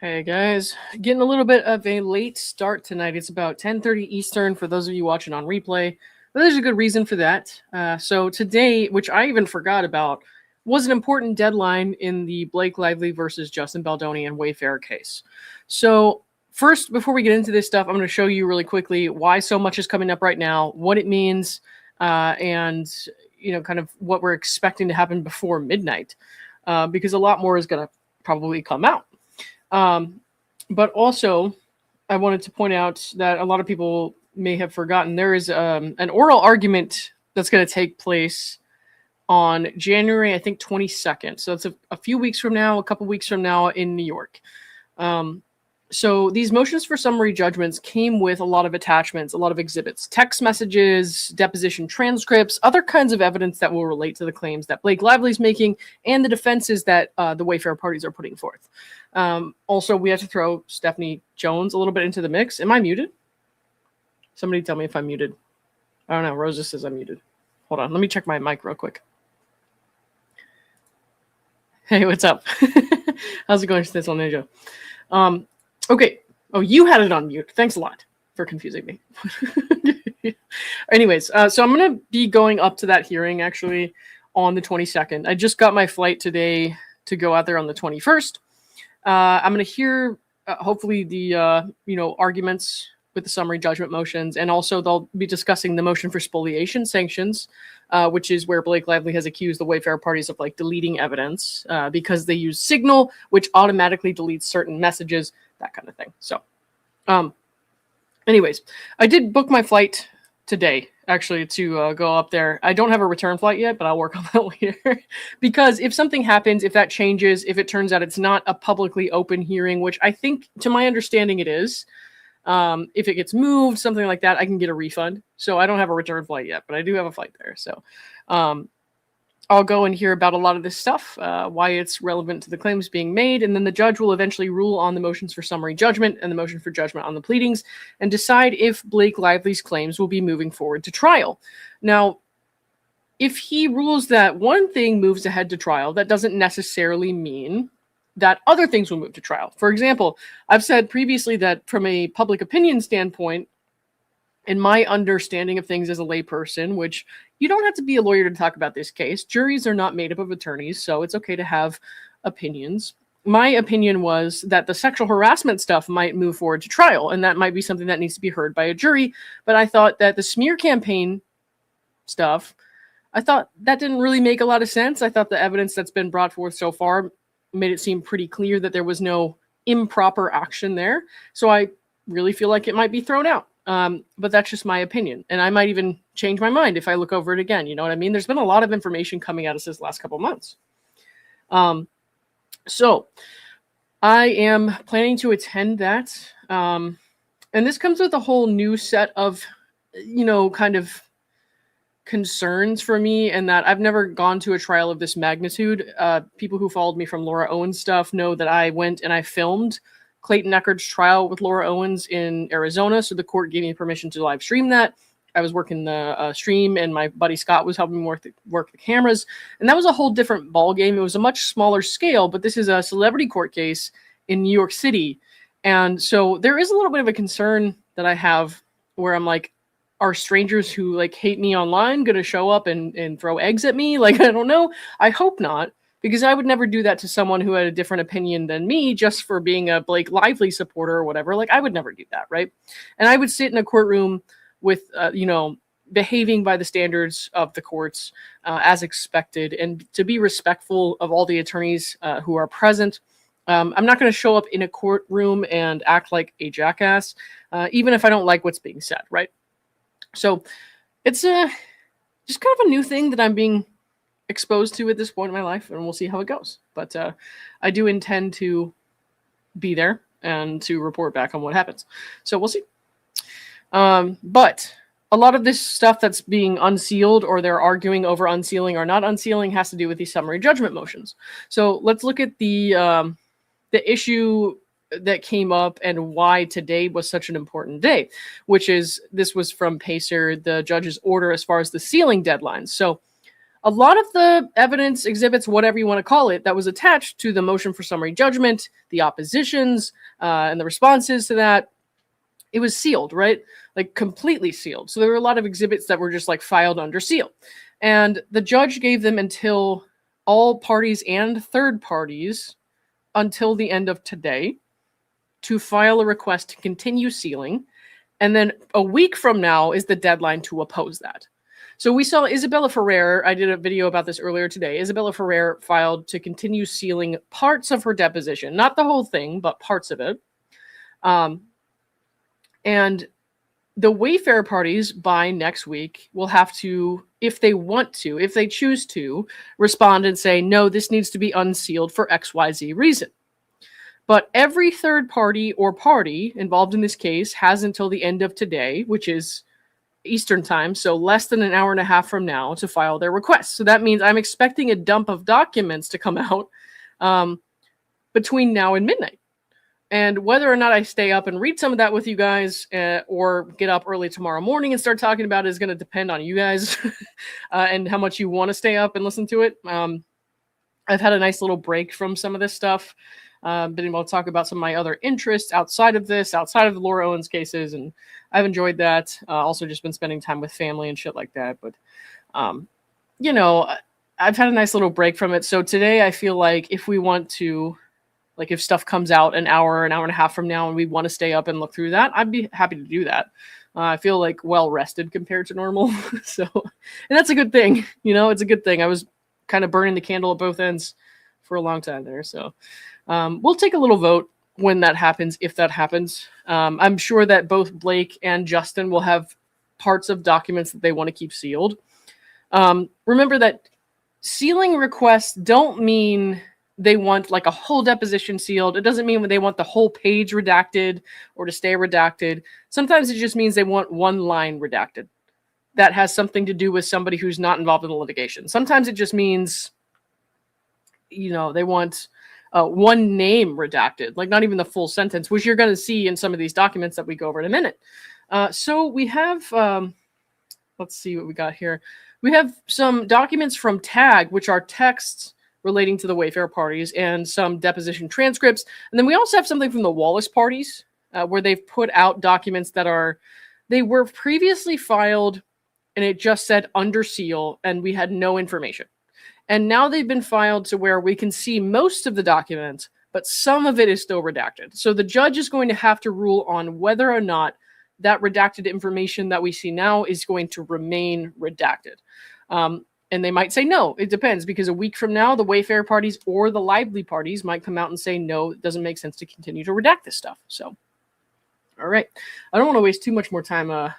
Hey guys, getting a little bit of a late start tonight. It's about 10:30 Eastern for those of you watching on replay. But there's a good reason for that. So today, which I even forgot about, was an important deadline in the Blake Lively versus Justin Baldoni and Wayfarer case. So first, before we get into this stuff, I'm going to show you really quickly why so much is coming up right now, what it means, and kind of what we're expecting to happen before midnight, because a lot more is going to probably come out. But also, I wanted to point out that a lot of people may have forgotten there is an oral argument that's going to take place on January, I think, 22nd. So it's a few weeks from now, a couple weeks from now in New York. So these motions for summary judgments came with a lot of attachments, a lot of exhibits, text messages, deposition transcripts, other kinds of evidence that will relate to the claims that Blake Lively's making and the defenses that the Wayfarer parties are putting forth. Also, we have to throw Stephanie Jones a little bit into the mix. Am I muted? Somebody tell me if I'm muted. I don't know. Rosa says I'm muted. Hold on. Let me check my mic real quick. Hey, what's up? How's it going, Stitzel Ninja? Okay. Oh, you had it on mute. Thanks a lot for confusing me. Anyways, so I'm going to be going up to that hearing actually on the 22nd. I just got my flight today to go out there on the 21st. I'm going to hear hopefully the arguments with the summary judgment motions, and also they'll be discussing the motion for spoliation sanctions, which is where Blake Lively has accused the Wayfarer parties of deleting evidence because they use Signal, which automatically deletes certain messages, that kind of thing. So, anyways, I did book my flight today, actually, to go up there. I don't have a return flight yet, but I'll work on that later. Because if something happens, if that changes, if it turns out it's not a publicly open hearing, which I think, to my understanding, it is, if it gets moved, something like that, I can get a refund. So I don't have a return flight yet, but I do have a flight there. So I'll go and hear about a lot of this stuff, why it's relevant to the claims being made, and then the judge will eventually rule on the motions for summary judgment and the motion for judgment on the pleadings and decide if Blake Lively's claims will be moving forward to trial. Now, if he rules that one thing moves ahead to trial, that doesn't necessarily mean that other things will move to trial. For example, I've said previously that from a public opinion standpoint, in my understanding of things as a layperson, which you don't have to be a lawyer to talk about this case. Juries are not made up of attorneys, so it's okay to have opinions. My opinion was that the sexual harassment stuff might move forward to trial, and that might be something that needs to be heard by a jury. But I thought that the smear campaign stuff, I thought that didn't really make a lot of sense. I thought the evidence that's been brought forth so far made it seem pretty clear that there was no improper action there. So I really feel like it might be thrown out. But that's just my opinion. And I might even change my mind if I look over it again. You know what I mean? There's been a lot of information coming at us this last couple months. So I am planning to attend that. And this comes with a whole new set of, kind of concerns for me, and that I've never gone to a trial of this magnitude. People who followed me from Laura Owens stuff know that I went and I filmed Clayton Echard's trial with Laura Owens in Arizona, so the court gave me permission to live stream that. I was working the stream, and my buddy Scott was helping me work the cameras, and that was a whole different ball game. It was a much smaller scale, but this is a celebrity court case in New York City, and so there is a little bit of a concern that I have where I'm like, are strangers who hate me online going to show up and throw eggs at me? I don't know. I hope not, because I would never do that to someone who had a different opinion than me just for being a Blake Lively supporter or whatever. I would never do that, right? And I would sit in a courtroom with, behaving by the standards of the courts as expected, and to be respectful of all the attorneys who are present. I'm not going to show up in a courtroom and act like a jackass, even if I don't like what's being said, right? So it's just kind of a new thing that I'm being exposed to at this point in my life, and we'll see how it goes. But I do intend to be there and to report back on what happens. So we'll see. But a lot of this stuff that's being unsealed, or they're arguing over unsealing or not unsealing, has to do with these summary judgment motions. So let's look at the issue that came up and why today was such an important day, which is, this was from Pacer, the judge's order as far as the sealing deadlines. So a lot of the evidence, exhibits, whatever you want to call it, that was attached to the motion for summary judgment, the oppositions, and the responses to that, it was sealed, right? Like completely sealed. So there were a lot of exhibits that were just like filed under seal. And the judge gave them until all parties and third parties until the end of today to file a request to continue sealing. And then a week from now is the deadline to oppose that. So we saw Isabela Ferrer, I did a video about this earlier today. Isabela Ferrer filed to continue sealing parts of her deposition, not the whole thing, but parts of it. And the Wayfarer parties by next week will have to, if they want to, if they choose to, respond and say, no, this needs to be unsealed for XYZ reason. But every third party or party involved in this case has until the end of today, which is Eastern time, so less than an hour and a half from now, to file their request. So that means I'm expecting a dump of documents to come out between now and midnight. And whether or not I stay up and read some of that with you guys or get up early tomorrow morning and start talking about it is going to depend on you guys and how much you want to stay up and listen to it. I've had a nice little break from some of this stuff. Been able to talk about some of my other interests outside of this, outside of the Laura Owens cases, and I've enjoyed that. Also just been spending time with family and shit like that. But, you know, I've had a nice little break from it. So today I feel like if we want to, like if stuff comes out an hour and a half from now and we want to stay up and look through that, I'd be happy to do that. I feel like well rested compared to normal. So, and that's a good thing. You know, it's a good thing. I was kind of burning the candle at both ends for a long time there. So we'll take a little vote when that happens, if that happens. I'm sure that both Blake and Justin will have parts of documents that they want to keep sealed. Remember that sealing requests don't mean they want like a whole deposition sealed. It doesn't mean they want the whole page redacted or to stay redacted. Sometimes it just means they want one line redacted that has something to do with somebody who's not involved in the litigation. Sometimes it just means, you know, they want one name redacted, like not even the full sentence, which you're going to see in some of these documents that we go over in a minute. So we have, let's see what we got here. We have some documents from TAG, which are texts relating to the Wayfarer parties, and some deposition transcripts. And then we also have something from the Wallace parties, where they've put out documents that they were previously filed and it just said under seal and we had no information. And now they've been filed to where we can see most of the document, but some of it is still redacted. So the judge is going to have to rule on whether or not that redacted information that we see now is going to remain redacted. And they might say no. It depends, because a week from now, the Wayfarer parties or the Lively parties might come out and say, no, it doesn't make sense to continue to redact this stuff. So, all right. I don't want to waste too much more time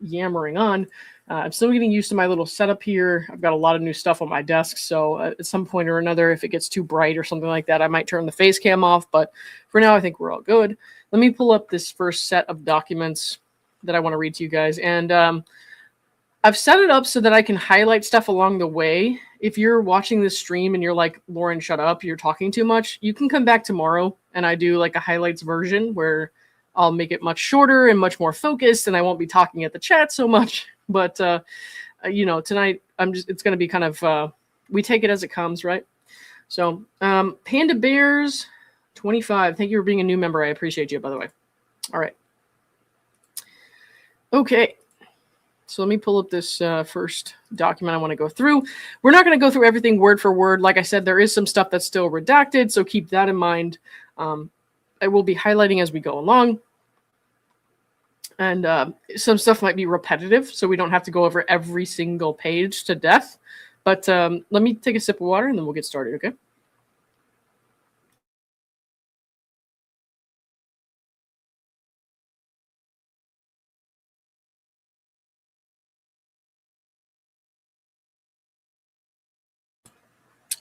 yammering on. I'm still getting used to my little setup here. I've got a lot of new stuff on my desk. So at some point or another, if it gets too bright or something like that, I might turn the face cam off. But for now, I think we're all good. Let me pull up this first set of documents that I want to read to you guys. And I've set it up so that I can highlight stuff along the way. If you're watching this stream and you're like, Lauren, shut up, you're talking too much, you can come back tomorrow and I do like a highlights version where I'll make it much shorter and much more focused, and I won't be talking at the chat so much. But, you know, tonight it's going to be kind of, we take it as it comes, right? So Panda Bears 25, thank you for being a new member. I appreciate you, by the way. All right. Okay. So let me pull up this first document I want to go through. We're not going to go through everything word for word. Like I said, there is some stuff that's still redacted, so keep that in mind. I will be highlighting as we go along. And some stuff might be repetitive, so we don't have to go over every single page to death. But let me take a sip of water, and then we'll get started, okay?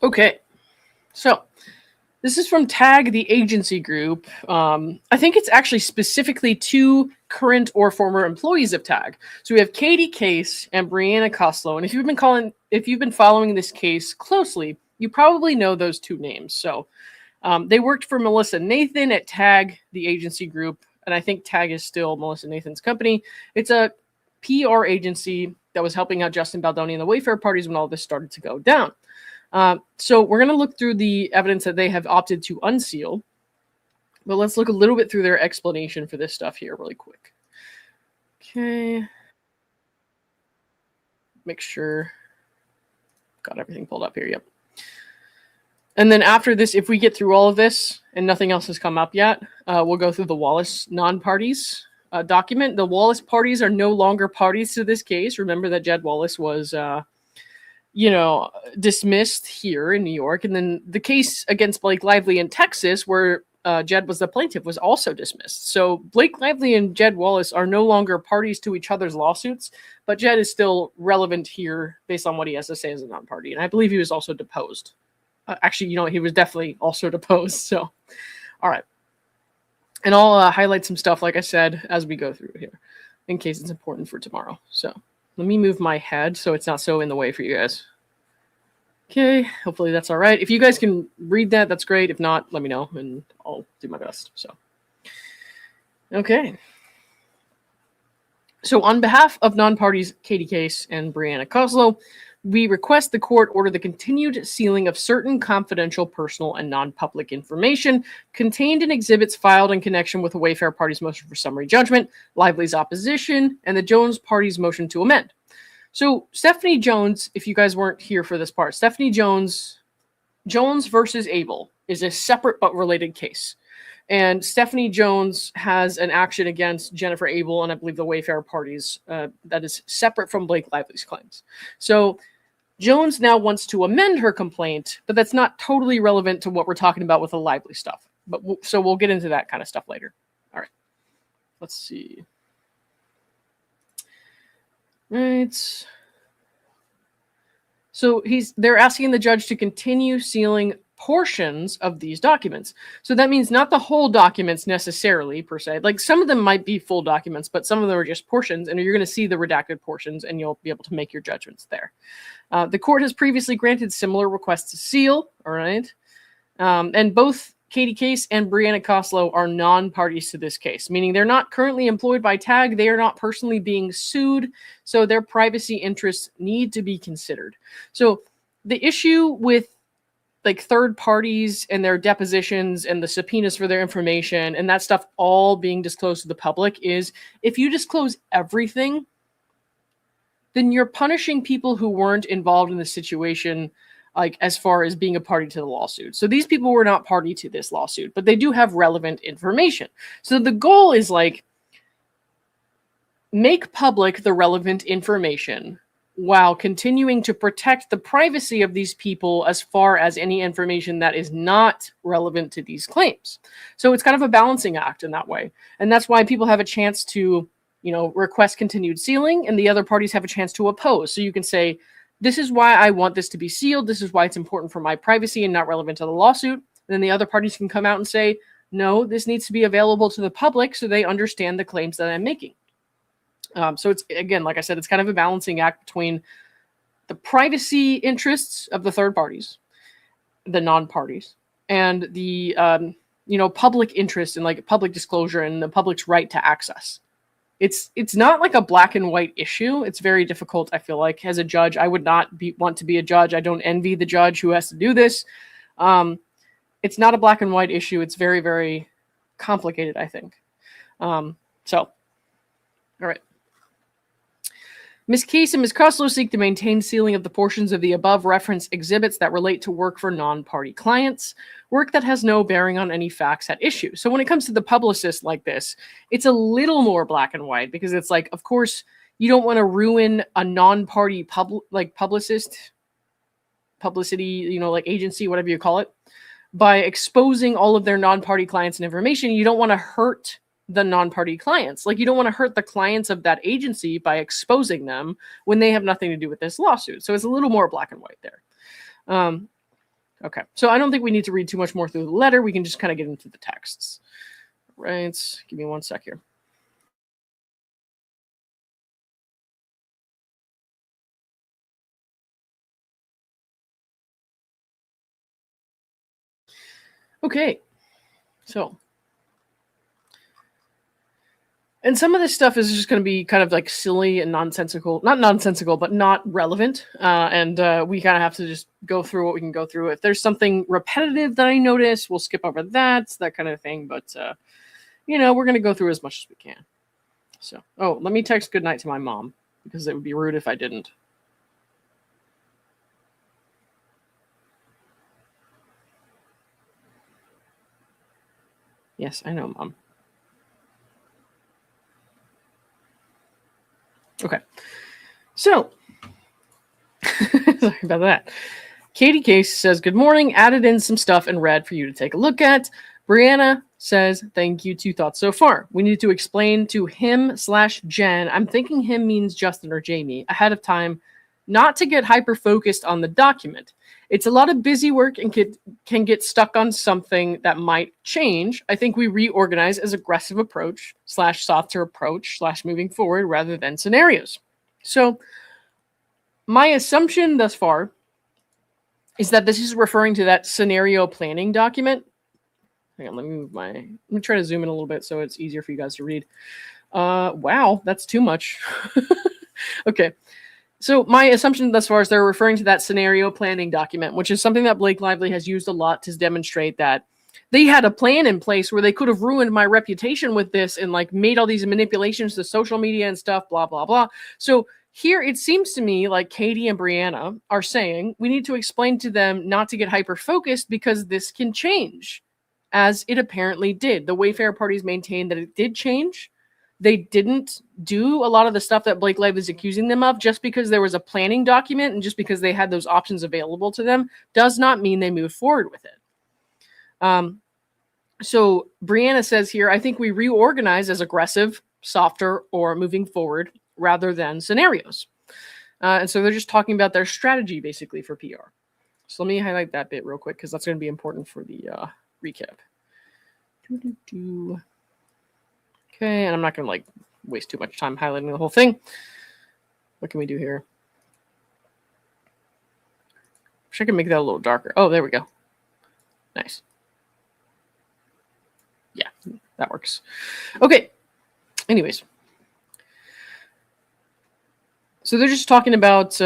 Okay, so this is from TAG, the agency group. I think it's actually specifically to current or former employees of TAG. So we have Katie Case and Brianna Coslow. And if you've been following this case closely, you probably know those two names. So they worked for Melissa Nathan at TAG, the agency group. And I think TAG is still Melissa Nathan's company. It's a PR agency that was helping out Justin Baldoni and the Wayfarer parties when all this started to go down. So we're going to look through the evidence that they have opted to unseal, but let's look a little bit through their explanation for this stuff here really quick. Okay. Make sure got everything pulled up here. Yep. And then after this, if we get through all of this and nothing else has come up yet, we'll go through the Wallace non-parties document. The Wallace parties are no longer parties to this case. Remember that Jed Wallace was, dismissed here in New York. And then the case against Blake Lively in Texas, where Jed was the plaintiff, was also dismissed. So Blake Lively and Jed Wallace are no longer parties to each other's lawsuits, but Jed is still relevant here based on what he has to say as a non-party. And I believe he was also deposed. Actually, he was definitely also deposed. So, all right. And I'll highlight some stuff, like I said, as we go through here, in case it's important for tomorrow. So let me move my head so it's not so in the way for you guys. Okay, hopefully that's all right. If you guys can read that, that's great. If not, let me know, and I'll do my best. So, okay. So on behalf of non-parties Katie Case and Brianna Kozlow, we request the court order the continued sealing of certain confidential, personal, and non-public information contained in exhibits filed in connection with the Wayfarer party's motion for summary judgment, Lively's opposition, and the Jones party's motion to amend. So Stephanie Jones, if you guys weren't here for this part, Stephanie Jones versus Abel is a separate but related case. And Stephanie Jones has an action against Jennifer Abel and I believe the Wayfarer parties that is separate from Blake Lively's claims. So Jones now wants to amend her complaint, but that's not totally relevant to what we're talking about with the Lively stuff. But so we'll get into that kind of stuff later. All right. Let's see. Right. So they're asking the judge to continue sealing portions of these documents. So that means not the whole documents necessarily, per se. Like some of them might be full documents, but some of them are just portions, and you're going to see the redacted portions, and you'll be able to make your judgments there. The court has previously granted similar requests to seal, all right? And both Katie Case and Brianna Kozlow are non-parties to this case, meaning they're not currently employed by TAG. They are not personally being sued, so their privacy interests need to be considered. So the issue with like third parties and their depositions and the subpoenas for their information and that stuff all being disclosed to the public is if you disclose everything, then you're punishing people who weren't involved in the situation, like as far as being a party to the lawsuit. So these people were not party to this lawsuit, but they do have relevant information. So the goal is like make public the relevant information while continuing to protect the privacy of these people as far as any information that is not relevant to these claims. So it's kind of a balancing act in that way. And that's why people have a chance to, request continued sealing and the other parties have a chance to oppose. So you can say, this is why I want this to be sealed. This is why it's important for my privacy and not relevant to the lawsuit. And then the other parties can come out and say, no, this needs to be available to the public so they understand the claims that I'm making. So it's, again, like I said, it's kind of a balancing act between the privacy interests of the third parties, the non-parties, and the, public interest in like public disclosure and the public's right to access. It's not like a black and white issue. It's very difficult, I feel like, as a judge. I would not want to be a judge. I don't envy the judge who has to do this. It's not a black and white issue. It's very, very complicated, I think. All right. Ms. Case and Ms. Kozlow seek to maintain sealing of the portions of the above referenced exhibits that relate to work for non-party clients, work that has no bearing on any facts at issue. So when it comes to the publicist like this, it's a little more black and white because it's like, of course, you don't want to ruin a non-party publicity, like agency, whatever you call it, by exposing all of their non-party clients and information. You don't want to hurt the non-party clients. Like you don't want to hurt the clients of that agency by exposing them when they have nothing to do with this lawsuit. So it's a little more black and white there. Okay. So I don't think we need to read too much more through the letter. We can just kind of get into the texts. Right. Give me one sec here. Okay. So And some of this stuff is just going to be kind of like silly and nonsensical, not nonsensical, but not relevant. And we kind of have to just go through what we can go through. If there's something repetitive that I notice, we'll skip over that kind of thing. But, we're going to go through as much as we can. So, let me text goodnight to my mom because it would be rude if I didn't. Yes, I know, Mom. Okay. So, sorry about that. Katie Case says, good morning. Added in some stuff and read for you to take a look at. Brianna says, thank you. 2 thoughts so far. We need to explain to him/Jen, I'm thinking him means Justin or Jamie, ahead of time, not to get hyper-focused on the document. It's a lot of busy work and can get stuck on something that might change. I think we reorganize as aggressive approach /softer approach /moving forward rather than scenarios. So my assumption thus far is that this is referring to that scenario planning document. Hang on, let me try to zoom in a little bit so it's easier for you guys to read. Wow, that's too much. Okay. So my assumption thus far is they're referring to that scenario planning document, which is something that Blake Lively has used a lot to demonstrate that they had a plan in place where they could have ruined my reputation with this and like made all these manipulations to social media and stuff, blah, blah, blah. So here it seems to me like Katie and Brianna are saying we need to explain to them not to get hyper-focused because this can change, as it apparently did. The Wayfarer parties maintained that it did change. They didn't do a lot of the stuff that Blake Lively is accusing them of. Just because there was a planning document and just because they had those options available to them does not mean they moved forward with it. So Brianna says here, I think we reorganize as aggressive, softer, or moving forward rather than scenarios. And so they're just talking about their strategy basically for PR. So let me highlight that bit real quick because that's going to be important for the recap. Okay, and I'm not going to waste too much time highlighting the whole thing. What can we do here? Wish I could make that a little darker. Oh, there we go. Nice. Yeah, that works. Okay. Anyways. So they're just talking about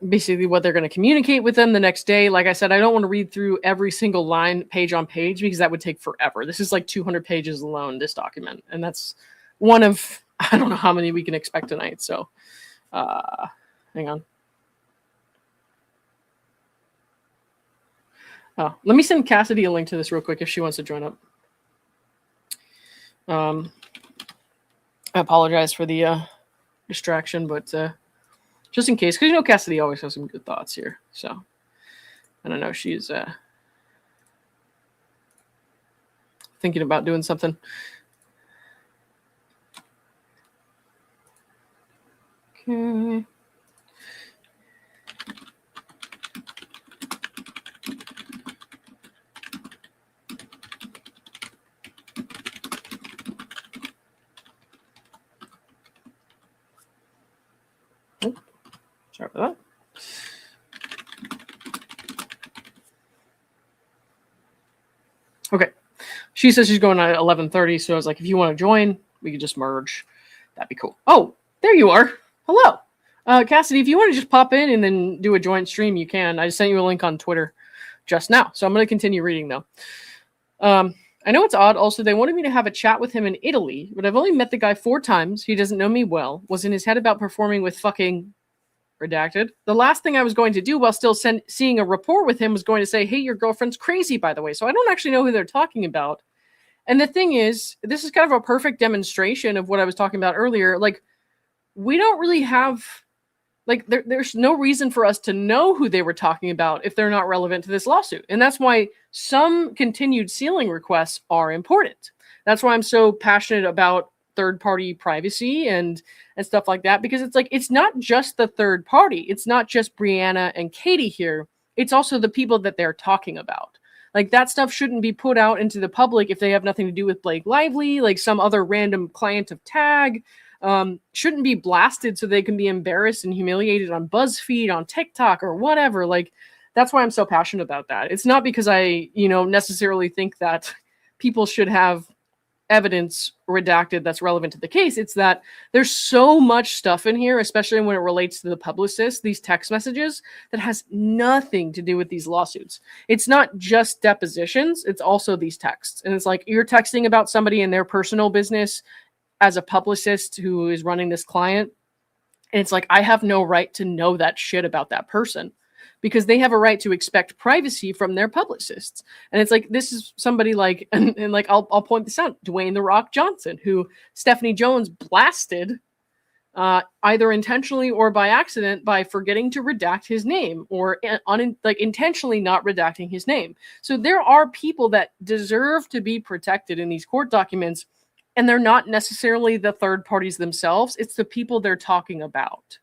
basically what they're going to communicate with them the next day. Like I said, I don't want to read through every single line page on page because that would take forever. This is like 200 pages alone, this document. And that's one of, I don't know how many we can expect tonight. So hang on. Oh, let me send Cassidy a link to this real quick if she wants to join up. I apologize for the distraction, but just in case, because Cassidy always has some good thoughts here. So I don't know, she's thinking about doing something. Okay. Oh, sorry about that. Okay. She says she's going at 11:30, so I was like, if you want to join, we could just merge. That'd be cool. Oh, there you are. Hello. Cassidy, if you want to just pop in and then do a joint stream, you can. I just sent you a link on Twitter just now. So I'm going to continue reading, though. I know it's odd. Also, they wanted me to have a chat with him in Italy, but I've only met the guy 4 times. He doesn't know me well. Was in his head about performing with fucking redacted. The last thing I was going to do while still seeing a rapport with him was going to say, hey, your girlfriend's crazy, by the way. So I don't actually know who they're talking about. And the thing is, this is kind of a perfect demonstration of what I was talking about earlier. Like, we don't really have, like, there's no reason for us to know who they were talking about if they're not relevant to this lawsuit. And that's why some continued sealing requests are important. That's why I'm so passionate about third-party privacy and stuff like that, because it's like, it's not just the third party. It's not just Brianna and Katie here. It's also the people that they're talking about. Like, that stuff shouldn't be put out into the public if they have nothing to do with Blake Lively, like some other random client of Tag. Shouldn't be blasted so they can be embarrassed and humiliated on BuzzFeed, on TikTok, or whatever. Like, that's why I'm so passionate about that. It's not because I, necessarily think that people should have evidence redacted that's relevant to the case. It's that there's so much stuff in here, especially when it relates to the publicist, these text messages, that has nothing to do with these lawsuits. It's not just depositions, it's also these texts. And it's like you're texting about somebody in their personal business as a publicist who is running this client. And it's like, I have no right to know that shit about that person, because they have a right to expect privacy from their publicists. And it's like, this is somebody like, and like, I'll point this out, Dwayne "The Rock" Johnson, who Stephanie Jones blasted either intentionally or by accident by forgetting to redact his name, or intentionally not redacting his name. So there are people that deserve to be protected in these court documents, and they're not necessarily the third parties themselves. It's the people they're talking about.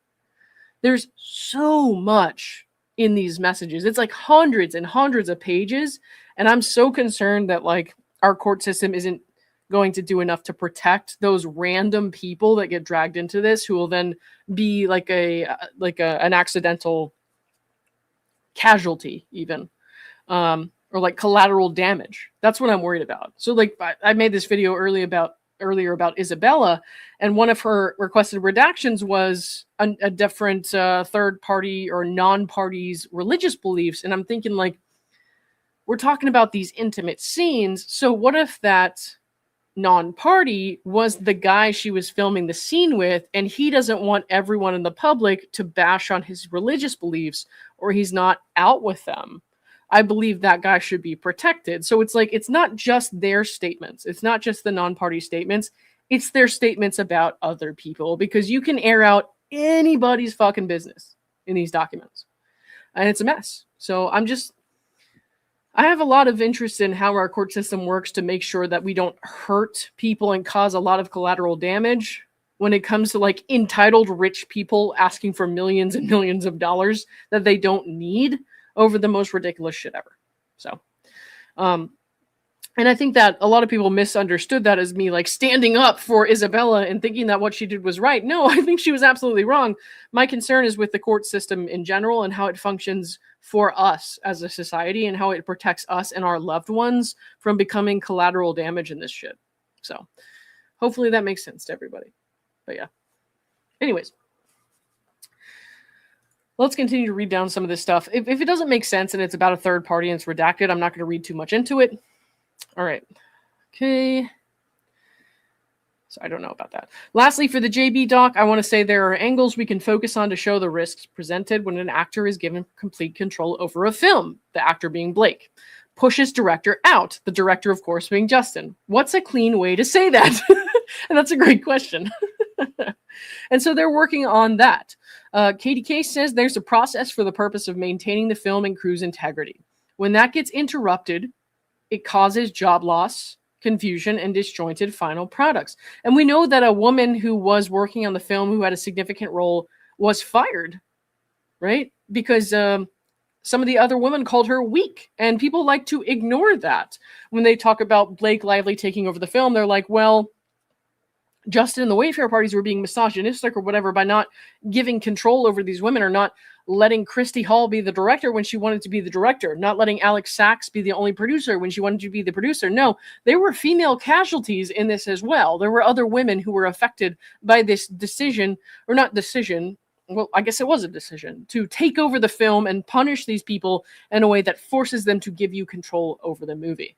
There's so much in these messages. It's like hundreds and hundreds of pages. And I'm so concerned that like our court system isn't going to do enough to protect those random people that get dragged into this, who will then be like an accidental casualty even, or like collateral damage. That's what I'm worried about. So like I made this video earlier about Isabela, and one of her requested redactions was a different third party or non-party's religious beliefs. And I'm thinking, like, we're talking about these intimate scenes. So what if that non-party was the guy she was filming the scene with, and he doesn't want everyone in the public to bash on his religious beliefs, or he's not out with them? I believe that guy should be protected. So it's like, it's not just their statements. It's not just the non-party statements. It's their statements about other people, because you can air out anybody's fucking business in these documents. And it's a mess. So I have a lot of interest in how our court system works to make sure that we don't hurt people and cause a lot of collateral damage when it comes to like entitled rich people asking for millions and millions of dollars that they don't need over the most ridiculous shit ever. So, and I think that a lot of people misunderstood that as me like standing up for Isabela and thinking that what she did was right. No, I think she was absolutely wrong. My concern is with the court system in general and how it functions for us as a society, and how it protects us and our loved ones from becoming collateral damage in this shit. So hopefully that makes sense to everybody. But yeah. Anyways. Let's continue to read down some of this stuff. If it doesn't make sense and it's about a third party and it's redacted, I'm not going to read too much into it. All right. Okay. So I don't know about that. Lastly, for the JB doc, I want to say there are angles we can focus on to show the risks presented when an actor is given complete control over a film, the actor being Blake. Pushes director out, the director, of course, being Justin. What's a clean way to say that? And that's a great question. And so they're working on that. Katie Case says there's a process for the purpose of maintaining the film and crew's integrity. When that gets interrupted, it causes job loss, confusion, and disjointed final products. And we know that a woman who was working on the film, who had a significant role, was fired, right? Because some of the other women called her weak, and people like to ignore that. When they talk about Blake Lively taking over the film, they're like, well, Justin and the Wayfarer parties were being misogynistic or whatever by not giving control over these women, or not letting Christy Hall be the director when she wanted to be the director, not letting Alex Sachs be the only producer when she wanted to be the producer. No, there were female casualties in this as well. There were other women who were affected by this decision, or not decision, well, I guess it was a decision, to take over the film and punish these people in a way that forces them to give you control over the movie.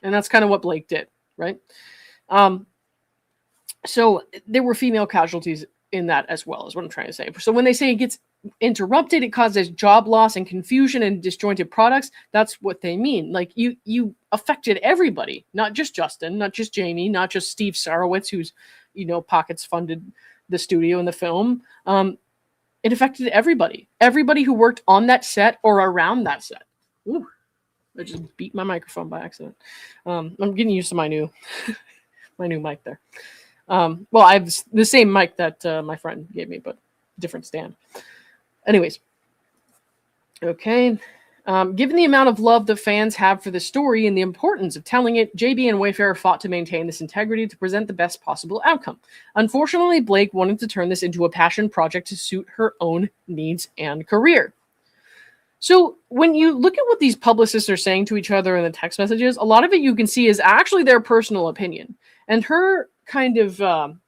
And that's kind of what Blake did, right? So there were female casualties in that as well, is what I'm trying to say. So when they say it gets interrupted, it causes job loss and confusion and disjointed products, that's what they mean. Like you affected everybody, not just Justin, not just Jamie, not just Steve Sarowitz, who's, pockets funded the studio and the film. It affected everybody who worked on that set or around that set. Ooh, I just beat my microphone by accident. I'm getting used to my new mic there. Well, I have the same mic that my friend gave me, but different stand. Anyways. Okay. Given the amount of love the fans have for the story and the importance of telling it, JB and Wayfarer fought to maintain this integrity to present the best possible outcome. Unfortunately, Blake wanted to turn this into a passion project to suit her own needs and career. So when you look at what these publicists are saying to each other in the text messages, a lot of it you can see is actually their personal opinion. And her kind of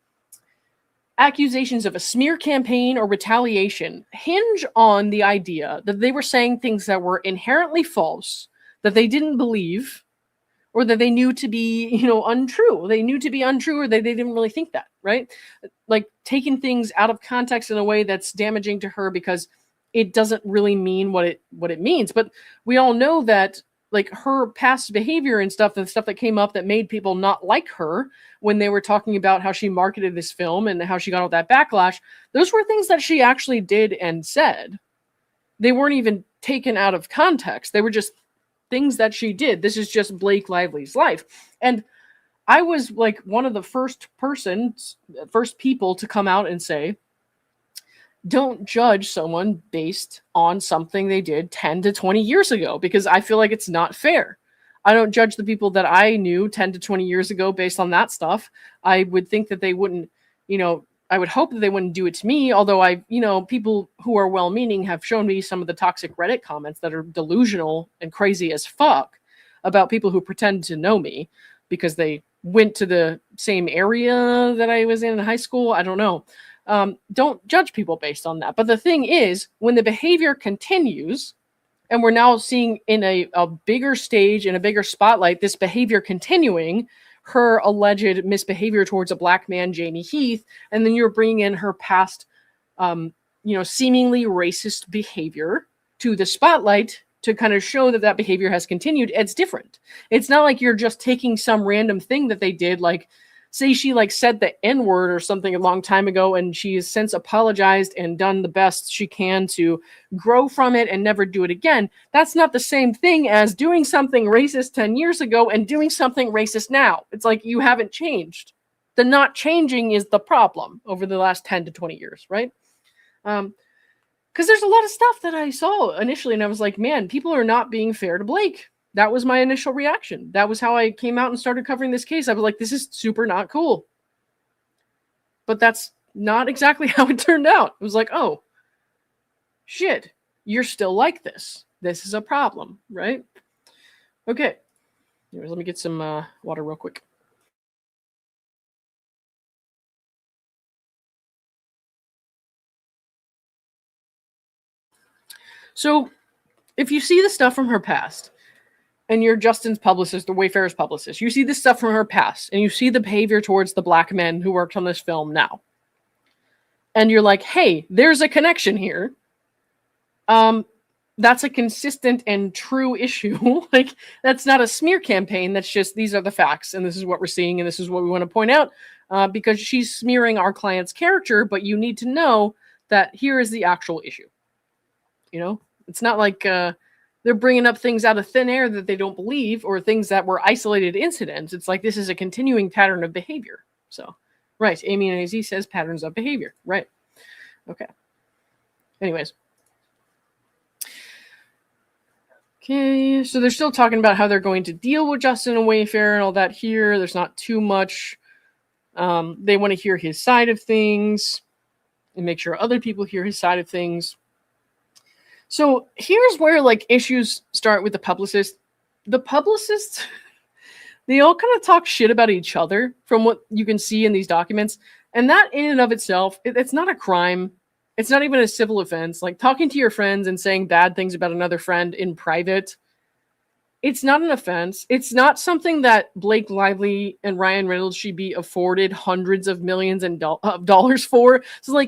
accusations of a smear campaign or retaliation hinge on the idea that they were saying things that were inherently false, that they didn't believe, or that they knew to be, untrue. They knew to be untrue, or they didn't really think that, right? Like taking things out of context in a way that's damaging to her because it doesn't really mean what it means. But we all know that like her past behavior and stuff, the stuff that came up that made people not like her when they were talking about how she marketed this film and how she got all that backlash, those were things that she actually did and said. They weren't even taken out of context. They were just things that she did. This is just Blake Lively's life. And I was like one of the first people to come out and say, don't judge someone based on something they did 10 to 20 years ago, because I feel like it's not fair. I don't judge the people that I knew 10 to 20 years ago based on that stuff. I would think that they wouldn't, I would hope that they wouldn't do it to me. Although people who are well-meaning have shown me some of the toxic Reddit comments that are delusional and crazy as fuck about people who pretend to know me because they went to the same area that I was in high school. I don't know. Don't judge people based on that. But the thing is, when the behavior continues, and we're now seeing in a bigger stage, in a bigger spotlight, this behavior continuing, her alleged misbehavior towards a black man, Jamie Heath, and then you're bringing in her past, seemingly racist behavior to the spotlight to kind of show that behavior has continued. It's different. It's not like you're just taking some random thing that they did, like say she said the N-word or something a long time ago, and she has since apologized and done the best she can to grow from it and never do it again. That's not the same thing as doing something racist 10 years ago and doing something racist now. It's like you haven't changed. The not changing is the problem over the last 10 to 20 years, right? Because there's a lot of stuff that I saw initially, and I was like, man, people are not being fair to Blake. That was my initial reaction. That was how I came out and started covering this case. I was like, this is super not cool. But that's not exactly how it turned out. It was like, oh, shit, you're still like this. This is a problem, right? Okay. Anyways, let me get some water real quick. So if you see the stuff from her past, and you're Justin's publicist, the Wayfarer's publicist, you see this stuff from her past, and you see the behavior towards the black men who worked on this film now. And you're like, hey, there's a connection here. That's a consistent and true issue. Like, that's not a smear campaign. That's just, these are the facts, and this is what we're seeing, and this is what we want to point out, because she's smearing our client's character, but you need to know that here is the actual issue. It's not like... they're bringing up things out of thin air that they don't believe, or things that were isolated incidents. It's like, this is a continuing pattern of behavior. So, right. Amy and AZ says patterns of behavior. Right. Okay. Anyways. Okay. So they're still talking about how they're going to deal with Justin and Wayfarer and all that here. There's not too much. They want to hear his side of things and make sure other people hear his side of things. So here's where issues start with the publicist. The publicists, they all kind of talk shit about each other from what you can see in these documents. And that in and of itself, it's not a crime. It's not even a civil offense. Like talking to your friends and saying bad things about another friend in private, it's not an offense. It's not something that Blake Lively and Ryan Reynolds should be afforded hundreds of millions of dollars for. So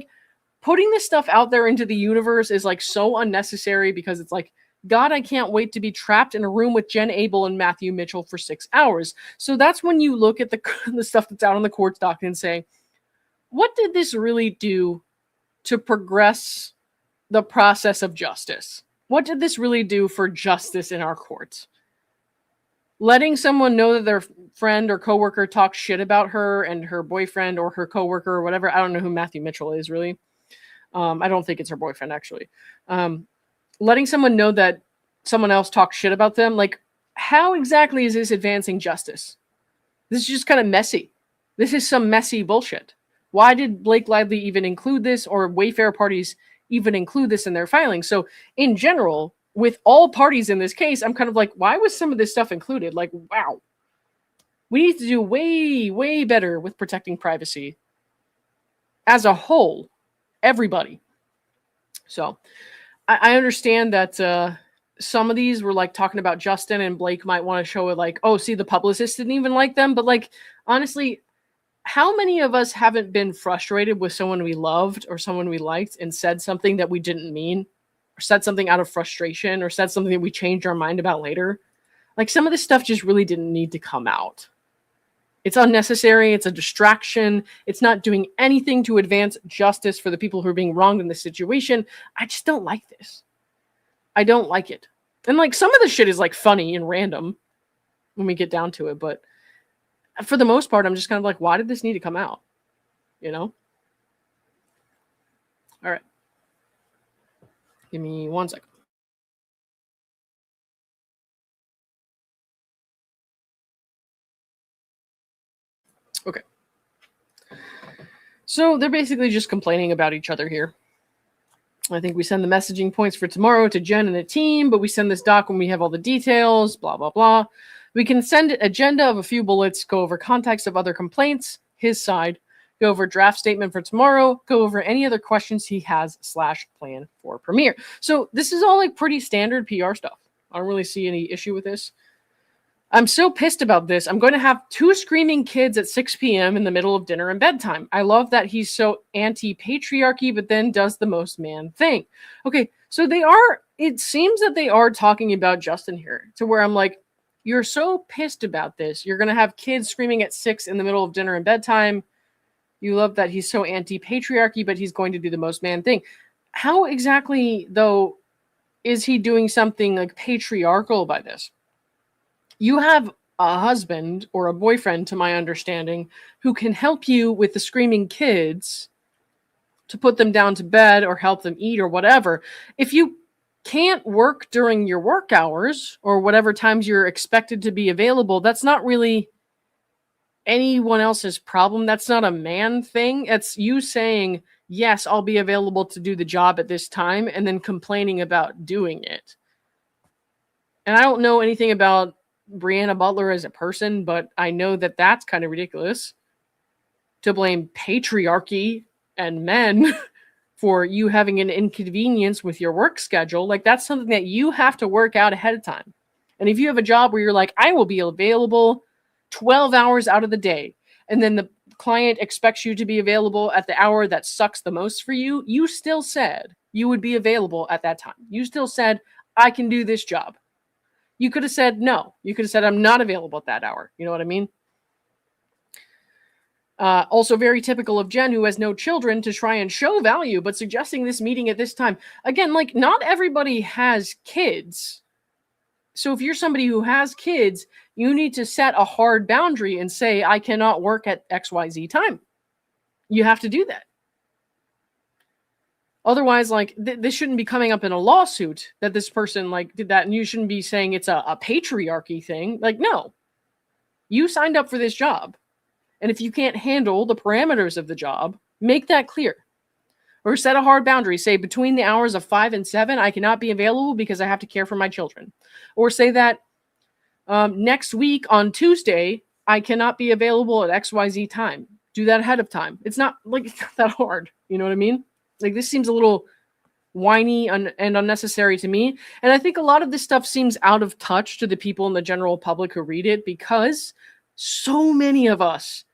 putting this stuff out there into the universe is so unnecessary, because it's like, God, I can't wait to be trapped in a room with Jen Abel and Matthew Mitchell for 6 hours. So that's when you look at the stuff that's out on the court's docket and say, what did this really do to progress the process of justice? What did this really do for justice in our courts? Letting someone know that their friend or coworker talks shit about her and her boyfriend or her coworker or whatever. I don't know who Matthew Mitchell is, really. I don't think it's her boyfriend, actually. Letting someone know that someone else talks shit about them, how exactly is this advancing justice? This is just kind of messy. This is some messy bullshit. Why did Blake Lively even include this, or Wayfarer parties even include this in their filing? So in general, with all parties in this case, I'm kind of like, why was some of this stuff included? Like, wow. We need to do way, way better with protecting privacy as a whole, everybody. So I understand that some of these were like talking about Justin, and Blake might want to show it like, oh, see, the publicist didn't even like them. But like, honestly, how many of us haven't been frustrated with someone we loved or someone we liked and said something that we didn't mean, or said something out of frustration, or said something that we changed our mind about later? Like, some of this stuff just really didn't need to come out. It's unnecessary. It's a distraction. It's not doing anything to advance justice for the people who are being wronged in this situation. I just don't like this. I don't like it. And like, some of the shit is like funny and random when we get down to it, but for the most part, I'm just kind of like, why did this need to come out? You know? All right. Give me 1 second. Okay. So they're basically just complaining about each other here. I think we send the messaging points for tomorrow to Jen and the team, but we send this doc when we have all the details, blah, blah, blah. We can send agenda of a few bullets, go over context of other complaints, his side, go over draft statement for tomorrow, go over any other questions he has / plan for premiere. So this is all like pretty standard PR stuff. I don't really see any issue with this. I'm so pissed about this. I'm going to have 2 screaming kids at 6 p.m. in the middle of dinner and bedtime. I love that he's so anti-patriarchy, but then does the most man thing. Okay, so it seems that they are talking about Justin here, to where I'm like, you're so pissed about this. You're going to have kids screaming at 6 in the middle of dinner and bedtime. You love that he's so anti-patriarchy, but he's going to do the most man thing. How exactly, though, is he doing something like patriarchal by this? You have a husband or a boyfriend, to my understanding, who can help you with the screaming kids to put them down to bed or help them eat or whatever. If you can't work during your work hours or whatever times you're expected to be available, that's not really anyone else's problem. That's not a man thing. It's you saying, yes, I'll be available to do the job at this time, and then complaining about doing it. And I don't know anything about Brianna Butler as a person, but I know that that's kind of ridiculous to blame patriarchy and men for you having an inconvenience with your work schedule. Like, that's something that you have to work out ahead of time. And if you have a job where you're like, I will be available 12 hours out of the day, and then the client expects you to be available at the hour that sucks the most for you, you still said you would be available at that time. You still said, I can do this job. You could have said no. You could have said, I'm not available at that hour. You know what I mean? Also very typical of Jen, who has no children, to try and show value, but suggesting this meeting at this time. Again, like, not everybody has kids. So if you're somebody who has kids, you need to set a hard boundary and say, I cannot work at XYZ time. You have to do that. Otherwise, like, this shouldn't be coming up in a lawsuit that this person like did that, and you shouldn't be saying it's a patriarchy thing. Like, no, you signed up for this job, and if you can't handle the parameters of the job, make that clear, or set a hard boundary. Say between the hours of 5 and 7, I cannot be available because I have to care for my children, or say that next week on Tuesday I cannot be available at XYZ time. Do that ahead of time. It's not like that hard. You know what I mean? Like, this seems a little whiny and unnecessary to me. And I think a lot of this stuff seems out of touch to the people in the general public who read it, because so many of us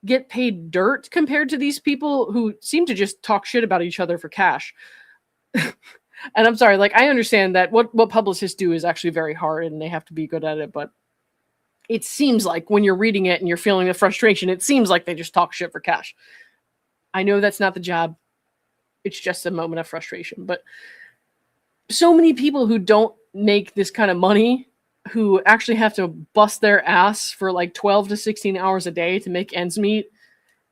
get paid dirt compared to these people who seem to just talk shit about each other for cash. And I'm sorry, like, I understand that what publicists do is actually very hard and they have to be good at it, but it seems like when you're reading it and you're feeling the frustration, it seems like they just talk shit for cash. I know that's not the job. It's just a moment of frustration. But so many people who don't make this kind of money, who actually have to bust their ass for like 12 to 16 hours a day to make ends meet,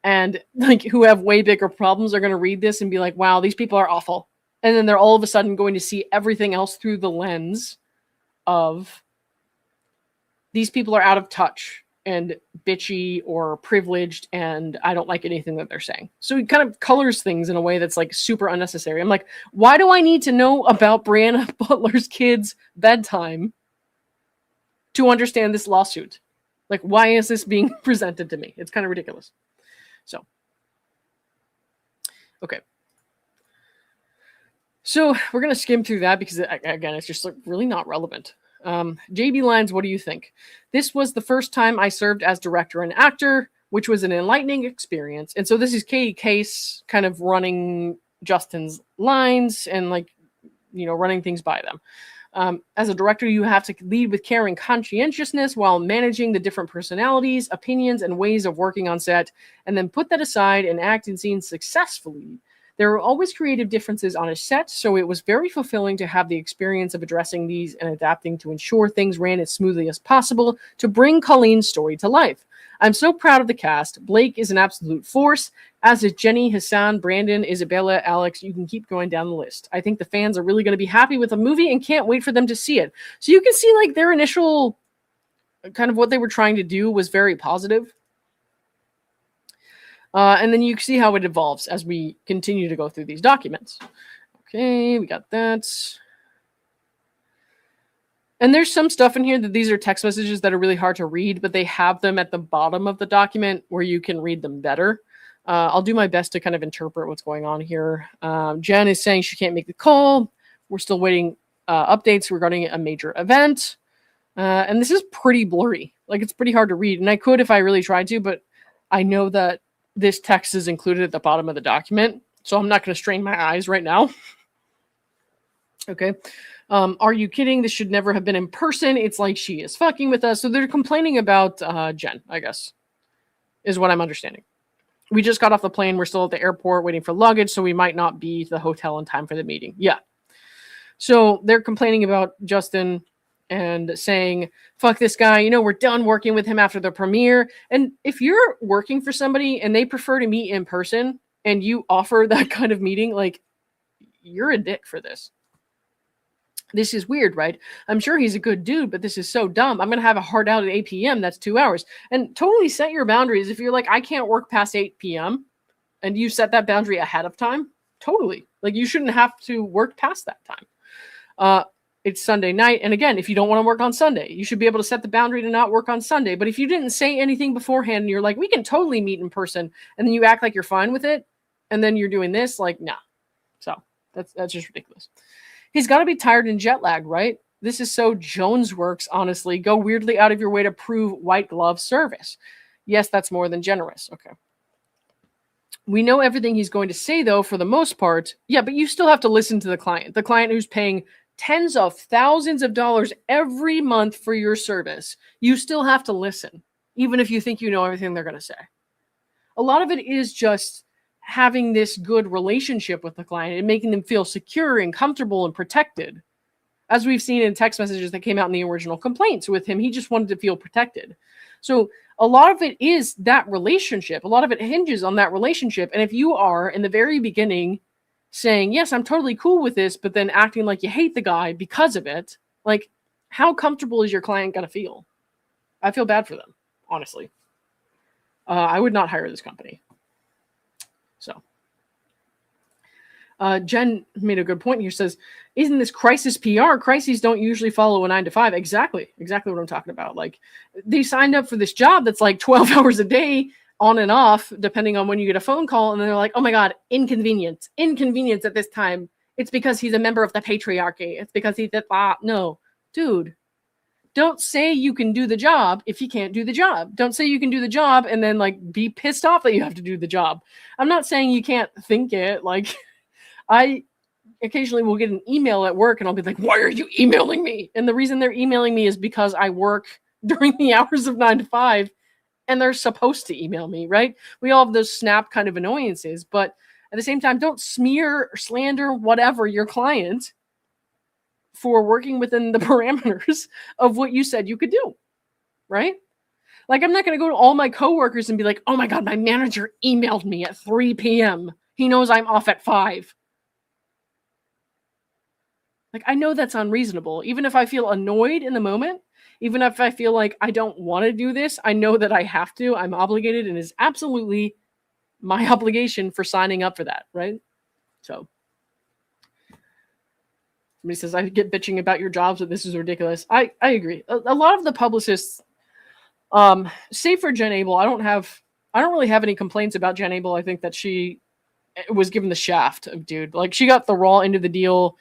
and like who have way bigger problems, are going to read this and be like, wow, these people are awful. And then they're all of a sudden going to see everything else through the lens of these people are out of touch and bitchy or privileged, and I don't like anything that they're saying. So he kind of colors things in a way that's like super unnecessary. I'm like, why do I need to know about Brianna Butler's kids' bedtime to understand this lawsuit? Like, why is this being presented to me? It's kind of ridiculous. So, okay. So we're going to skim through that because, again, it's just like really not relevant. JB Lines, what do you think? This was the first time I served as director and actor, which was an enlightening experience. And so this is Katie Case kind of running Justin's lines and like, running things by them. As a director, you have to lead with care and conscientiousness while managing the different personalities, opinions, and ways of working on set, and then put that aside and act in scenes successfully. There were always creative differences on a set, so it was very fulfilling to have the experience of addressing these and adapting to ensure things ran as smoothly as possible to bring Colleen's story to life. I'm so proud of the cast. Blake is an absolute force, as is Jenny, Hassan, Brandon, Isabella, Alex. You can keep going down the list. I think the fans are really going to be happy with the movie and can't wait for them to see it. So you can see like their initial kind of what they were trying to do was very positive. And then you can see how it evolves as we continue to go through these documents. Okay, we got that. And there's some stuff in here that these are text messages that are really hard to read, but they have them at the bottom of the document where you can read them better. I'll do my best to kind of interpret what's going on here. Jen is saying she can't make the call. We're still waiting updates regarding a major event. And this is pretty blurry. Like, it's pretty hard to read. And I could if I really tried to, but I know that this text is included at the bottom of the document, so I'm not going to strain my eyes right now. Okay. Are you kidding? This should never have been in person. It's like she is fucking with us. So they're complaining about Jen, I guess, is what I'm understanding. We just got off the plane. We're still at the airport waiting for luggage, so we might not be to the hotel in time for the meeting. Yeah. So they're complaining about Justin and saying, fuck this guy, we're done working with him after the premiere. And if you're working for somebody and they prefer to meet in person and you offer that kind of meeting, like, you're a dick for this. This is weird, right? I'm sure he's a good dude, but this is so dumb. I'm going to have a hard out at 8 p.m. That's 2 hours. And totally set your boundaries. If you're like, I can't work past 8 p.m. and you set that boundary ahead of time, totally. Like, you shouldn't have to work past that time. It's Sunday night. And again, if you don't want to work on Sunday, you should be able to set the boundary to not work on Sunday. But if you didn't say anything beforehand and you're like, we can totally meet in person, and then you act like you're fine with it, and then you're doing this, like, nah. So that's just ridiculous. He's got to be tired and jet lagged, right? This is so Jones works, honestly. Go weirdly out of your way to prove white glove service. Yes, that's more than generous. Okay. We know everything he's going to say, though, for the most part. Yeah, but you still have to listen to the client who's paying tens of thousands of dollars every month for your service. You still have to listen, even if you think you know everything they're going to say. A lot of it is just having this good relationship with the client and making them feel secure and comfortable and protected. As we've seen in text messages that came out in the original complaints with him, he just wanted to feel protected. So a lot of it is that relationship. A lot of it hinges on that relationship. And if you are in the very beginning saying, yes, I'm totally cool with this, but then acting like you hate the guy because of it, like, how comfortable is your client going to feel? I feel bad for them, honestly. I would not hire this company. So Jen made a good point here. Says, isn't this crisis PR? Crises don't usually follow a 9 to 5. Exactly what I'm talking about. Like, they signed up for this job that's like 12 hours a day on and off, depending on when you get a phone call. And then they're like, oh my God, inconvenience at this time. It's because he's a member of the patriarchy. It's because he's no, dude, don't say you can do the job if you can't do the job. Don't say you can do the job and then like be pissed off that you have to do the job. I'm not saying you can't think it. Like, I occasionally will get an email at work and I'll be like, why are you emailing me? And the reason they're emailing me is because I work during the hours of 9 to 5 and they're supposed to email me, right? We all have those snap kind of annoyances, but at the same time, don't smear or slander whatever your client for working within the parameters of what you said you could do, right? Like, I'm not going to go to all my coworkers and be like, oh my God, my manager emailed me at 3 p.m. He knows I'm off at 5. Like, I know that's unreasonable. Even if I feel annoyed in the moment, Even if I feel like I don't want to do this, I know that I have to. I'm obligated, and it's absolutely my obligation for signing up for that, right? So somebody says, I get bitching about your jobs, but this is ridiculous. I agree. A lot of the publicists, save for Jen Abel, I don't really have any complaints about Jen Abel. I think that she was given the shaft of dude. Like, she got the raw end of the deal.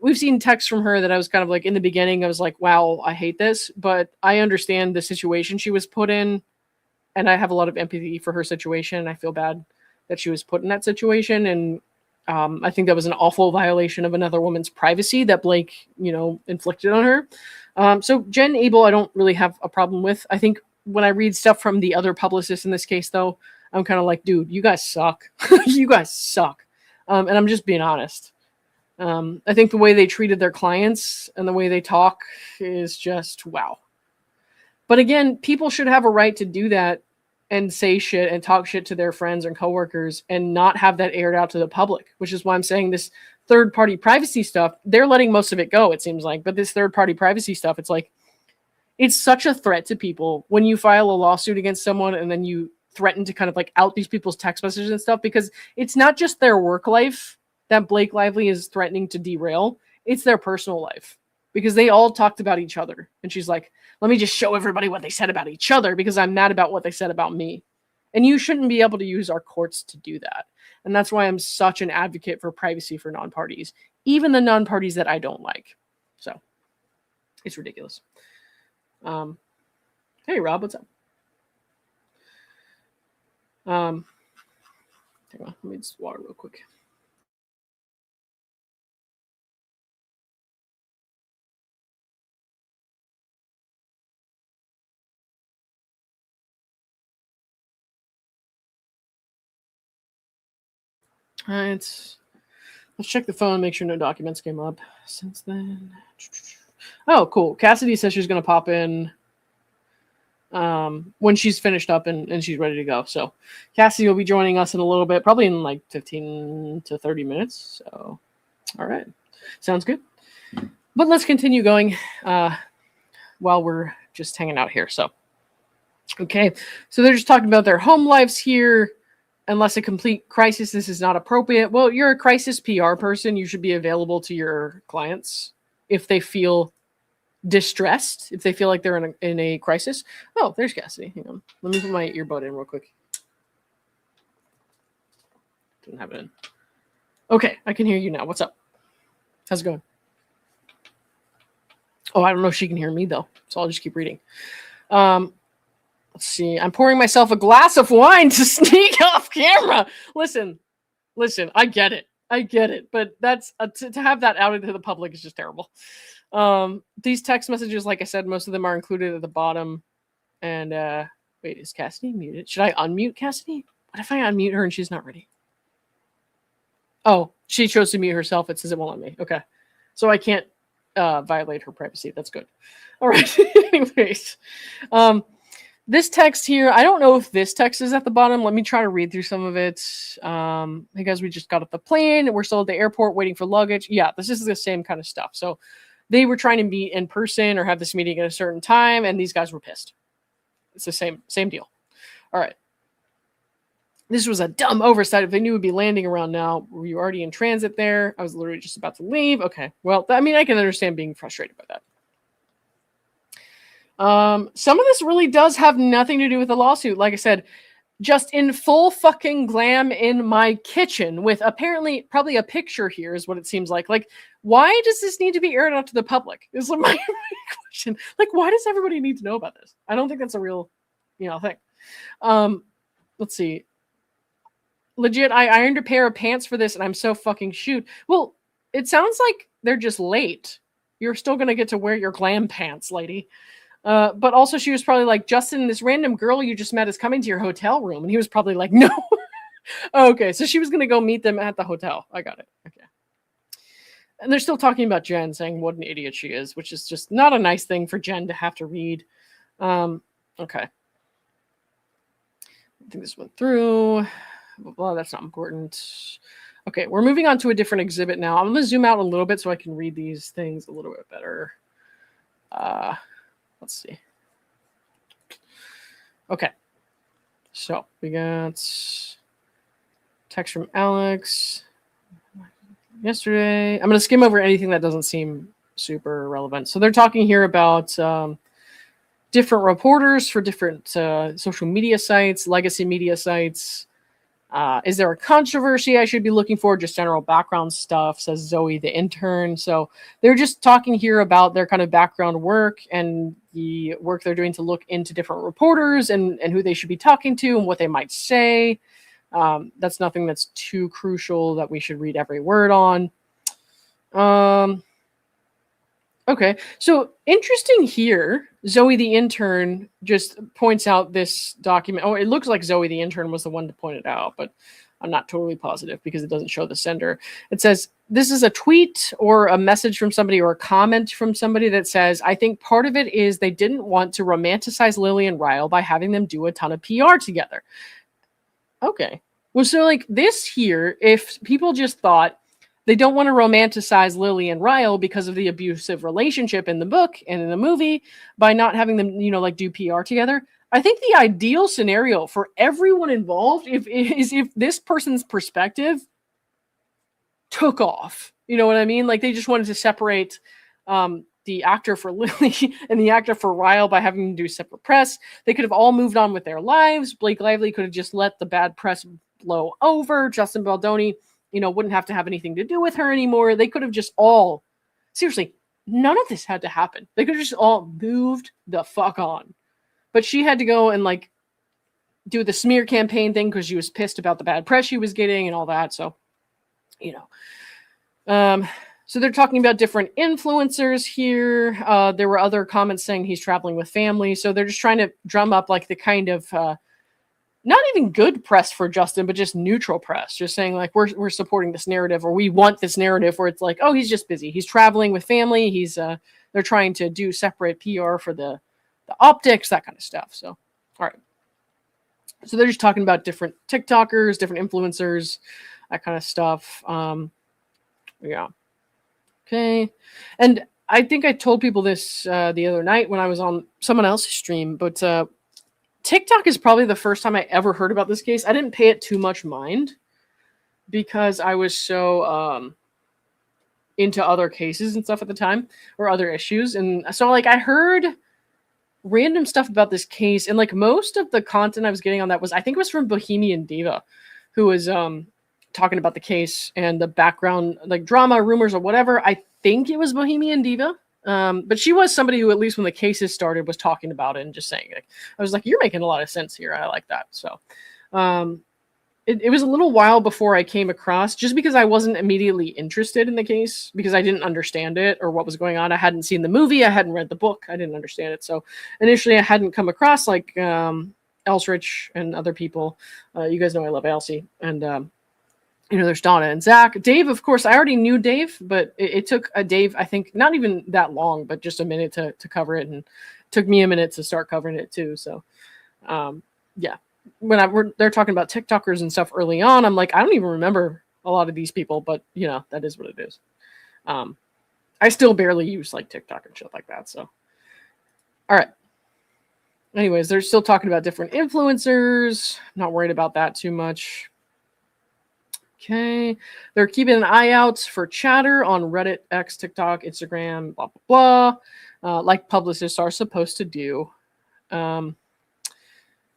We've seen texts from her that I was kind of like, in the beginning, I was like, wow, I hate this, but I understand the situation she was put in, and I have a lot of empathy for her situation. I feel bad that she was put in that situation, and I think that was an awful violation of another woman's privacy that Blake, inflicted on her. So Jen Abel, I don't really have a problem with. I think when I read stuff from the other publicists in this case, though, I'm kind of like, dude, you guys suck. You guys suck. And I'm just being honest. I think the way they treated their clients and the way they talk is just wow. But again, people should have a right to do that and say shit and talk shit to their friends and coworkers and not have that aired out to the public, which is why I'm saying this third-party privacy stuff, they're letting most of it go, it seems like. But this third-party privacy stuff, it's like, it's such a threat to people when you file a lawsuit against someone and then you threaten to kind of like out these people's text messages and stuff, because it's not just their work life that Blake Lively is threatening to derail. It's their personal life, because they all talked about each other. And she's like, let me just show everybody what they said about each other because I'm mad about what they said about me. And you shouldn't be able to use our courts to do that. And that's why I'm such an advocate for privacy for non-parties, even the non-parties that I don't like. So it's ridiculous. Hey, Rob, what's up? Hang on, let me just water real quick. Let's check the phone, make sure no documents came up since then. Oh, cool. Cassidy says she's going to pop in when she's finished up and she's ready to go. So Cassidy will be joining us in a little bit, probably in like 15 to 30 minutes. So, all right. Sounds good. But let's continue going while we're just hanging out here. So, okay. So they're just talking about their home lives here. Unless a complete crisis, this is not appropriate. Well, you're a crisis PR person. You should be available to your clients if they feel distressed, if they feel like they're in a crisis. Oh, there's Cassidy. Hang on. Let me put my earbud in real quick. Didn't have it in. Okay, I can hear you now. What's up? How's it going? Oh, I don't know if she can hear me, though. So I'll just keep reading. Let's see. I'm pouring myself a glass of wine to sneak off camera. Listen. I get it. But that's to have that out into the public is just terrible. These text messages, like I said, most of them are included at the bottom. And wait, is Cassidy muted? Should I unmute Cassidy? What if I unmute her and she's not ready? Oh, she chose to mute herself. It says it won't let me. Okay. So I can't violate her privacy. That's good. All right. Anyways. This text here, I don't know if this text is at the bottom. Let me try to read through some of it. Because we just got off the plane. We're still at the airport waiting for luggage. Yeah, this is the same kind of stuff. So they were trying to meet in person or have this meeting at a certain time, and these guys were pissed. It's the same deal. All right. This was a dumb oversight. If they knew we'd be landing around now, were you already in transit there? I was literally just about to leave. Okay. Well, I mean, I can understand being frustrated by that. Some of this really does have nothing to do with the lawsuit. Like I said, just in full fucking glam in my kitchen with apparently probably a picture here is what it seems like. Like, why does this need to be aired out to the public? Is my question. Like, why does everybody need to know about this? I don't think that's a real, thing. Let's see. Legit, I ironed a pair of pants for this and I'm so fucking shoot. Well, it sounds like they're just late. You're still going to get to wear your glam pants, lady. But also she was probably like, Justin, this random girl you just met is coming to your hotel room. And he was probably like, no. Okay. So she was going to go meet them at the hotel. I got it. Okay. And they're still talking about Jen, saying what an idiot she is, which is just not a nice thing for Jen to have to read. Okay. I think this went through. Well, that's not important. Okay. We're moving on to a different exhibit now. I'm going to zoom out a little bit so I can read these things a little bit better. Let's see. Okay. So we got text from Alex yesterday. I'm going to skim over anything that doesn't seem super relevant. So they're talking here about different reporters for different social media sites, legacy media sites. Is there a controversy I should be looking for? Just general background stuff, says Zoe, the intern. So they're just talking here about their kind of background work and the work they're doing to look into different reporters and who they should be talking to and what they might say. That's nothing that's too crucial that we should read every word on. Okay, so interesting here. Zoe the intern just points out this document. Oh, it looks like Zoe the intern was the one to point it out, but I'm not totally positive because it doesn't show the sender. It says, this is a tweet or a message from somebody or a comment from somebody that says, I think part of it is they didn't want to romanticize Lily and Ryle by having them do a ton of PR together. Okay. Well, so like this here, if people just thought, they don't want to romanticize Lily and Ryle because of the abusive relationship in the book and in the movie by not having them, like do PR together. I think the ideal scenario for everyone involved is if this person's perspective took off. You know what I mean? Like they just wanted to separate the actor for Lily and the actor for Ryle by having them do separate press. They could have all moved on with their lives. Blake Lively could have just let the bad press blow over. Justin Baldoni wouldn't have to have anything to do with her anymore. They could have just all, seriously, none of this had to happen. They could have just all moved the fuck on. But she had to go and like do the smear campaign thing because she was pissed about the bad press she was getting and all that. So, so they're talking about different influencers here. There were other comments saying he's traveling with family. So they're just trying to drum up like the kind of, not even good press for Justin, but just neutral press, just saying like, we're supporting this narrative, or we want this narrative where it's like, oh, he's just busy. He's traveling with family. He's, they're trying to do separate PR for the optics, that kind of stuff. So, all right. So they're just talking about different TikTokers, different influencers, that kind of stuff. Yeah. Okay. And I think I told people this the other night when I was on someone else's stream, but TikTok is probably the first time I ever heard about this case. I didn't pay it too much mind because I was so into other cases and stuff at the time, or other issues. And so like I heard random stuff about this case, and like most of the content I was getting on that was, I think it was from Bohemian Diva, who was talking about the case and the background, like drama, rumors, or whatever. I think it was Bohemian Diva. But she was somebody who, at least when the cases started, was talking about it and just saying it. I was like, you're making a lot of sense here. I like that. So it was a little while before I came across, just because I wasn't immediately interested in the case because I didn't understand it or what was going on. I hadn't seen the movie. I hadn't read the book. I didn't understand it. So initially I hadn't come across like Elsrich and other people. You guys know I love Elsie. And there's Donna and Zach. Dave, of course, I already knew Dave, but it took Dave, I think, not even that long, but just a minute to cover it. And it took me a minute to start covering it too. So, yeah. When they're talking about TikTokers and stuff early on, I'm like, I don't even remember a lot of these people, but, that is what it is. I still barely use, like, TikTok and shit like that, so. All right. Anyways, they're still talking about different influencers. Not worried about that too much. Okay, they're keeping an eye out for chatter on Reddit, X, TikTok, Instagram, blah, blah, blah, like publicists are supposed to do.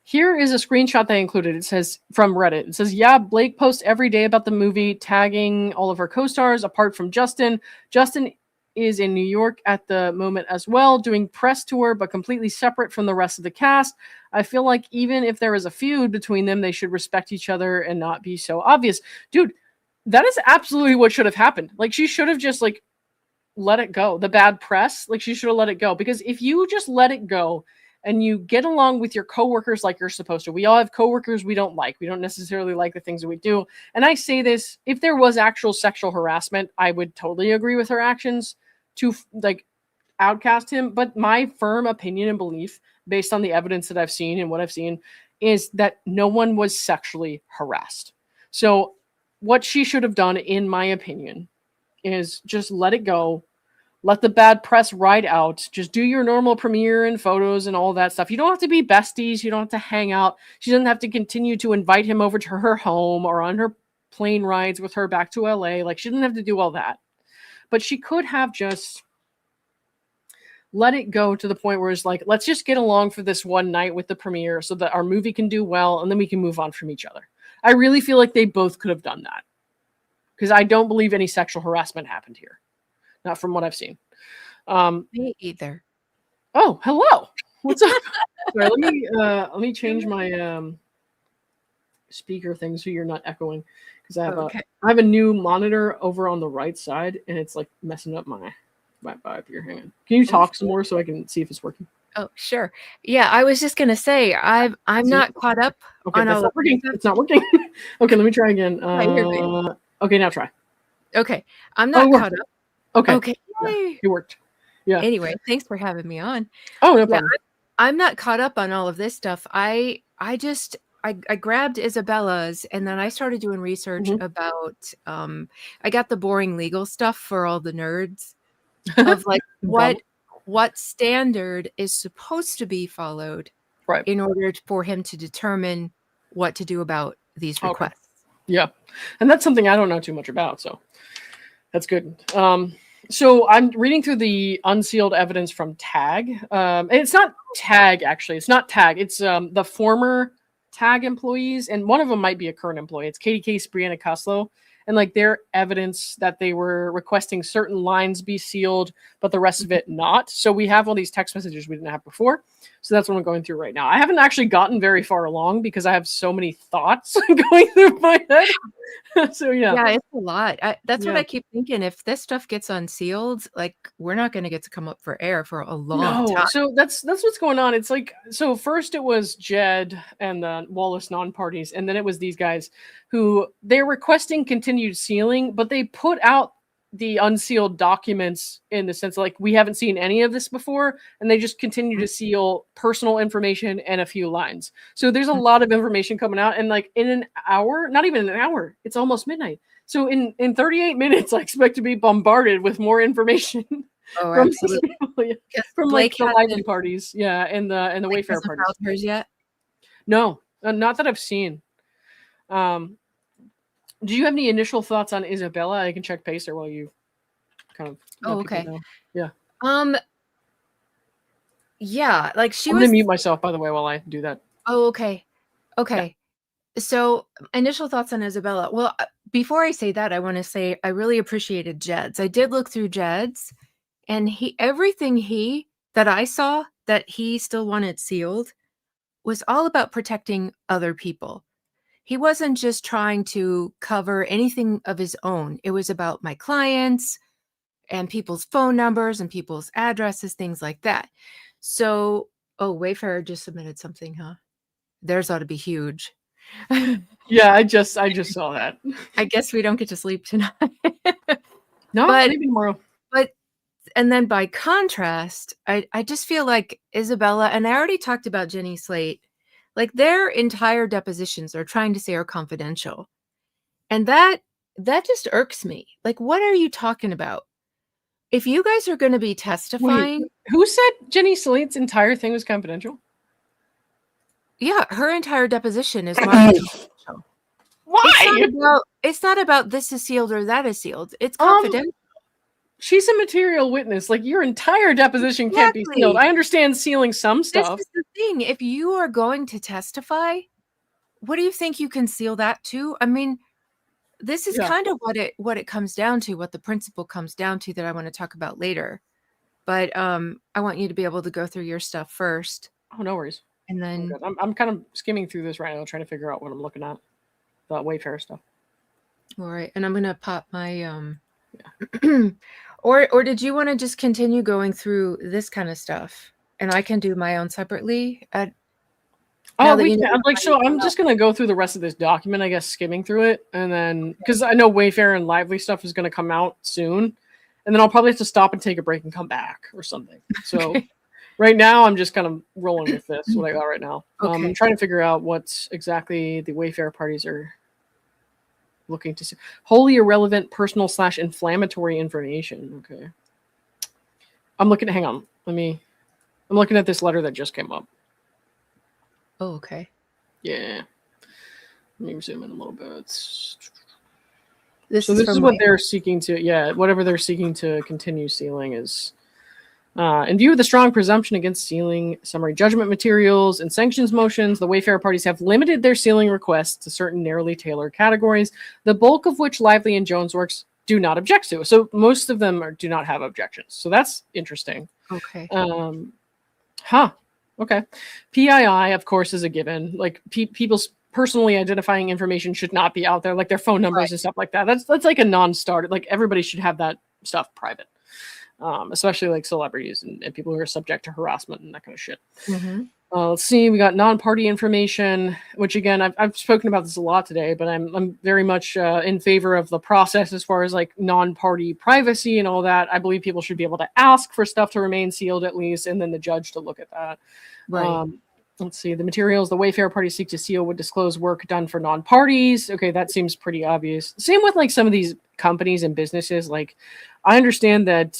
Here is a screenshot they included. It says, from Reddit, it says, yeah, Blake posts every day about the movie, tagging all of her co-stars, apart from Justin. Justin is in New York at the moment as well, doing press tour, but completely separate from the rest of the cast. I feel like even if there is a feud between them, they should respect each other and not be so obvious. Dude, that is absolutely what should have happened. Like, she should have just, like, let it go. The bad press, like, she should have let it go. Because if you just let it go and you get along with your coworkers like you're supposed to, we all have coworkers we don't like. We don't necessarily like the things that we do. And I say this, if there was actual sexual harassment, I would totally agree with her actions to, like, outcast him. But my firm opinion and belief, based on the evidence that I've seen and what I've seen, is that no one was sexually harassed. So what she should have done, in my opinion, is just let it go, Let the bad press ride out. Just do your normal premiere and photos and all that stuff. You don't have to be besties. You don't have to hang out. She doesn't have to continue to invite him over to her home or on her plane rides with her back to LA. Like, she doesn't have to do all that. But she could have just let it go to the point where it's like, let's just get along for this one night with the premiere so that our movie can do well and then we can move on from each other. I really feel like they both could have done that because I don't believe any sexual harassment happened here. Not from what I've seen. Me either. Oh, hello. What's up? Sorry, let me change my speaker thing so you're not echoing because I have a new monitor over on the right side and it's like messing up my vibe here. Hang on. Can you talk some more so I can see if it's working? Oh, sure. Yeah, I was just gonna say I'm not caught up on that's not working. It's not working. Okay, let me try again. Okay, now try. Okay, I'm not caught up. Okay. Yeah, it worked. Yeah. Anyway, thanks for having me on. Oh, no problem. I'm not caught up on all of this stuff. I grabbed Isabela's and then I started doing research about I got the boring legal stuff for all the nerds of like what standard is supposed to be followed in order for him to determine what to do about these requests. Yeah. And that's something I don't know too much about, so that's good. So I'm reading through the unsealed evidence from TAG. And it's not TAG, actually. It's not TAG. It's the former TAG employees, and one of them might be a current employee. It's Katie Case, Brianna Coslow, and like their evidence that they were requesting certain lines be sealed, but the rest of it not. So we have all these text messages we didn't have before. So that's what I'm going through right now. I haven't actually gotten very far along because I have so many thoughts going through my head. So yeah, it's a lot. That's what I keep thinking. If this stuff gets unsealed, like we're not going to get to come up for air for a long time. So that's what's going on. It's like, so first it was Jed and the Wallace non-parties, and then it was these guys who they're requesting continued sealing, but they put out the unsealed documents in the sense like we haven't seen any of this before, and they just continue to seal personal information and a few lines. So there's a lot of information coming out, and like in an hour, not even an hour, it's almost midnight. So in 38 minutes, I expect to be bombarded with more information. Oh, absolutely. From like the lively parties, and the Wayfarer parties. Hers yet? No, not that I've seen. Do you have any initial thoughts on Isabela? I can check Pacer while you kind of. Okay. Yeah. Yeah, like she I'm was. gonna mute myself, by the way, while I do that. Oh, okay. Okay. Yeah. So initial thoughts on Isabela. Well, before I say that, I want to say I really appreciated Jed's. I did look through Jed's, and everything that I saw that he still wanted sealed was all about protecting other people. He wasn't just trying to cover anything of his own. It was about my clients and people's phone numbers and people's addresses, things like that. So, Wayfarer just submitted something, huh? Theirs ought to be huge. Yeah, I just saw that. I guess we don't get to sleep tonight. No, maybe tomorrow. And then by contrast, I just feel like Isabela, and I already talked about Jenny Slate, like their entire depositions are trying to say are confidential. And that just irks me. Like, what are you talking about? If you guys are going to be testifying. Wait, who said Jenny Slate's entire thing was confidential? Yeah, her entire deposition is confidential. Why? It's not about this is sealed or that is sealed. It's confidential. She's a material witness. Like, your entire deposition can't be sealed. I understand sealing some stuff. This is the thing. If you are going to testify, what do you think you can seal that to? I mean, this is kind of what it comes down to, what the principle comes down to that I want to talk about later. But I want you to be able to go through your stuff first. Oh, no worries. And then I'm kind of skimming through this right now, trying to figure out what I'm looking at. The Wayfarer stuff. All right. And I'm going to pop my Or did you want to just continue going through this kind of stuff, and I can do my own separately? I'm just gonna go through the rest of this document, I guess, skimming through it, and then because I know Wayfarer and Lively stuff is gonna come out soon, and then I'll probably have to stop and take a break and come back or something. So right now, I'm just kind of rolling with this. What I got right now. I'm trying to figure out what exactly the Wayfarer parties are looking to see. Wholly irrelevant personal / inflammatory information. Okay. I'm looking. Hang on. I'm looking at this letter that just came up. Oh, okay. Yeah. Let me zoom in a little bit. This So is this from is what they're seeking to. Yeah, whatever they're seeking to continue sealing is. In view of the strong presumption against sealing summary judgment materials and sanctions motions, the Wayfarer parties have limited their sealing requests to certain narrowly tailored categories, the bulk of which Lively and Jones Works do not object to. So most of them do not have objections. So that's interesting. Okay. Okay. PII, of course, is a given. Like people's personally identifying information should not be out there, like their phone numbers and stuff like that. That's like a non-starter. Like everybody should have that stuff private. Especially like celebrities and people who are subject to harassment and that kind of shit. Let's see, we got non-party information, which again, I've spoken about this a lot today, but I'm very much in favor of the process as far as like non-party privacy and all that. I believe people should be able to ask for stuff to remain sealed at least, and then the judge to look at that. Right. Let's see, the materials the Wayfarer parties seek to seal would disclose work done for non-parties. Okay, that seems pretty obvious. Same with like some of these companies and businesses. Like, I understand that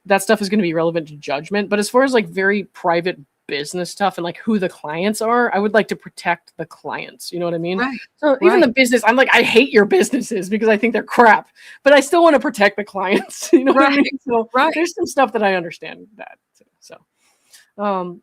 that stuff is going to be relevant to judgment, but as far as like very private business stuff and like who the clients are, I would like to protect the clients. You know what I mean? Right. So even the business, I'm like, I hate your businesses because I think they're crap, but I still want to protect the clients. You know what I mean? So there's some stuff that I understand that. So,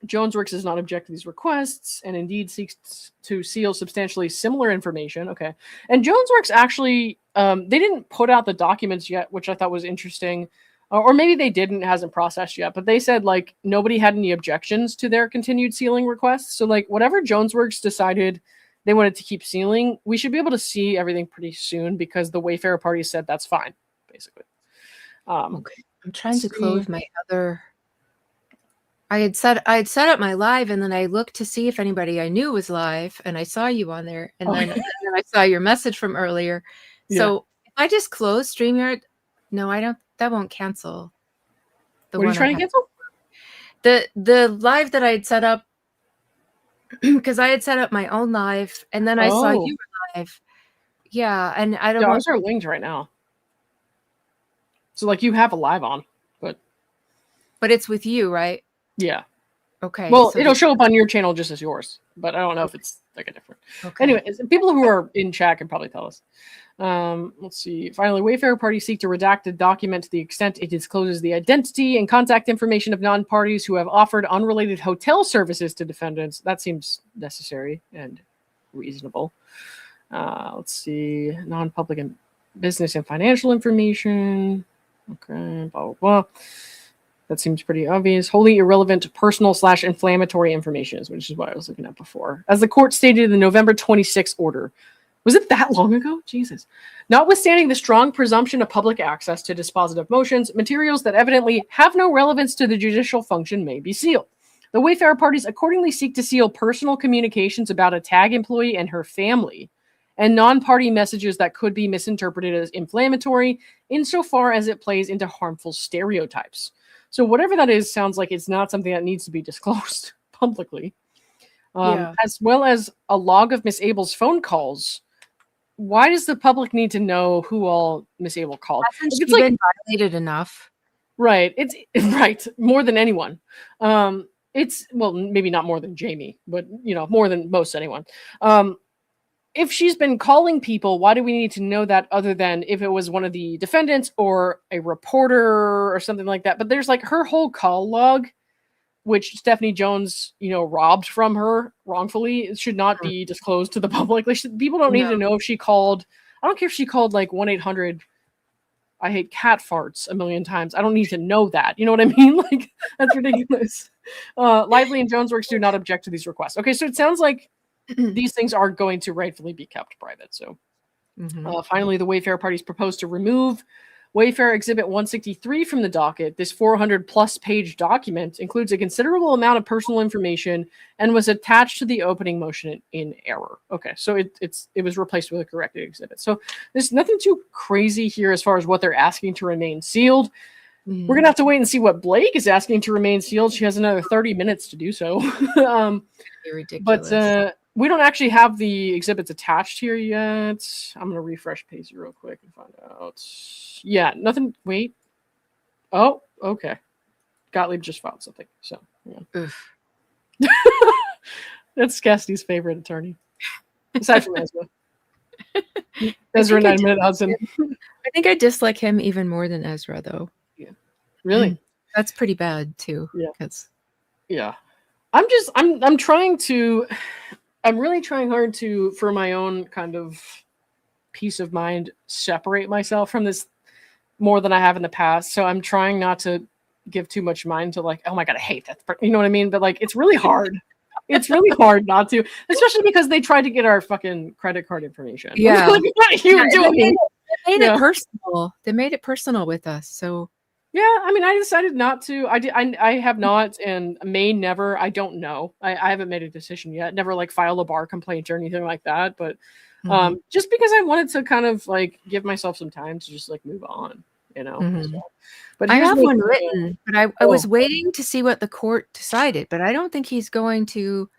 Jones Works does not object to these requests and indeed seeks to seal substantially similar information. Okay. And Jones Works actually, they didn't put out the documents yet, which I thought was interesting. Or maybe they didn't, hasn't processed yet, but they said like nobody had any objections to their continued sealing requests. So like whatever Jones Works decided they wanted to keep sealing, we should be able to see everything pretty soon because the Wayfarer party said that's fine, basically. Okay. I'm trying to close my other. I had set up my live, and then I looked to see if anybody I knew was live, and I saw you on there, and then I saw your message from earlier. So if I just close StreamYard, no, I don't. That won't cancel. What are you trying to cancel? The live that I had set up, because I had set up my own live, and then I saw you were live. Yeah, and I don't. Ours are linked right now. So like you have a live on, but it's with you, right? Yeah. Okay. Well, it'll show up on your channel just as yours, but I don't know if it's like a different. Okay. Anyway, people who are in chat can probably tell us. Let's see. Finally, Wayfarer parties seek to redact a document to the extent it discloses the identity and contact information of non-parties who have offered unrelated hotel services to defendants. That seems necessary and reasonable. Let's see. Non-public and business and financial information. Okay. Blah, blah, blah. That seems pretty obvious. Wholly irrelevant personal/inflammatory information, which is what I was looking at before. As the court stated in the November 26th order. Was it that long ago? Jesus. Notwithstanding the strong presumption of public access to dispositive motions, materials that evidently have no relevance to the judicial function may be sealed. The Wayfarer parties accordingly seek to seal personal communications about a tag employee and her family, and non-party messages that could be misinterpreted as inflammatory insofar as it plays into harmful stereotypes. So whatever that is sounds like it's not something that needs to be disclosed publicly. As well as a log of Miss Abel's phone calls. Why does the public need to know who all Miss Abel called? Hasn't she been violated enough? Right. It's right. More than anyone. It's, well, maybe not more than Jamie, but, you know, more than most anyone. If she's been calling people, why do we need to know that other than if it was one of the defendants or a reporter or something like that? But there's like her whole call log, which Stephanie Jones, you know, robbed from her wrongfully. It should not be disclosed to the public. Like, people don't need to know if she called. I don't care if she called like 1-800 I hate cat farts a million times. I don't need to know that. You know what I mean? Like, that's ridiculous. Lively and Jones Works do not object to these requests. Okay, so it sounds like these things are going to rightfully be kept private. So finally, the Wayfarer parties proposed to remove Wayfarer Exhibit 163 from the docket. This 400-plus page document includes a considerable amount of personal information and was attached to the opening motion in error. Okay, so it was replaced with a corrected exhibit. So there's nothing too crazy here as far as what they're asking to remain sealed. We're going to have to wait and see what Blake is asking to remain sealed. She has another 30 minutes to do so. Ridiculous. But we don't actually have the exhibits attached here yet. I'm going to refresh page real quick and find out. Yeah, nothing. Wait. Oh, okay. Gottlieb just filed something. So yeah. Oof. That's Cassidy's favorite attorney. Aside from Ezra. Ezra, think I 9-minute Hudson. I think I dislike him even more than Ezra, though. Yeah. Really? That's pretty bad too. Yeah. 'Cause Yeah. I'm really trying hard to, for my own kind of peace of mind, separate myself from this more than I have in the past. So I'm trying not to give too much mind to like, oh my God, I hate that. You know what I mean? But like, it's really hard. It's really hard not to, especially because they tried to get our fucking credit card information. Yeah. Like, what are you doing? They made it personal. They made it personal with us. So yeah, I mean, I decided not to. I have not, and may never. I don't know. I haven't made a decision yet. Never like file a bar complaint or anything like that. But just because I wanted to kind of like give myself some time to just like move on, you know. So, but I have one written, but I was waiting to see what the court decided, but I don't think he's going to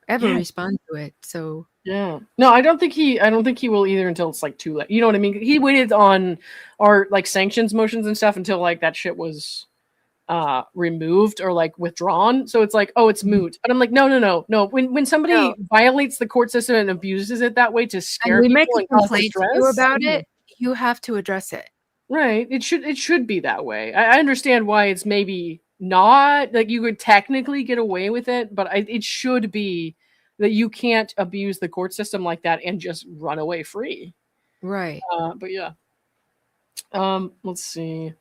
ever respond to it. So yeah, no, I don't think he will either until it's like too late. You know what I mean? He waited on our like sanctions motions and stuff until like that shit was removed or like withdrawn. So it's like, oh, it's moot. But I'm like, no. When somebody violates the court system and abuses it that way to scare people make a and cause complaint to you about it, you have to address it. Right. It should be that way. I understand why it's maybe not like you could technically get away with it, but it should be that you can't abuse the court system like that and just run away free. Right. But yeah. Let's see.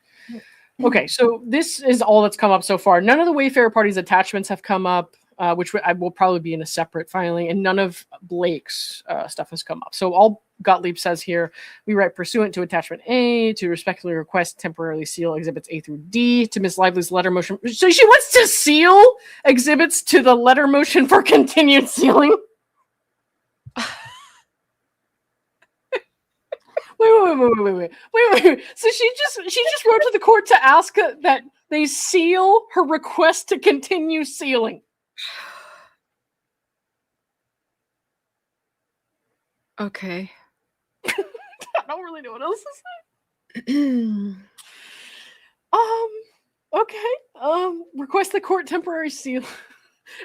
Okay, so this is all that's come up so far. None of the Wayfarer party's attachments have come up, which I will probably be in a separate filing, and none of Blake's stuff has come up. So all Gottlieb says here, we write pursuant to attachment A to respectfully request temporarily seal exhibits A through D to Miss Lively's letter motion. So she wants to seal exhibits to the letter motion for continued sealing. Wait. So she just wrote to the court to ask that they seal her request to continue sealing. Okay. I don't really know what else to say. Okay. Request the court temporary seal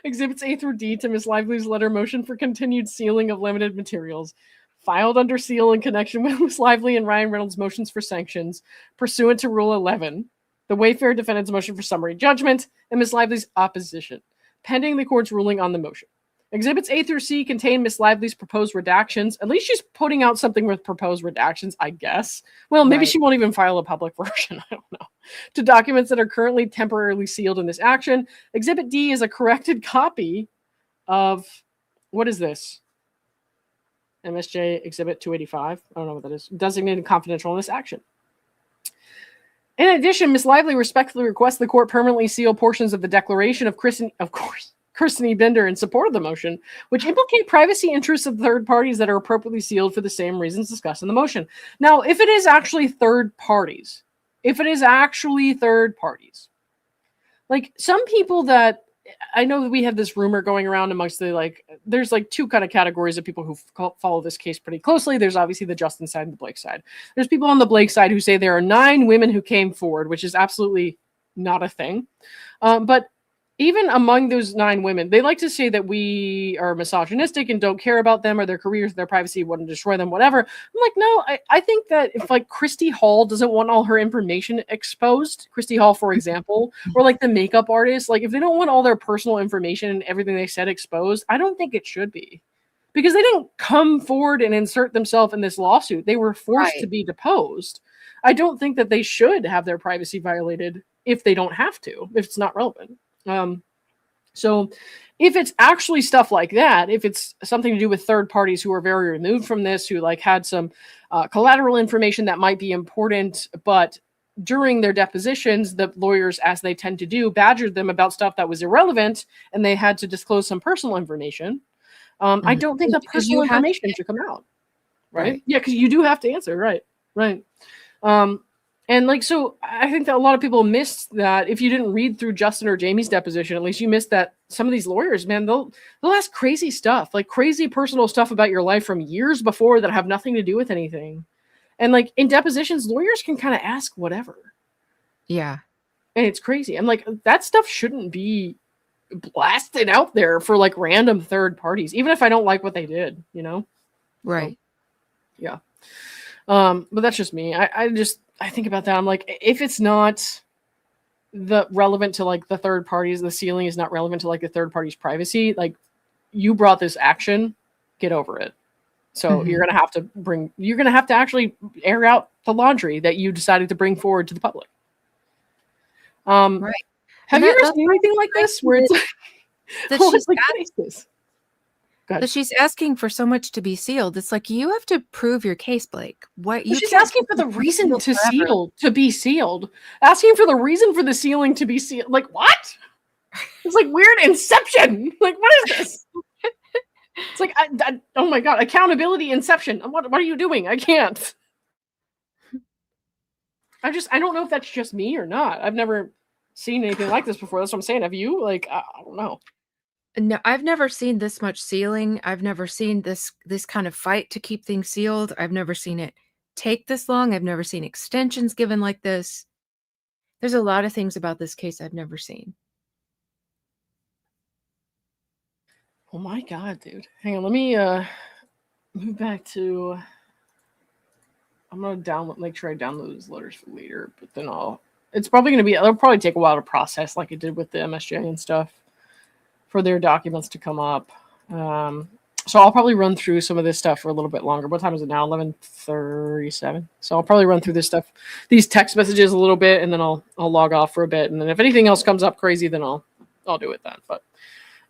exhibits A through D to Miss Lively's letter motion for continued sealing of limited materials, filed under seal in connection with Miss Lively and Ryan Reynolds' motions for sanctions, pursuant to Rule 11, the Wayfarer defendant's motion for summary judgment, and Miss Lively's opposition, pending the court's ruling on the motion. Exhibits A through C contain Miss Lively's proposed redactions. At least she's putting out something with proposed redactions, I guess. Well, maybe she won't even file a public version. I don't know. To documents that are currently temporarily sealed in this action. Exhibit D is a corrected copy of, what is this? MSJ Exhibit 285. I don't know what that is. Designated confidential in this action. In addition, Miss Lively respectfully requests the court permanently seal portions of the declaration of Kristen Bender in support of the motion, which implicate privacy interests of third parties that are appropriately sealed for the same reasons discussed in the motion. Now, if it is actually third parties, like some people that I know that we have this rumor going around amongst the like, there's like two kind of categories of people who follow this case pretty closely. There's obviously the Justin side and the Blake side. There's people on the Blake side who say there are 9 women who came forward, which is absolutely not a thing. But even among those 9 women, they like to say that we are misogynistic and don't care about them or their careers, their privacy, want to destroy them, whatever. I'm like, no, I think that if like Christy Hall doesn't want all her information exposed, Christy Hall, for example, or like the makeup artist, like if they don't want all their personal information and everything they said exposed, I don't think it should be. Because they didn't come forward and insert themselves in this lawsuit. They were forced to be deposed. I don't think that they should have their privacy violated if they don't have to, if it's not relevant. So if it's actually stuff like that, if it's something to do with third parties who are very removed from this, who like had some collateral information that might be important, but during their depositions, the lawyers, as they tend to do, badgered them about stuff that was irrelevant and they had to disclose some personal information. I don't think the personal information should come out. Right? Yeah, because you do have to answer. Right. And like, so I think that a lot of people missed that. If you didn't read through Justin or Jamie's deposition, at least you missed that some of these lawyers, man, they'll ask crazy stuff, like crazy personal stuff about your life from years before that have nothing to do with anything. And like in depositions, lawyers can kind of ask whatever. Yeah. And it's crazy. I'm like, that stuff shouldn't be blasted out there for like random third parties, even if I don't like what they did, you know? Right. So, yeah. But that's just me. I think about that. I'm like, if it's not the relevant to like the third parties, the sealing is not relevant to like the third party's privacy, like you brought this action, get over it. So you're gonna have to actually air out the laundry that you decided to bring forward to the public. Right. Have you ever seen anything like this where it's like, that oh, she's like, what is this? that she's asking for so much to be sealed? It's like, you have to prove your case, Blake. What you She's can't asking for the reason to forever. be sealed. Asking for the reason for the sealing to be sealed. Like what? It's like weird Inception. Like what is this? It's like oh my god, accountability Inception. What are you doing? I can't. I don't know if that's just me or not. I've never seen anything like this before. That's what I'm saying. Have you? Like I don't know. No, I've never seen this much sealing. I've never seen this kind of fight to keep things sealed. I've never seen it take this long. I've never seen extensions given like this. There's a lot of things about this case I've never seen. Oh my god, dude. Hang on, let me move back to I'm gonna make sure I download those letters for later, but then it'll probably take a while to process like it did with the MSJ and stuff for their documents to come up. So I'll probably run through some of this stuff for a little bit longer. What time is it now? 11:37. So I'll probably run through this stuff, these text messages a little bit, and then I'll log off for a bit. And then if anything else comes up crazy, then I'll do it then. But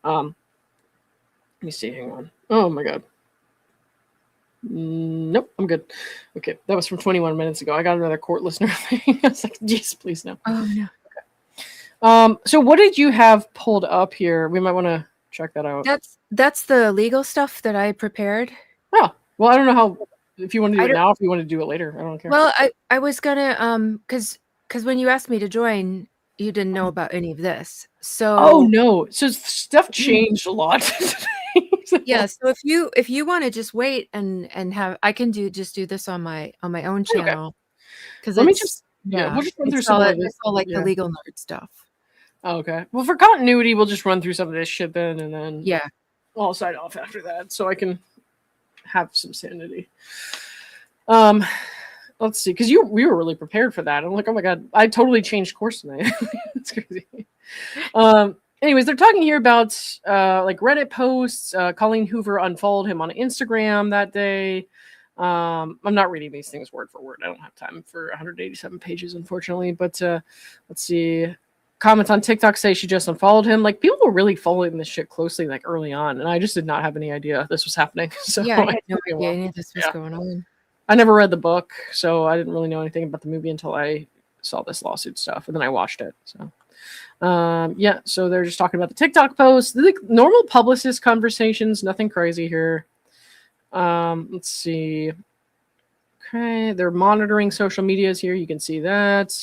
let me see. Hang on. Oh my god. Nope, I'm good. Okay, that was from 21 minutes ago. I got another court listener thing. I was like, "Jeez, please no." Oh no. So what did you have pulled up here? We might want to check that out. That's the legal stuff that I prepared. Oh, well, I don't know if you want to do it now, if you want to do it later. I don't care. Well, I was gonna because when you asked me to join, you didn't know about any of this. So oh no, so stuff changed a lot. Yeah, so if you want to just wait and have, I can do this on my own channel, because we'll just run through some of this. It's all like the legal nerd stuff. Oh, okay. Well, for continuity, we'll just run through some of this shit then, and then I'll sign off after that, so I can have some sanity. Let's see, because we were really prepared for that. I'm like, oh my god, I totally changed course tonight. It's crazy. Anyways, they're talking here about like Reddit posts. Colleen Hoover unfollowed him on Instagram that day. I'm not reading these things word for word. I don't have time for 187 pages, unfortunately. But let's see. Comments on TikTok say she just unfollowed him. Like, people were really following this shit closely, like early on, and I just did not have any idea this was happening. So yeah, I had no idea any of this was going on. I never read the book, so I didn't really know anything about the movie until I saw this lawsuit stuff, and then I watched it. So so they're just talking about the TikTok posts, the normal publicist conversations, nothing crazy here. Let's see. Okay, they're monitoring social medias here. You can see that.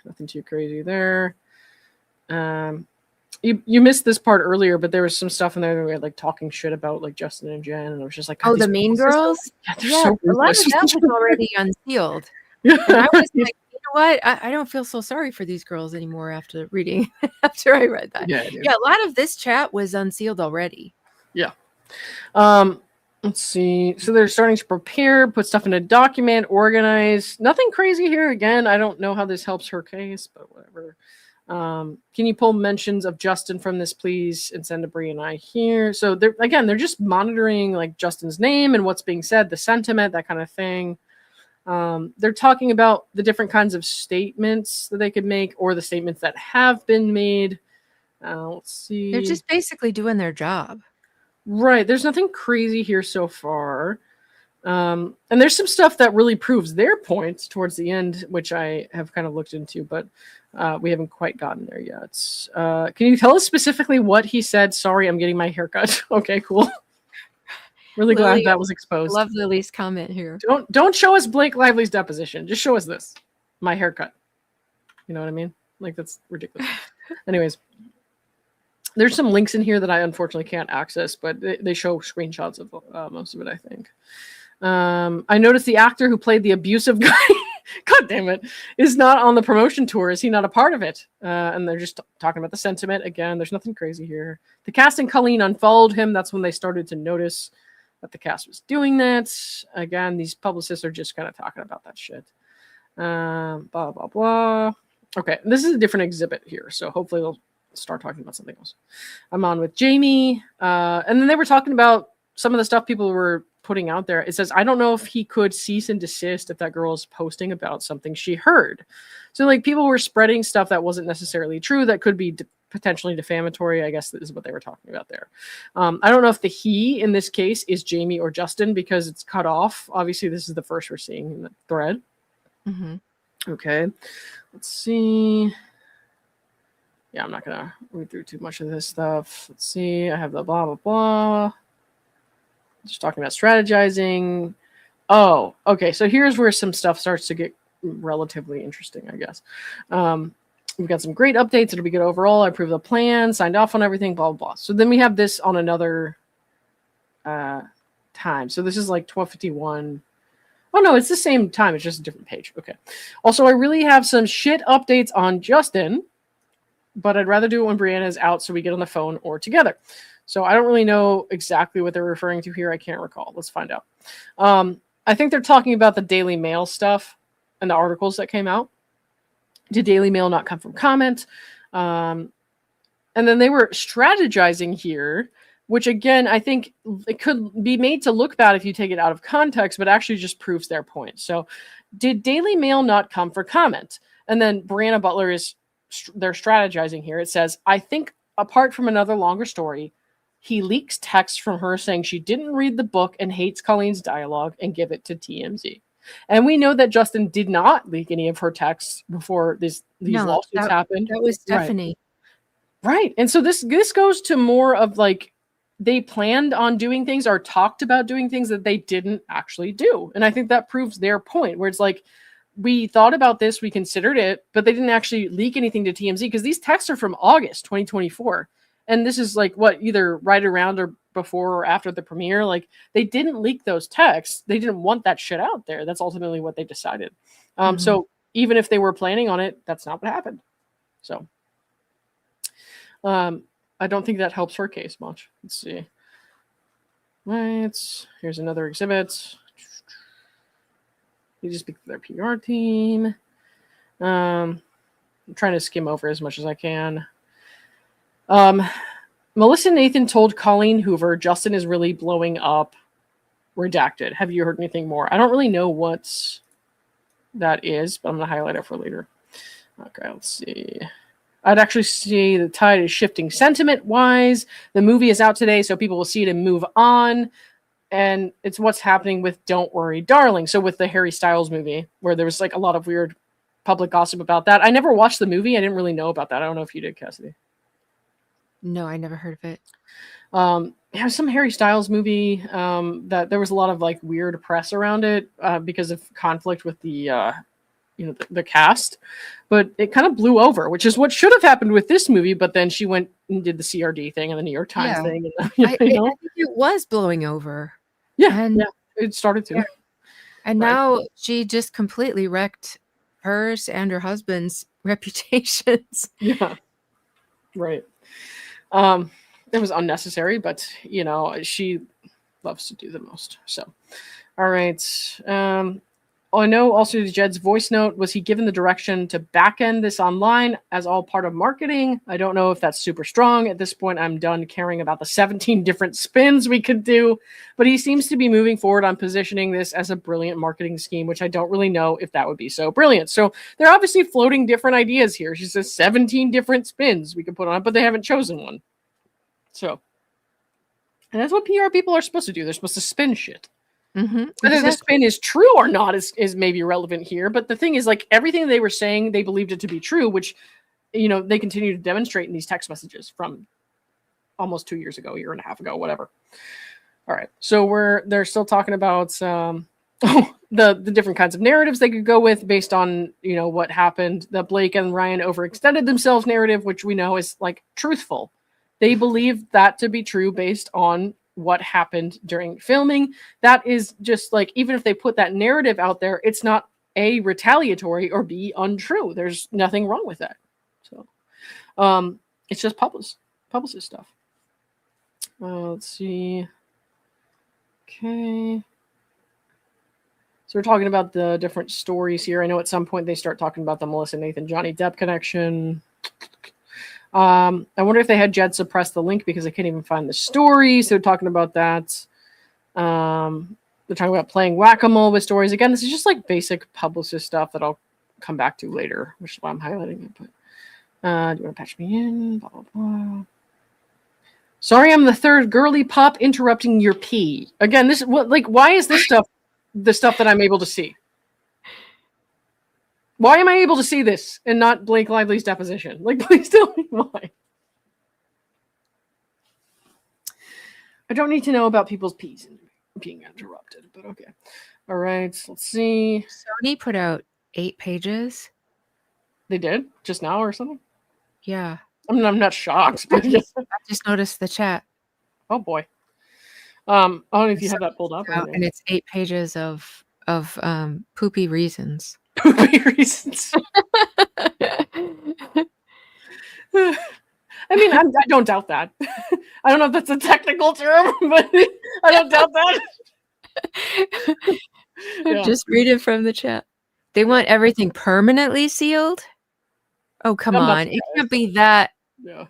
Nothing too crazy there. You missed this part earlier, but there was some stuff in there that we had like talking shit about like Justin and Jen, and I was just like, oh, the Mean Girls? Yeah, so a lot of that was already unsealed. And I was like, you know what? I don't feel so sorry for these girls anymore after I read that. Yeah, a lot of this chat was unsealed already. Yeah. Let's see. So they're starting to prepare, put stuff in a document, organize. Nothing crazy here. Again, I don't know how this helps her case, but whatever. Can you pull mentions of Justin from this, please, and send to Brie and I here? So they're just monitoring like Justin's name and what's being said, the sentiment, that kind of thing. They're talking about the different kinds of statements that they could make, or the statements that have been made. Let's see. They're just basically doing their job. Right. There's nothing crazy here so far. And there's some stuff that really proves their point towards the end, which I have kind of looked into, but we haven't quite gotten there yet. Can you tell us specifically what he said? Sorry, I'm getting my haircut. Okay, cool. Really glad that was exposed. Love Lily's comment here. Don't show us Blake Lively's deposition. Just show us this. My haircut. You know what I mean? Like, that's ridiculous. Anyways, there's some links in here that I unfortunately can't access, but they show screenshots of most of it, I think. I noticed the actor who played the abusive guy God damn it, is not on the promotion tour. Is he not a part of it? And they're just talking about the sentiment. Again, there's nothing crazy here. The cast and Colleen unfollowed him. That's when they started to notice that the cast was doing that. Again, these publicists are just kind of talking about that shit. Blah, blah, blah. Okay, this is a different exhibit here. So hopefully they'll start talking about something else. I'm on with Jamie. And then they were talking about some of the stuff people were putting out there. It says, I don't know if he could cease and desist if that girl is posting about something she heard. So like people were spreading stuff that wasn't necessarily true that could be potentially defamatory. I guess is what they were talking about there. I don't know if the he in this case is Jamie or Justin because it's cut off. Obviously, this is the first we're seeing in the thread. Mm-hmm. Okay, let's see. Yeah, I'm not going to read through too much of this stuff. Let's see. I have the blah, blah, blah. Just talking about strategizing. Oh, okay. So here's where some stuff starts to get relatively interesting, I guess. We've got some great updates. It'll be good overall. I approved the plan, signed off on everything, blah, blah, blah. So then we have this on another time. So this is like 12:51. Oh, no, it's the same time. It's just a different page. Okay. Also, I really have some shit updates on Justin, but I'd rather do it when Brianna is out so we get on the phone or together. So I don't really know exactly what they're referring to here. I can't recall. Let's find out. I think they're talking about the Daily Mail stuff and the articles that came out. Did Daily Mail not come from comment? And then they were strategizing here, which again, I think it could be made to look bad if you take it out of context, but actually just proves their point. So did Daily Mail not come for comment? And then Brianna Butler they're strategizing here. It says, I think apart from another longer story, he leaks text from her saying she didn't read the book and hates Colleen's dialogue and give it to TMZ. And we know that Justin did not leak any of her texts before these lawsuits happened. That was Stephanie. Right. And so this goes to more of like they planned on doing things or talked about doing things that they didn't actually do. And I think that proves their point where it's like, we thought about this, we considered it, but they didn't actually leak anything to TMZ because these texts are from August 2024. And this is like what either right around or before or after the premiere. Like they didn't leak those texts. They didn't want that shit out there. That's ultimately what they decided. So even if they were planning on it, that's not what happened. So I don't think that helps her case much. Let's see. Right. Here's another exhibit. You just speak to their PR team. I'm trying to skim over as much as I can. Melissa Nathan told Colleen Hoover, Justin is really blowing up. Redacted. Have you heard anything more? I don't really know what that is, but I'm going to highlight it for later. Okay, let's see. I'd actually say the tide is shifting sentiment-wise. The movie is out today, so people will see it and move on. And it's what's happening with Don't Worry, Darling. So with the Harry Styles movie, where there was like a lot of weird public gossip about that. I never watched the movie. I didn't really know about that. I don't know if you did, Cassidy. No, I never heard of it. Yeah, some Harry Styles movie that there was a lot of like weird press around it because of conflict with the the cast, but it kind of blew over, which is what should have happened with this movie. But then she went and did the CRD thing and the New York Times thing. And, I think it was blowing over. Yeah, it started to. Yeah. And now she just completely wrecked hers and her husband's reputations. Yeah, right. It was unnecessary, but she loves to do the most. So, all right. I know also Jed's voice note, was he given the direction to back end this online as all part of marketing? I don't know if that's super strong. At this point, I'm done caring about the 17 different spins we could do, but he seems to be moving forward on positioning this as a brilliant marketing scheme, which I don't really know if that would be so brilliant. So they're obviously floating different ideas here. She says 17 different spins we could put on it, but they haven't chosen one. So, and that's what PR people are supposed to do. They're supposed to spin shit. Whether the spin is true or not is maybe relevant here. But the thing is, like, everything they were saying, they believed it to be true, which, they continue to demonstrate in these text messages from almost 2 years ago, a year and a half ago, whatever. All right. So they're still talking about the different kinds of narratives they could go with based on, what happened. The Blake and Ryan overextended themselves narrative, which we know is like truthful. They believe that to be true based on what happened during filming. That is just like, even if they put that narrative out there, it's not A, retaliatory, or B, untrue. There's nothing wrong with that. So it's just publicist stuff. Let's see. Okay. So we're talking about the different stories here. I know at some point they start talking about the Melissa Nathan Johnny Depp connection. I wonder if they had Jed suppress the link because I can't even find the story. So they're talking about that. They're talking about playing whack-a-mole with stories. Again, this is just like basic publicist stuff that I'll come back to later, which is why I'm highlighting it. But do you want to patch me in? Blah, blah, blah. Sorry, I'm the third girly pop interrupting your pee. Again, this why is this stuff the stuff that I'm able to see? Why am I able to see this and not Blake Lively's deposition? Like, please tell me why. I don't need to know about people's pees and being interrupted, but okay. All right, let's see. Sony put out 8 pages. They did? Just now or something? Yeah. I mean, I'm not shocked, but I just noticed the chat. Oh boy. I don't know if you have that pulled up. And it's 8 pages of poopy reasons. Poopy reasons. I mean, I don't doubt that. I don't know if that's a technical term, but I don't doubt that. Yeah. Just read it from the chat. They want everything permanently sealed? Oh, come on. It can't be that. Yeah.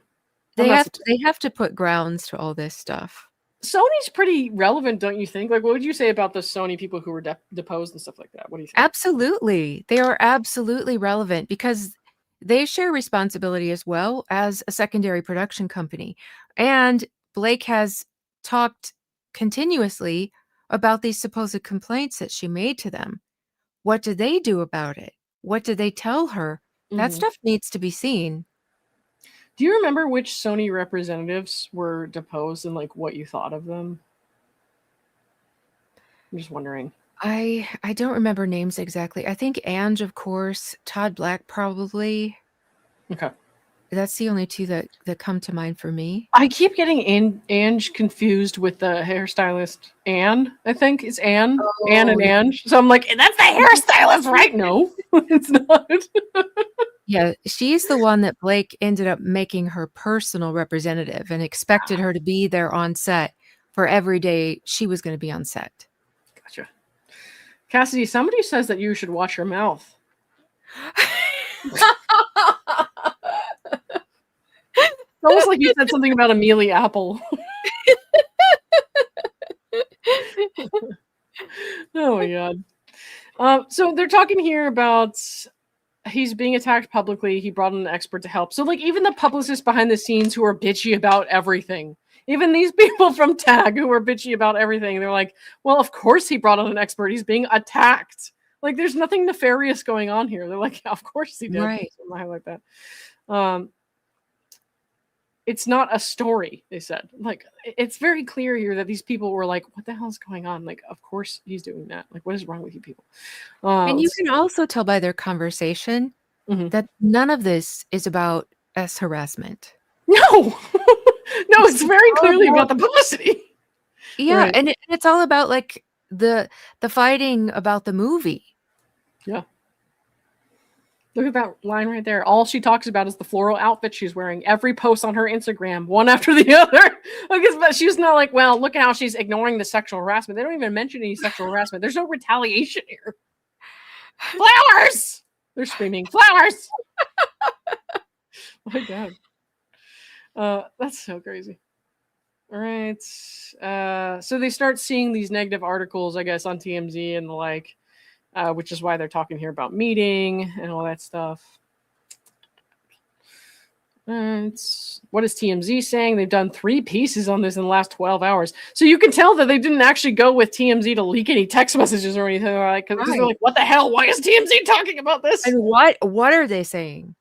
They have to put grounds to all this stuff. Sony's pretty relevant, don't you think? Like, what would you say about the Sony people who were deposed and stuff like that? What do you think? Absolutely. They are absolutely relevant because they share responsibility as well as a secondary production company. And Blake has talked continuously about these supposed complaints that she made to them. What did they do about it? What did they tell her? That stuff needs to be seen. Do you remember which Sony representatives were deposed and like what you thought of them? I'm just wondering. I don't remember names exactly. I think Ange, of course, Todd Black probably. Okay. That's the only two that come to mind for me. I keep getting Ange confused with the hairstylist Anne. I think it's Anne. Oh, Anne and Ange. So I'm like, that's the hairstylist, right? No, it's not. Yeah, she's the one that Blake ended up making her personal representative and expected her to be there on set for every day she was going to be on set. Gotcha. Cassidy, somebody says that you should wash your mouth. It's almost like you said something about Amelia Apple. Oh my god. So they're talking here about he's being attacked publicly. He brought in an expert to help. So like even the publicists behind the scenes who are bitchy about everything, even these people from TAG who are bitchy about everything, they're like, well, of course he brought on an expert. He's being attacked. Like there's nothing nefarious going on here. They're like, yeah, of course he did. Right. I like that. It's not a story, they said. Like, it's very clear here that these people were like, what the hell is going on? Like, of course he's doing that. Like, what is wrong with you people? And you can also tell by their conversation that none of this is about harassment. No. No, it's very clearly about the publicity. Yeah, right. And it's all about, like, the fighting about the movie. Yeah. Look at that line right there. All she talks about is the floral outfit she's wearing. Every post on her Instagram, one after the other. But she's not like, well, look at how she's ignoring the sexual harassment. They don't even mention any sexual harassment. There's no retaliation here. Flowers! They're screaming, flowers! My God. That's so crazy. All right. So they start seeing these negative articles, I guess, on TMZ and the like. Which is why they're talking here about meeting and all that stuff. What is TMZ saying? They've done 3 pieces on this in the last 12 hours. So you can tell that they didn't actually go with TMZ to leak any text messages or anything. Like, because they're like, what the hell? Why is TMZ talking about this? And what are they saying?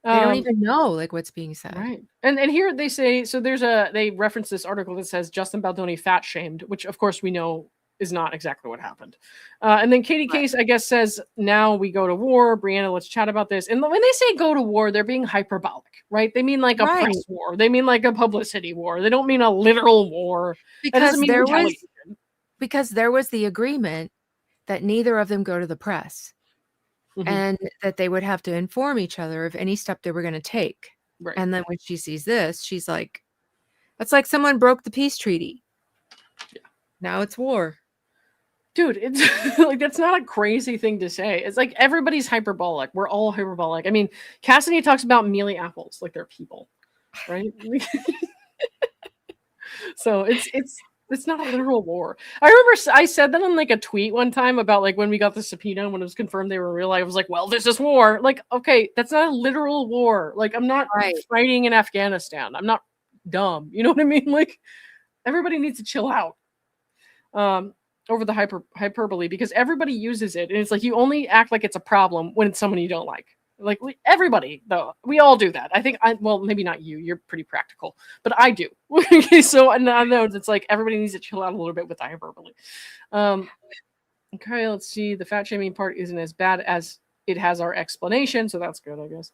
They don't even know like what's being said. Right. And here they say, so they reference this article that says Justin Baldoni fat shamed, which of course we know is not exactly what happened. And then Katie Case, I guess, says, now we go to war. Brianna, let's chat about this. And when they say go to war, they're being hyperbolic, right? They mean like a press war. They mean like a publicity war. They don't mean a literal war. Because there was the agreement that neither of them go to the press, Mhm. and that they would have to inform each other of any step they were going to take. Right. And then when she sees this, she's like, that's like someone broke the peace treaty. Yeah. Now it's war. Dude, it's like that's not a crazy thing to say. It's like everybody's hyperbolic. We're all hyperbolic. I mean, Cassidy talks about mealy apples like they're people, right? So it's not a literal war. I remember I said that on like a tweet one time about like when we got the subpoena when it was confirmed they were real. I was like, well, this is war. Like, okay, that's not a literal war. Like, I'm not fighting in Afghanistan. I'm not dumb. You know what I mean? Like, everybody needs to chill out. Over the hyperbole, because everybody uses it, and it's like you only act like it's a problem when it's someone you don't like. Like everybody, though, we all do that. I think well, maybe not you. You're pretty practical, but I do. So I know it's like everybody needs to chill out a little bit with the hyperbole. Okay, let's see. The fat shaming part isn't as bad as it has our explanation, so that's good, I guess.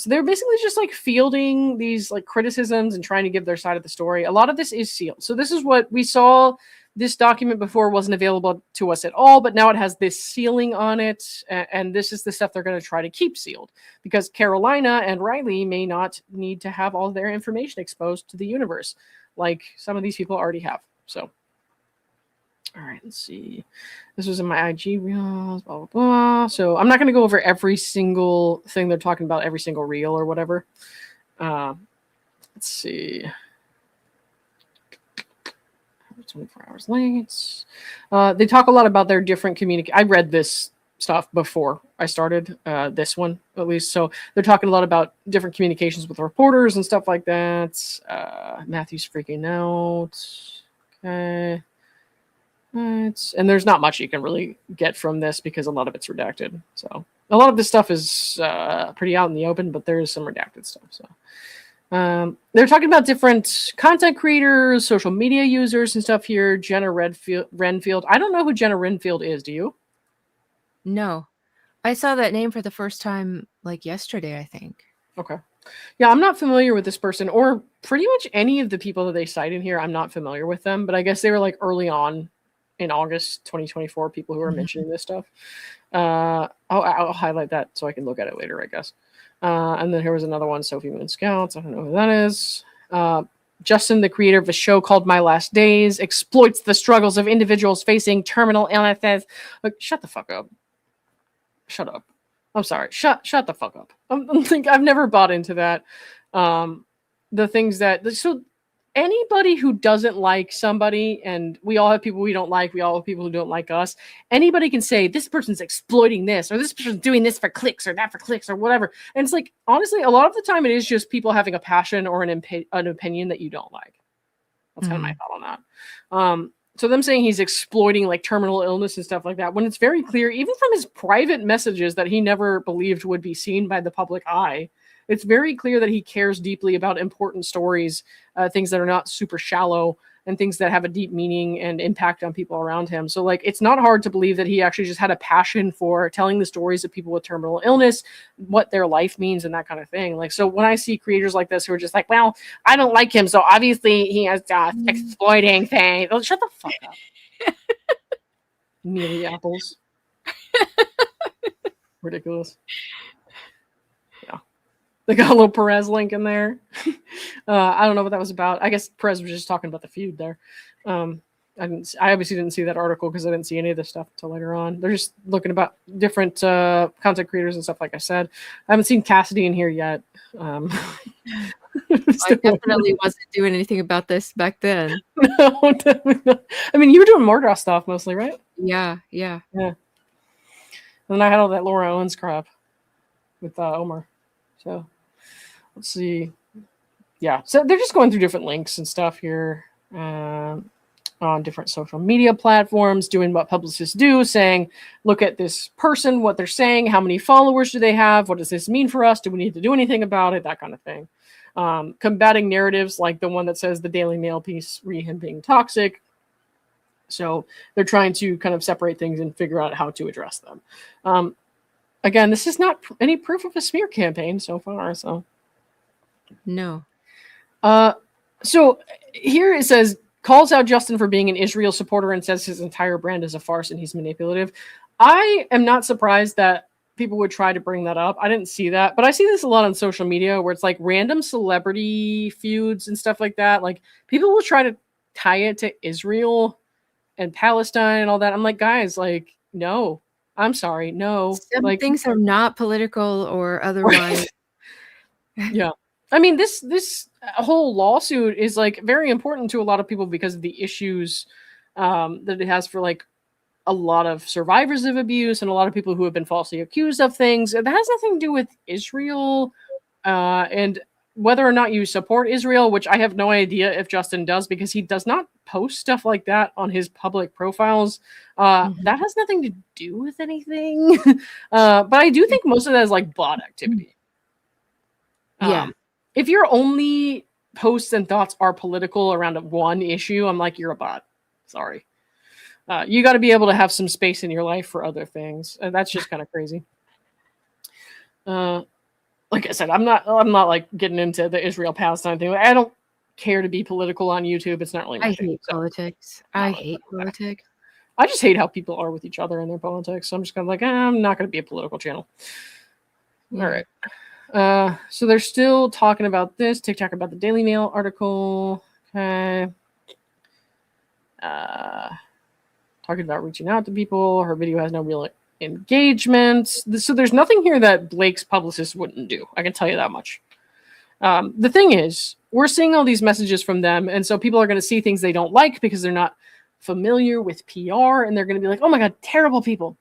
So they're basically just like fielding these like criticisms and trying to give their side of the story. A lot of this is sealed. So this is what we saw. This document before wasn't available to us at all, but now it has this sealing on it. And this is the stuff they're going to try to keep sealed because Carolina and Riley may not need to have all their information exposed to the universe like some of these people already have. So, all right, let's see. This was in my IG reels, blah, blah, blah. So I'm not going to go over every single thing they're talking about, every single reel or whatever. Let's see. 24 hours late. They talk a lot about their different I read this stuff before I started this one, at least. So they're talking a lot about different communications with reporters and stuff like that. Matthew's freaking out. Okay. And there's not much you can really get from this because a lot of it's redacted. So a lot of this stuff is pretty out in the open, but there is some redacted stuff. So they're talking about different content creators, social media users and stuff here. Jenna Renfield. I don't know who Jenna Renfield is. Do you? No. I saw that name for the first time like yesterday, I think. Okay. Yeah, I'm not familiar with this person or pretty much any of the people that they cite in here. I'm not familiar with them, but I guess they were like early on in August 2024, people who are mentioning this stuff. I'll highlight that so I can look at it later, I guess. And then here was another one, Sophie Moon Scouts. I don't know who that is. Justin, the creator of a show called My Last Days, exploits the struggles of individuals facing terminal illnesses. Like, shut the fuck up. Shut up. I'm sorry. Shut the fuck up. I've never bought into that. The things that so anybody who doesn't like somebody, and we all have people we don't like, we all have people who don't like us. Anybody can say this person's exploiting this, or this person's doing this for clicks, or that for clicks, or whatever. And it's like honestly, a lot of the time, it is just people having a passion or an opinion that you don't like. That's kind of my thought on that. So them saying he's exploiting like terminal illness and stuff like that, when it's very clear, even from his private messages that he never believed would be seen by the public eye, it's very clear that he cares deeply about important stories, things that are not super shallow and things that have a deep meaning and impact on people around him. So like, it's not hard to believe that he actually just had a passion for telling the stories of people with terminal illness, what their life means and that kind of thing. Like, so when I see creators like this who are just like, well, I don't like him, so obviously he has exploiting things. Oh, shut the fuck up. Mealy apples. Ridiculous. They got a little Perez link in there. I don't know what that was about. I guess Perez was just talking about the feud there. I obviously didn't see that article because I didn't see any of this stuff until later on. They're just looking about different content creators and stuff, like I said. I haven't seen Cassidy in here yet. I definitely wasn't doing anything about this back then. No, definitely not. I mean, you were doing Mordor stuff mostly, right? Yeah. And then I had all that Laura Owens crap with Omar. So let's see. Yeah, so they're just going through different links and stuff here on different social media platforms, doing what publicists do, saying, look at this person, what they're saying, how many followers do they have, what does this mean for us, do we need to do anything about it, that kind of thing. Combating narratives like the one that says the Daily Mail piece, re him being toxic. So they're trying to kind of separate things and figure out how to address them. Again, this is not any proof of a smear campaign so far. So no. So here it says calls out Justin for being an Israel supporter and says his entire brand is a farce and he's manipulative. I am not surprised that people would try to bring that up. I didn't see that, but I see this a lot on social media where it's like random celebrity feuds and stuff like that. Like people will try to tie it to Israel and Palestine and all that. I'm like, guys, like, no, I'm sorry, no. Some Like things are not political or otherwise. yeah. I mean, this whole lawsuit is like very important to a lot of people because of the issues that it has for like a lot of survivors of abuse and a lot of people who have been falsely accused of things. That has nothing to do with Israel and whether or not you support Israel, which I have no idea if Justin does because he does not post stuff like that on his public profiles. That has nothing to do with anything. But I do think most of that is like bot activity. Yeah. If your only posts and thoughts are political around one issue, I'm like, you're a bot. Sorry. You got to be able to have some space in your life for other things. And that's just kind of crazy. Like I said, I'm not like getting into the Israel Palestine thing. I don't care to be political on YouTube. It's not really my thing. Hate politics. I hate politics. I just hate how people are with each other in their politics. So I'm just kind of like, I'm not going to be a political channel. Yeah. All right. So they're still talking about this. TikTok about the Daily Mail article. Okay. Talking about reaching out to people. Her video has no real engagement. So there's nothing here that Blake's publicist wouldn't do. I can tell you that much. The thing is, we're seeing all these messages from them, and so people are going to see things they don't like because they're not familiar with PR, and they're going to be like, oh my God, terrible people.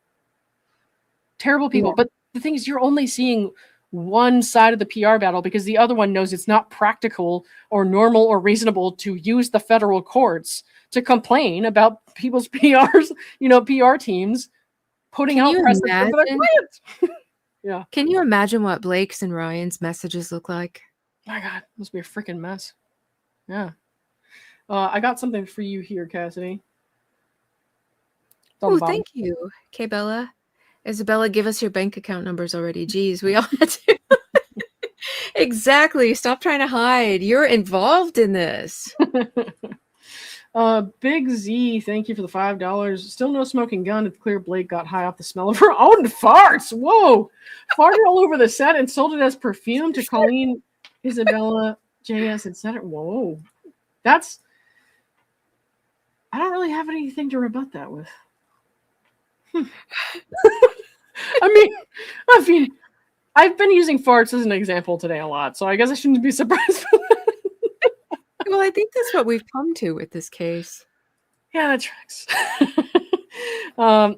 Terrible people. Yeah. But the thing is, you're only seeing one side of the PR battle because the other one knows it's not practical or normal or reasonable to use the federal courts to complain about people's PRs, PR teams putting out press for their clients. Yeah. Can you imagine what Blake's and Ryan's messages look like? My God, must be a freaking mess. Yeah. I got something for you here, Cassidy. Oh, thank you, Bella. Isabella, give us your bank account numbers already. Jeez, we all had to. Exactly. Stop trying to hide. You're involved in this. Big Z, thank you for the $5. Still no smoking gun. It's clear Blake got high off the smell of her own farts. Whoa. Farted all over the set and sold it as perfume to Colleen, Isabella, JS, and said it. Whoa. I don't really have anything to rebut that with. I mean, I've been using farts as an example today a lot, so I guess I shouldn't be surprised for that. Well, I think that's what we've come to with this case. Yeah, that tracks.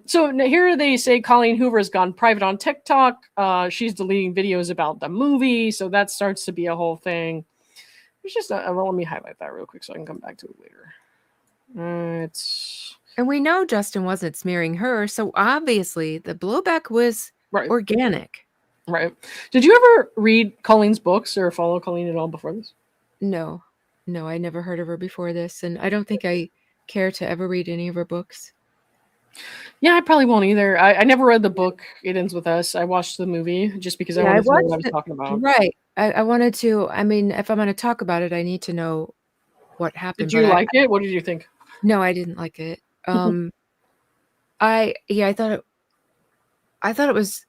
So here they say Colleen Hoover has gone private on TikTok. She's deleting videos about the movie, so that starts to be a whole thing. It's just let me highlight that real quick so I can come back to it later. And we know Justin wasn't smearing her, so obviously the blowback was organic. Right. Did you ever read Colleen's books or follow Colleen at all before this? No, I never heard of her before this, and I don't think I care to ever read any of her books. Yeah, I probably won't either. I never read the book, It Ends With Us. I watched the movie just because I wanted to know what I was talking about. Right. I wanted to, if I'm going to talk about it, I need to know what happened. Did you like it? What did you think? No, I didn't like it. I thought it was,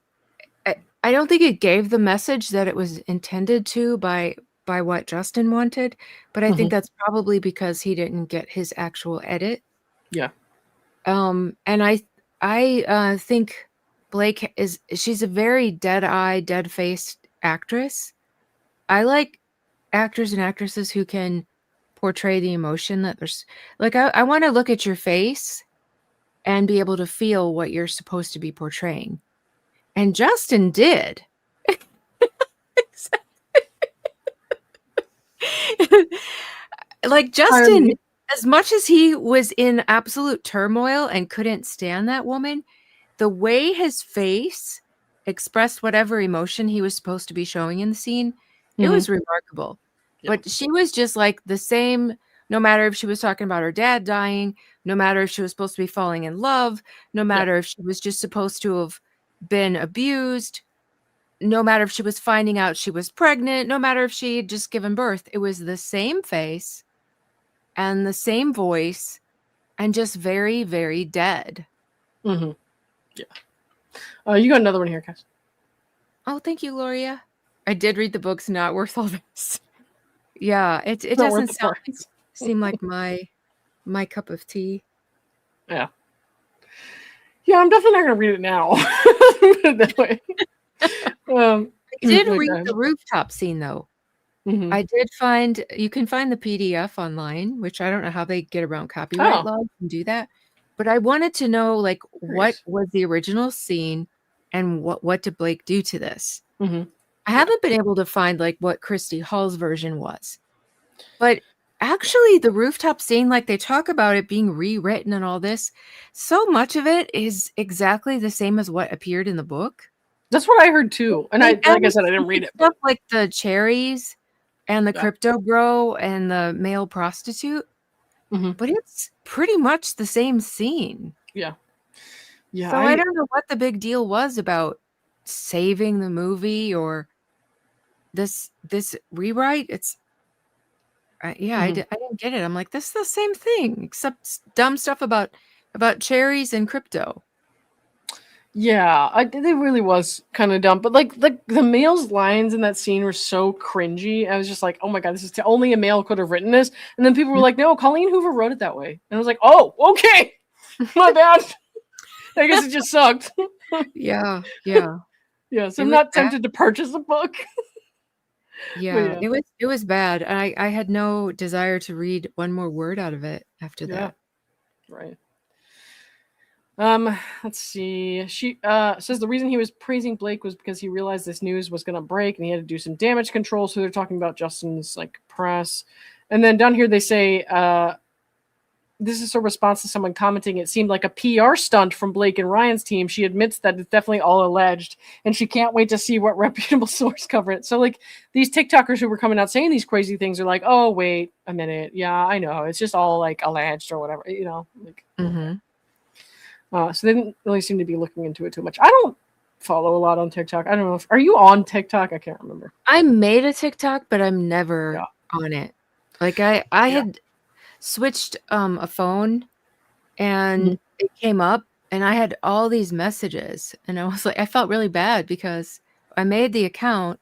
I don't think it gave the message that it was intended to by what Justin wanted, but I think that's probably because he didn't get his actual edit. Yeah. And I think Blake she's a very dead-eyed, dead-faced actress. I like actors and actresses who can portray the emotion that there's like, I want to look at your face and be able to feel what you're supposed to be portraying. And Justin did. Like Justin, as much as he was in absolute turmoil and couldn't stand that woman, the way his face expressed whatever emotion he was supposed to be showing in the scene, it was remarkable. Yeah. But she was just like the same, no matter if she was talking about her dad dying, no matter if she was supposed to be falling in love, no matter if she was just supposed to have been abused, no matter if she was finding out she was pregnant, no matter if she had just given birth, it was the same face and the same voice and just very, very dead. Mm-hmm. Yeah. You got another one here, Cass. Oh, thank you, Gloria. I did read the books. Not worth all this. Yeah, it Not worth doesn't the seem like my cup of tea. Yeah. Yeah, I'm definitely not going to read it now. Put it that way. I did read the rooftop scene, though. Mm-hmm. I did find, you can find the PDF online, which I don't know how they get around copyright laws and do that. But I wanted to know, like, what was the original scene and what did Blake do to this? Mm-hmm. I haven't been able to find, like, what Christy Hall's version was. But actually, the rooftop scene, like, they talk about it being rewritten and all this. So much of it is exactly the same as what appeared in the book. That's what I heard, too. And like I said, I didn't read it. Stuff like the cherries and the crypto bro and the male prostitute. Mm-hmm. But it's pretty much the same scene. Yeah. Yeah. So I don't know what the big deal was about saving the movie or this rewrite. It's I didn't get it. I'm like, this is the same thing, except dumb stuff about cherries and crypto. Yeah, it really was kind of dumb. But like the male's lines in that scene were so cringy. I was just like, oh my god, this is only a male could have written this. And then people were like, no, Colleen Hoover wrote it that way. And I was like, oh, okay, my bad. I guess it just sucked. Yeah. Yeah. So I'm not tempted to purchase the book. Yeah, it was bad. I had no desire to read one more word out of it after that. Right. Let's see. She says the reason he was praising Blake was because he realized this news was gonna break and he had to do some damage control. So they're talking about Justin's like press. And then down here they say this is a response to someone commenting it seemed like a PR stunt from Blake and Ryan's team. She admits that it's definitely all alleged, and she can't wait to see what reputable source cover it. So, like, these TikTokers who were coming out saying these crazy things are like, oh, wait a minute. Yeah, I know. It's just all, like, alleged or whatever, you know. Like, so they didn't really seem to be looking into it too much. I don't follow a lot on TikTok. I don't know. Are you on TikTok? I can't remember. I made a TikTok, but I'm never on it. Like, I had switched a phone and it came up and I had all these messages and I was like, I felt really bad because I made the account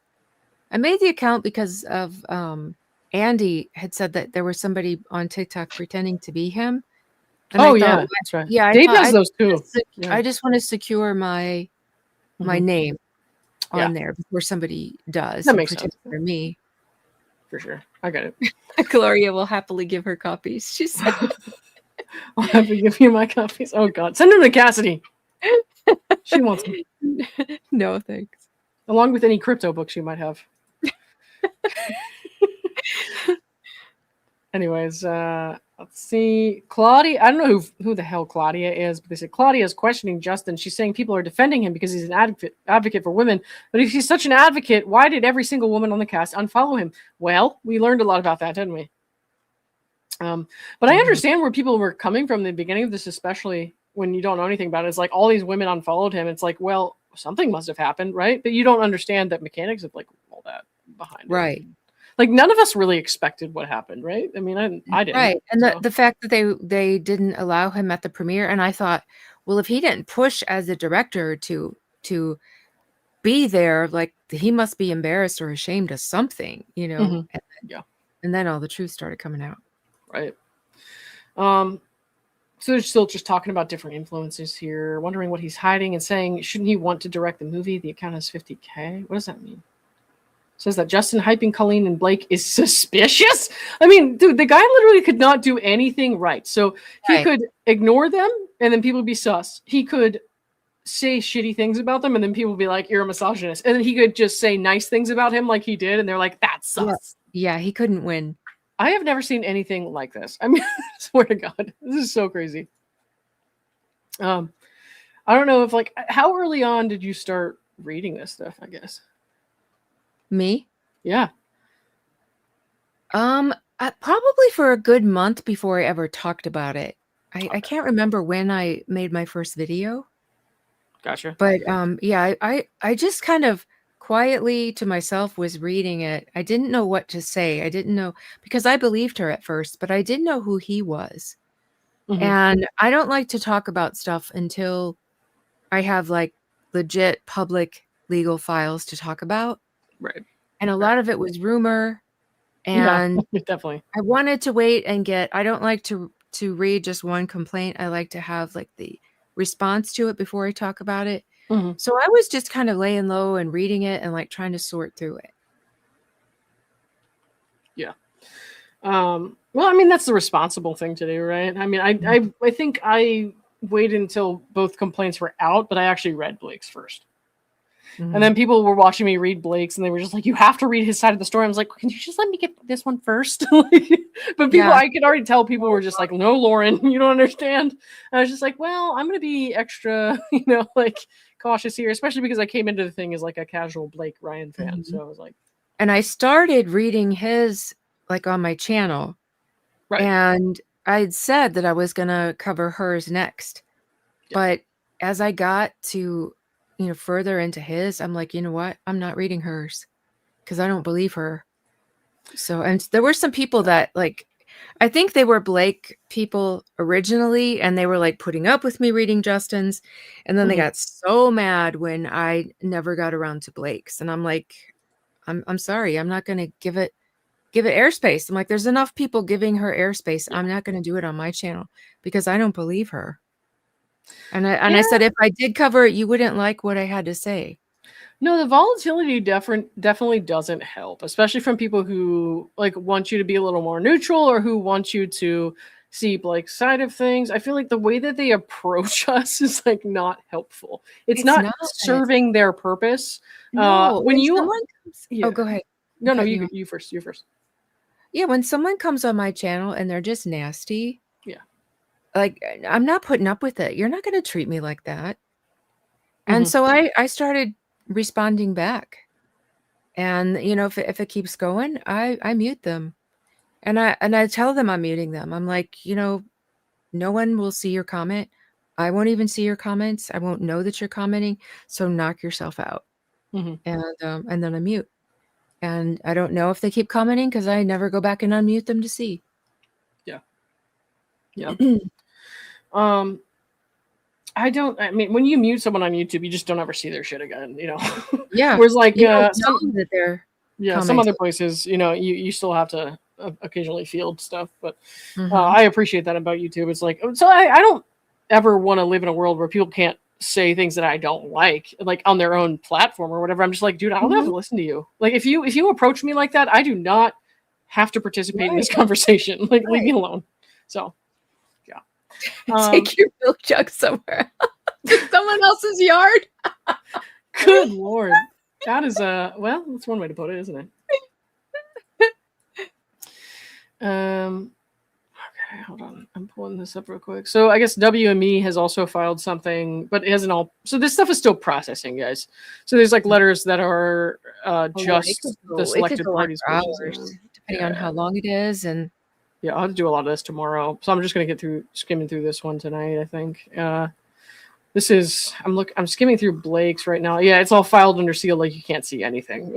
because of Andy had said that there was somebody on TikTok pretending to be him. And that's right. Yeah, Dave does those too. I just want to secure my name on there before somebody does. That makes sense for me. For sure. I got it. Gloria will happily give her copies. She said, I'll have to give you my copies. Oh, God. Send them to Cassidy. She wants them. No, thanks. Along with any crypto books you might have. Anyways, let's see. Claudia, I don't know who the hell Claudia is, but they said Claudia is questioning Justin. She's saying people are defending him because he's an advocate for women. But if he's such an advocate, why did every single woman on the cast unfollow him? Well, we learned a lot about that, didn't we? But I understand where people were coming from in the beginning of this, especially when you don't know anything about it. It's like all these women unfollowed him. It's like, well, something must have happened, right? But you don't understand that mechanics of like all that behind it. Right. Like none of us really expected what happened, right? I mean, I didn't. Right, and the fact that they didn't allow him at the premiere, and I thought, well, if he didn't push as a director to be there, like he must be embarrassed or ashamed of something, you know. And then all the truth started coming out. Right. So they're still just talking about different influences here, wondering what he's hiding and saying, shouldn't he want to direct the movie? The account has 50K. What does that mean? Says that Justin hyping Colleen and Blake is suspicious. I mean, dude, the guy literally could not do anything right. So he could ignore them and then people would be sus. He could say shitty things about them and then people would be like, you're a misogynist. And then he could just say nice things about him like he did. And they're like, that's sus. Yeah, he couldn't win. I have never seen anything like this. I mean, I swear to God, this is so crazy. I don't know if like, how early on did you start reading this stuff, I guess? Me? Yeah. Probably for a good month before I ever talked about it. I can't remember when I made my first video. Gotcha. But yeah, I just kind of quietly to myself was reading it. I didn't know what to say. I didn't know because I believed her at first, but I didn't know who he was. Mhm. And I don't like to talk about stuff until I have like legit public legal files to talk about. Right. And a Right. lot of it was rumor. Yeah, And definitely. I wanted to wait and I don't like to read just one complaint. I like to have like the response to it before I talk about it. Mhm. So I was just kind of laying low and reading it and like trying to sort through it. Yeah. Well, I mean, that's the responsible thing to do, right? I mean, I think I waited until both complaints were out, but I actually read Blake's first. And then people were watching me read Blake's and they were just like, you have to read his side of the story. I was like, can you just let me get this one first? But people, Yeah. I could already tell people were just like, no, Lauren, you don't understand. And I was just like, well, I'm going to be extra, like cautious here, especially because I came into the thing as like a casual Blake Ryan fan. So I was like, And I started reading his like on my channel. right. And I had said that I was going to cover hers next. Yeah. But as I got to, further into his, I'm like, you know what? I'm not reading hers because I don't believe her. So, and there were some people that like, I think they were Blake people originally, and they were like putting up with me reading Justin's. And then they got so mad when I never got around to Blake's. And I'm like, I'm sorry, I'm not going to give it airspace. I'm like, there's enough people giving her airspace. Yeah. I'm not going to do it on my channel because I don't believe her. And I said, if I did cover it, you wouldn't like what I had to say. No, the volatility definitely doesn't help, especially from people who like want you to be a little more neutral or who want you to see Blake's side of things. I feel like the way that they approach us is like not helpful. It's not serving their purpose. No, When you someone comes, yeah. oh, go ahead. No, you first. You first. Yeah, when someone comes on my channel and they're just nasty, yeah, like I'm not putting up with it. You're not going to treat me like that. And so I started responding back. And if it keeps going, I mute them. And I tell them I'm muting them. I'm like, no one will see your comment. I won't even see your comments. I won't know that you're commenting. So knock yourself out. And then I mute. And I don't know if they keep commenting because I never go back and unmute them to see. Yeah. Yeah. I mean, when you mute someone on YouTube, you just don't ever see their shit again, Yeah. Whereas like that they're some other places, you still have to occasionally field stuff, but I appreciate that about YouTube. It's like, so I don't ever want to live in a world where people can't say things that I don't like on their own platform or whatever. I'm just like, dude, I don't have to listen to you. Like if you approach me like that, I do not have to participate in this conversation. Like leave me alone. So yeah. Take your milk jug somewhere. Someone else's yard. Good Lord. That is well, that's one way to put it, isn't it? Okay, hold on. I'm pulling this up real quick. So I guess WME has also filed something, but it hasn't all. So this stuff is still processing, guys. So there's like letters that are just the selected parties, depending on how long it is, and yeah, I'll have to do a lot of this tomorrow. So I'm just gonna skimming through this one tonight. I think. This is I'm skimming through Blake's right now. Yeah, it's all filed under seal. Like you can't see anything.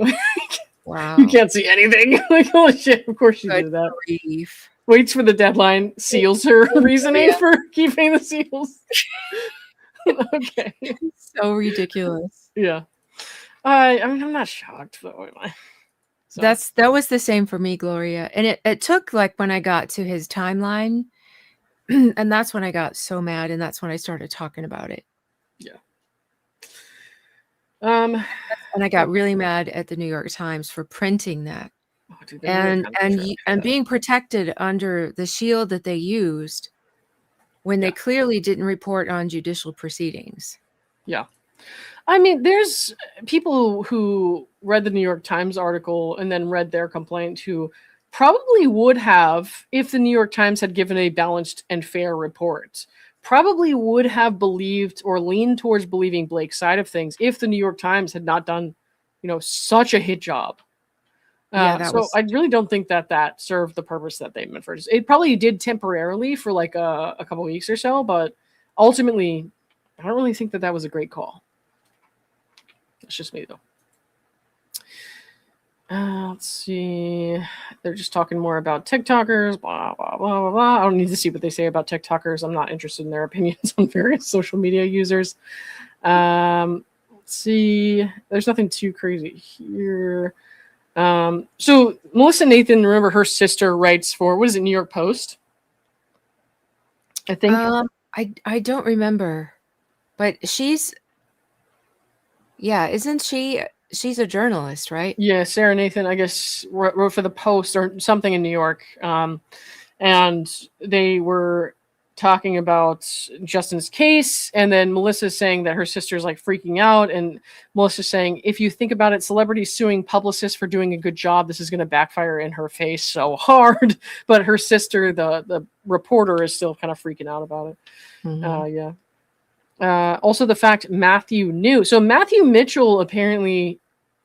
wow, you can't see anything. Like holy shit! Of course you do that. Grief. Waits for the deadline. Seals her reasoning for keeping the seals. Okay. So ridiculous. Yeah. I mean, I'm not shocked though, am I? So. That was the same for me, Gloria. And it took like when I got to his timeline, and that's when I got so mad, and that's when I started talking about it. Yeah. And I got really mad at the New York Times for printing that. Oh, dude, and being protected under the shield that they used when they clearly didn't report on judicial proceedings. Yeah. I mean, there's people who read the New York Times article and then read their complaint who probably would have, if the New York Times had given a balanced and fair report, probably would have believed or leaned towards believing Blake's side of things if the New York Times had not done, such a hit job. So I really don't think that served the purpose that they meant for it. It probably did temporarily for like a couple of weeks or so, but ultimately, I don't really think that was a great call. That's just me, though. Let's see. They're just talking more about TikTokers, blah, blah, blah, blah, blah. I don't need to see what they say about TikTokers. I'm not interested in their opinions on various social media users. Let's see. There's nothing too crazy here. So Melissa Nathan, remember her sister writes for, what is it, New York Post? I think. I don't remember, but isn't she's a journalist, right? Yeah, Sarah Nathan, I guess, wrote for the Post or something in New York. And they were talking about Justin's case. And then Melissa's saying that her sister's like freaking out. And Melissa's saying, if you think about it, celebrities suing publicists for doing a good job, this is going to backfire in her face so hard. But her sister, the reporter, is still kind of freaking out about it. Yeah. Also, the fact Matthew knew. So Matthew Mitchell apparently,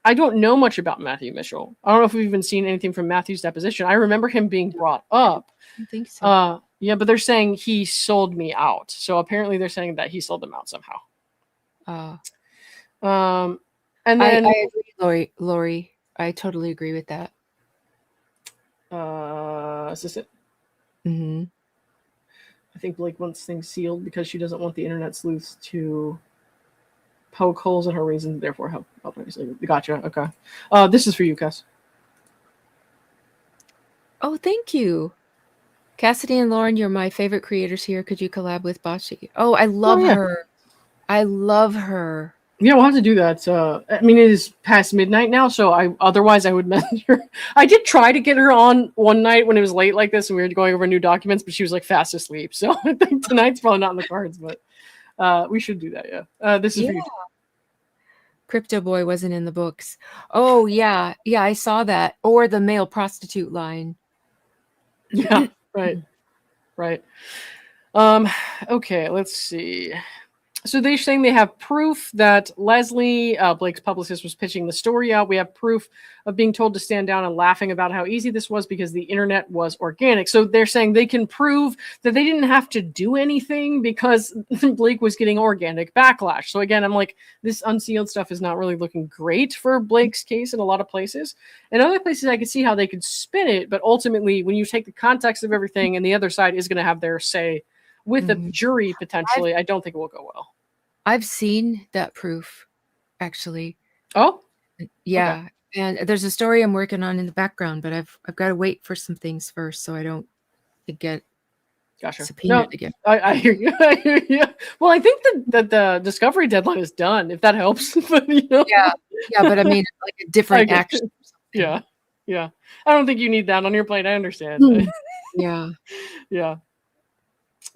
I don't know much about Matthew Mitchell. I don't know if we've even seen anything from Matthew's deposition. I remember him being brought up. I don't think so. Yeah, but they're saying he sold me out. So apparently they're saying that he sold them out somehow. And then I agree, Lori. I totally agree with that. Is this it? Mm-hmm. I think Blake wants things sealed because she doesn't want the internet sleuths to poke holes in her reasons, therefore help. Gotcha. Okay. This is for you, Cass. Oh, thank you. Cassidy and Lauren, you're my favorite creators here. Could you collab with Bocce? Oh, I love her. I love her. Yeah, we'll have to do that. I mean, it is past midnight now, so otherwise I would message her. I did try to get her on one night when it was late like this and we were going over new documents, but she was like fast asleep. So I think tonight's probably not in the cards, but we should do that. Yeah. This is for you. Crypto Boy wasn't in the books. Oh yeah, I saw that. Or the male prostitute line. Yeah. Right. Okay, let's see. So they're saying they have proof that Leslie, Blake's publicist, was pitching the story out. We have proof of being told to stand down and laughing about how easy this was because the internet was organic. So they're saying they can prove that they didn't have to do anything because Blake was getting organic backlash. So again, I'm like, this Unsealed stuff is not really looking great for Blake's case in a lot of places. In other places, I could see how they could spin it. But ultimately, when you take the context of everything and the other side is going to have their say with a jury, potentially, I don't think it will go well. I've seen that proof, actually. Oh? Yeah. Okay. And there's a story I'm working on in the background, but I've got to wait for some things first so I don't get subpoenaed again. I hear you. Well, I think that the discovery deadline is done, if that helps. But, Yeah, but I mean, like a different action. Yeah. I don't think you need that on your plate. I understand. Yeah.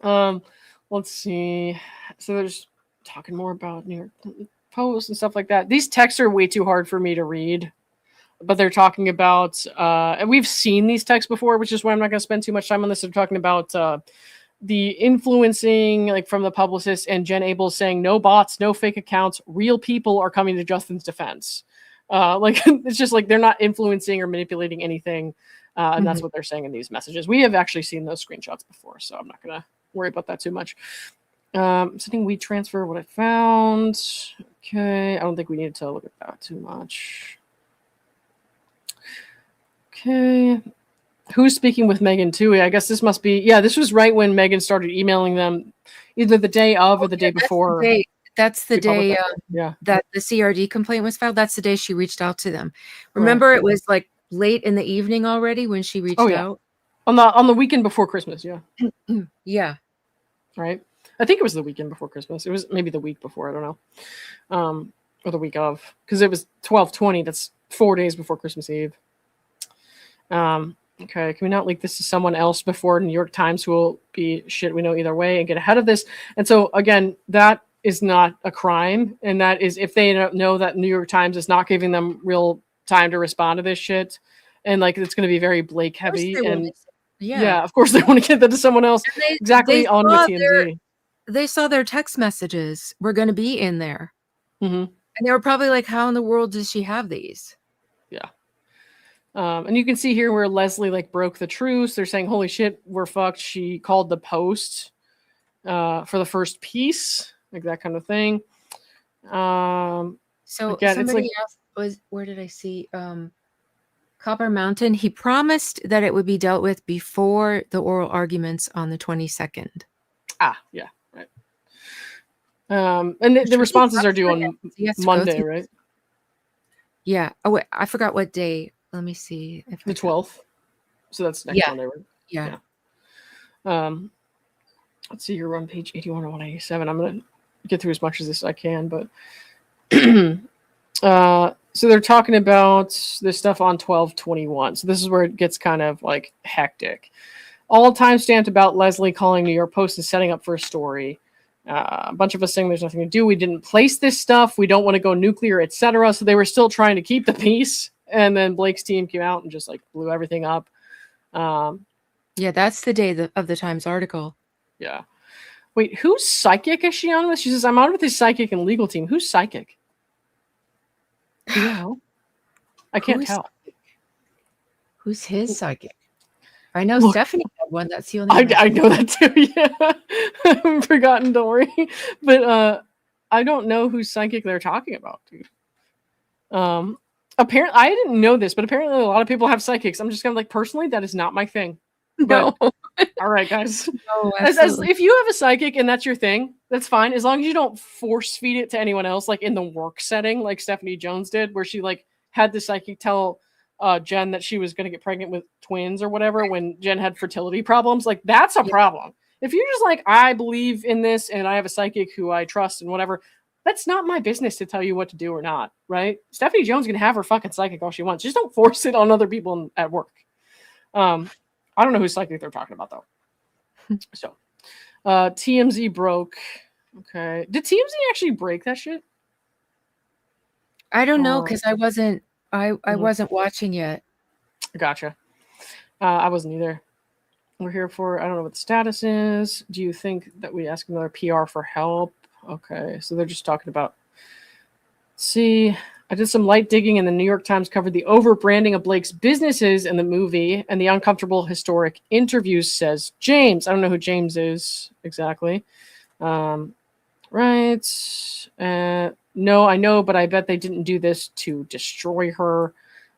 Let's see. So there's talking more about New York Post and stuff like that. These texts are way too hard for me to read, but they're talking about, and we've seen these texts before, which is why I'm not going to spend too much time on this. They're talking about the influencing, like from the publicist, and Jen Abel saying no bots, no fake accounts, real people are coming to Justin's defense. Like it's just like they're not influencing or manipulating anything. And that's what they're saying in these messages. We have actually seen those screenshots before, so I'm not going to worry about that too much. Setting weed transfer, what I found. Okay, I don't think we need to look at that too much. Okay. Who's speaking with Megan Toohey? I guess this must be, this was right when Megan started emailing them, either the day of or the day before. That's the day that the CRD complaint was filed. That's the day she reached out to them. Remember, it was like late in the evening already when she reached out? On the weekend before Christmas, Yeah. Right? I think it was the weekend before Christmas. It was maybe the week before, I don't know. Or the week of, because it was 12/20. That's 4 days before Christmas Eve. Okay, can we not leak this to someone else before New York Times, who will be shit we know either way, and get ahead of this? And so, again, that is not a crime. And that is if they know that New York Times is not giving them real time to respond to this shit. And like, it's going to be very Blake heavy. And of course they want to get that to someone else. Exactly on with TMZ. They saw their text messages were going to be in there. And they were probably like, how in the world does she have these? Yeah. And you can see here where Leslie like broke the truce. They're saying, holy shit, we're fucked. She called the Post for the first piece, like that kind of thing. So again, somebody where did I see Copper Mountain? He promised that it would be dealt with before the oral arguments on the 22nd. Yeah, right. And the responses are due on Monday, right? Yeah. Oh wait, I forgot what day. Let me see. The 12th. So that's next Monday, right? Yeah. Let's see. You're on page 81 or 187. I'm gonna get through as much of this as I can, but so they're talking about this stuff on 12/21. So this is where it gets kind of like hectic. All time stamped about Leslie calling New York Post and setting up for a story. A bunch of us saying there's nothing to do. We didn't place this stuff. We don't want to go nuclear, etc. So they were still trying to keep the peace. And then Blake's team came out and just like blew everything up. Yeah, that's the day of the Times article. Yeah. Wait, who's psychic is she on with? She says, I'm on with his psychic and legal team. Who's psychic? Yeah. I can't tell. Who's his psychic? I know Stephanie had one. That's the only one. I know that too, yeah. I haven't forgotten, don't worry. But I don't know whose psychic they're talking about, dude. Apparently, I didn't know this, but apparently a lot of people have psychics. I'm just kind of like, personally, that is not my thing. No. All right, guys. No, if you have a psychic and that's your thing, that's fine. As long as you don't force feed it to anyone else, like in the work setting, like Stephanie Jones did, where she like had the psychic tell Jen that she was going to get pregnant with twins or whatever when Jen had fertility problems. Like, that's a problem. If you're just like, I believe in this and I have a psychic who I trust and whatever, that's not my business to tell you what to do or not, right? Stephanie Jones can have her fucking psychic all she wants. Just don't force it on other people at work. I don't know whose psychic they're talking about, though. So, TMZ broke. Okay. Did TMZ actually break that shit? I don't know, because I wasn't watching yet. Gotcha. I wasn't either. We're here for, I don't know what the status is. Do you think that we ask another PR for help? Okay. So they're just talking about, let's see. I did some light digging and the New York Times covered the over-branding of Blake's businesses in the movie and the uncomfortable historic interviews, says James. I don't know who James is exactly. Right. No, I know, but I bet they didn't do this to destroy her.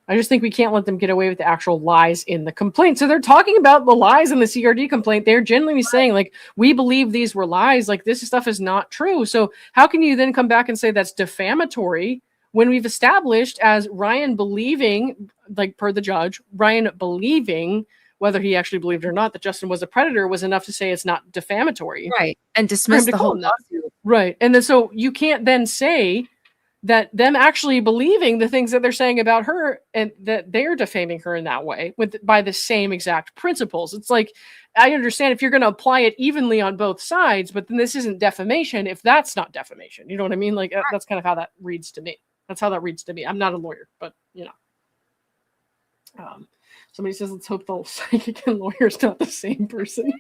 I just think we can't let them get away with the actual lies in the complaint. So they're talking about the lies in the CRD complaint. They're genuinely saying, like, we believe these were lies. Like, this stuff is not true. So how can you then come back and say that's defamatory when we've established as Ryan believing, like per the judge, Ryan believing, whether he actually believed it or not, that Justin was a predator was enough to say it's not defamatory. Right. And dismiss the whole lawsuit. Right. And then so you can't then say that them actually believing the things that they're saying about her and that they're defaming her in that way by the same exact principles. It's like, I understand if you're going to apply it evenly on both sides, but then this isn't defamation if that's not defamation. You know what I mean? Like, that's kind of how that reads to me. That's how that reads to me. I'm not a lawyer, but you know. Somebody says, let's hope the psychic and lawyer is not the same person.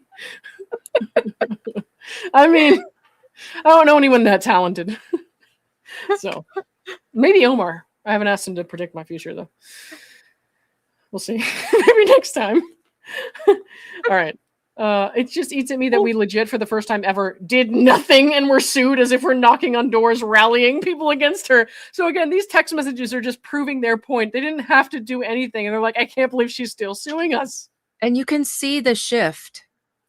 I mean, I don't know anyone that talented. So maybe Omar. I haven't asked him to predict my future, though. We'll see. Maybe next time. All right. It just eats at me that we legit, for the first time ever, did nothing and were sued as if we're knocking on doors, rallying people against her. So again, these text messages are just proving their point. They didn't have to do anything. And they're like, I can't believe she's still suing us. And you can see the shift.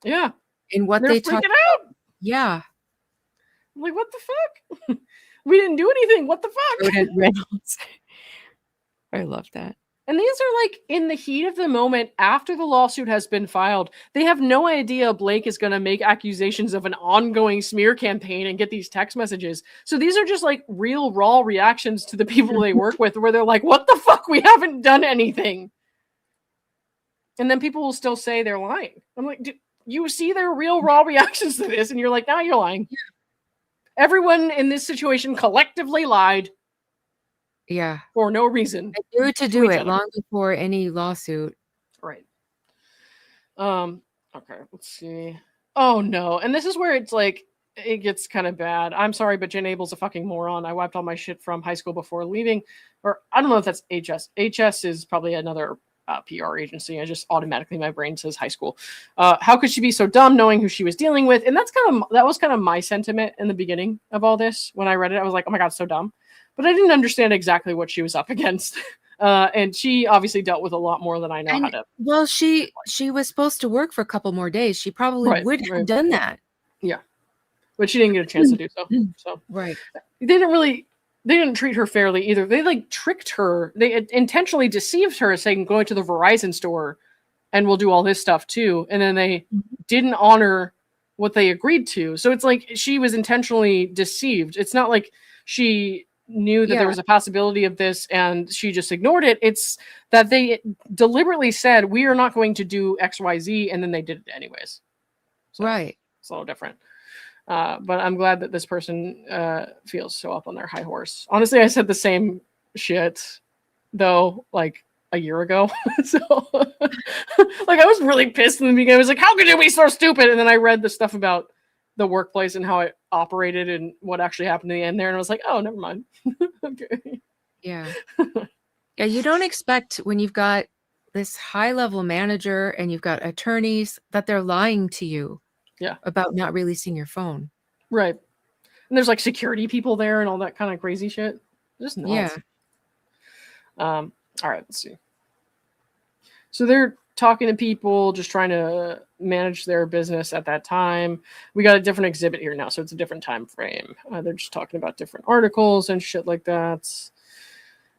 Yeah. In what they talk about. Yeah. I'm like, what the fuck? We didn't do anything. What the fuck? Reynolds. I love that. And these are like in the heat of the moment after the lawsuit has been filed. They have no idea Blake is going to make accusations of an ongoing smear campaign and get these text messages. So these are just like real raw reactions to the people they work with where they're like, what the fuck? We haven't done anything. And then people will still say they're lying. I'm like, you see their real raw reactions to this and you're like, nah, you're lying. Yeah. Everyone in this situation collectively lied. Yeah. For no reason. I knew to do it long before any lawsuit. Right. Okay, let's see. Oh no. And this is where it's like it gets kind of bad. I'm sorry, but Jen Abel's a fucking moron. I wiped all my shit from high school before leaving. Or I don't know if that's HS. HS is probably another PR agency. I just automatically, my brain says high school. How could she be so dumb knowing who she was dealing with? And that was kind of my sentiment in the beginning of all this. When I read it, I was like, oh my God, so dumb. But I didn't understand exactly what she was up against. And she obviously dealt with a lot more than I know how to. Well, she was supposed to work for a couple more days. She probably would have done that. Yeah. But she didn't get a chance to do so. So right. They didn't treat her fairly either. They like tricked her. They intentionally deceived her, saying going to the Verizon store and we'll do all this stuff too. And then they didn't honor what they agreed to. So it's like she was intentionally deceived. It's not like she knew that there was a possibility of this and she just ignored it. It's that they deliberately said, we are not going to do XYZ, and then they did it anyways. So right. It's a little different. But I'm glad that this person feels so up on their high horse. Honestly, I said the same shit, though, like a year ago. So, like, I was really pissed in the beginning. I was like, how could you be so stupid? And then I read the stuff about the workplace and how it operated and what actually happened in the end there. And I was like, oh, never mind. Okay. Yeah. Yeah, you don't expect when you've got this high-level manager and you've got attorneys that they're lying to you. Yeah. About not releasing your phone. Right. And there's like security people there and all that kind of crazy shit. Just nuts. Yeah. All right, let's see. So they're talking to people, just trying to manage their business at that time. We got a different exhibit here now, so it's a different time frame. They're just talking about different articles and shit like that.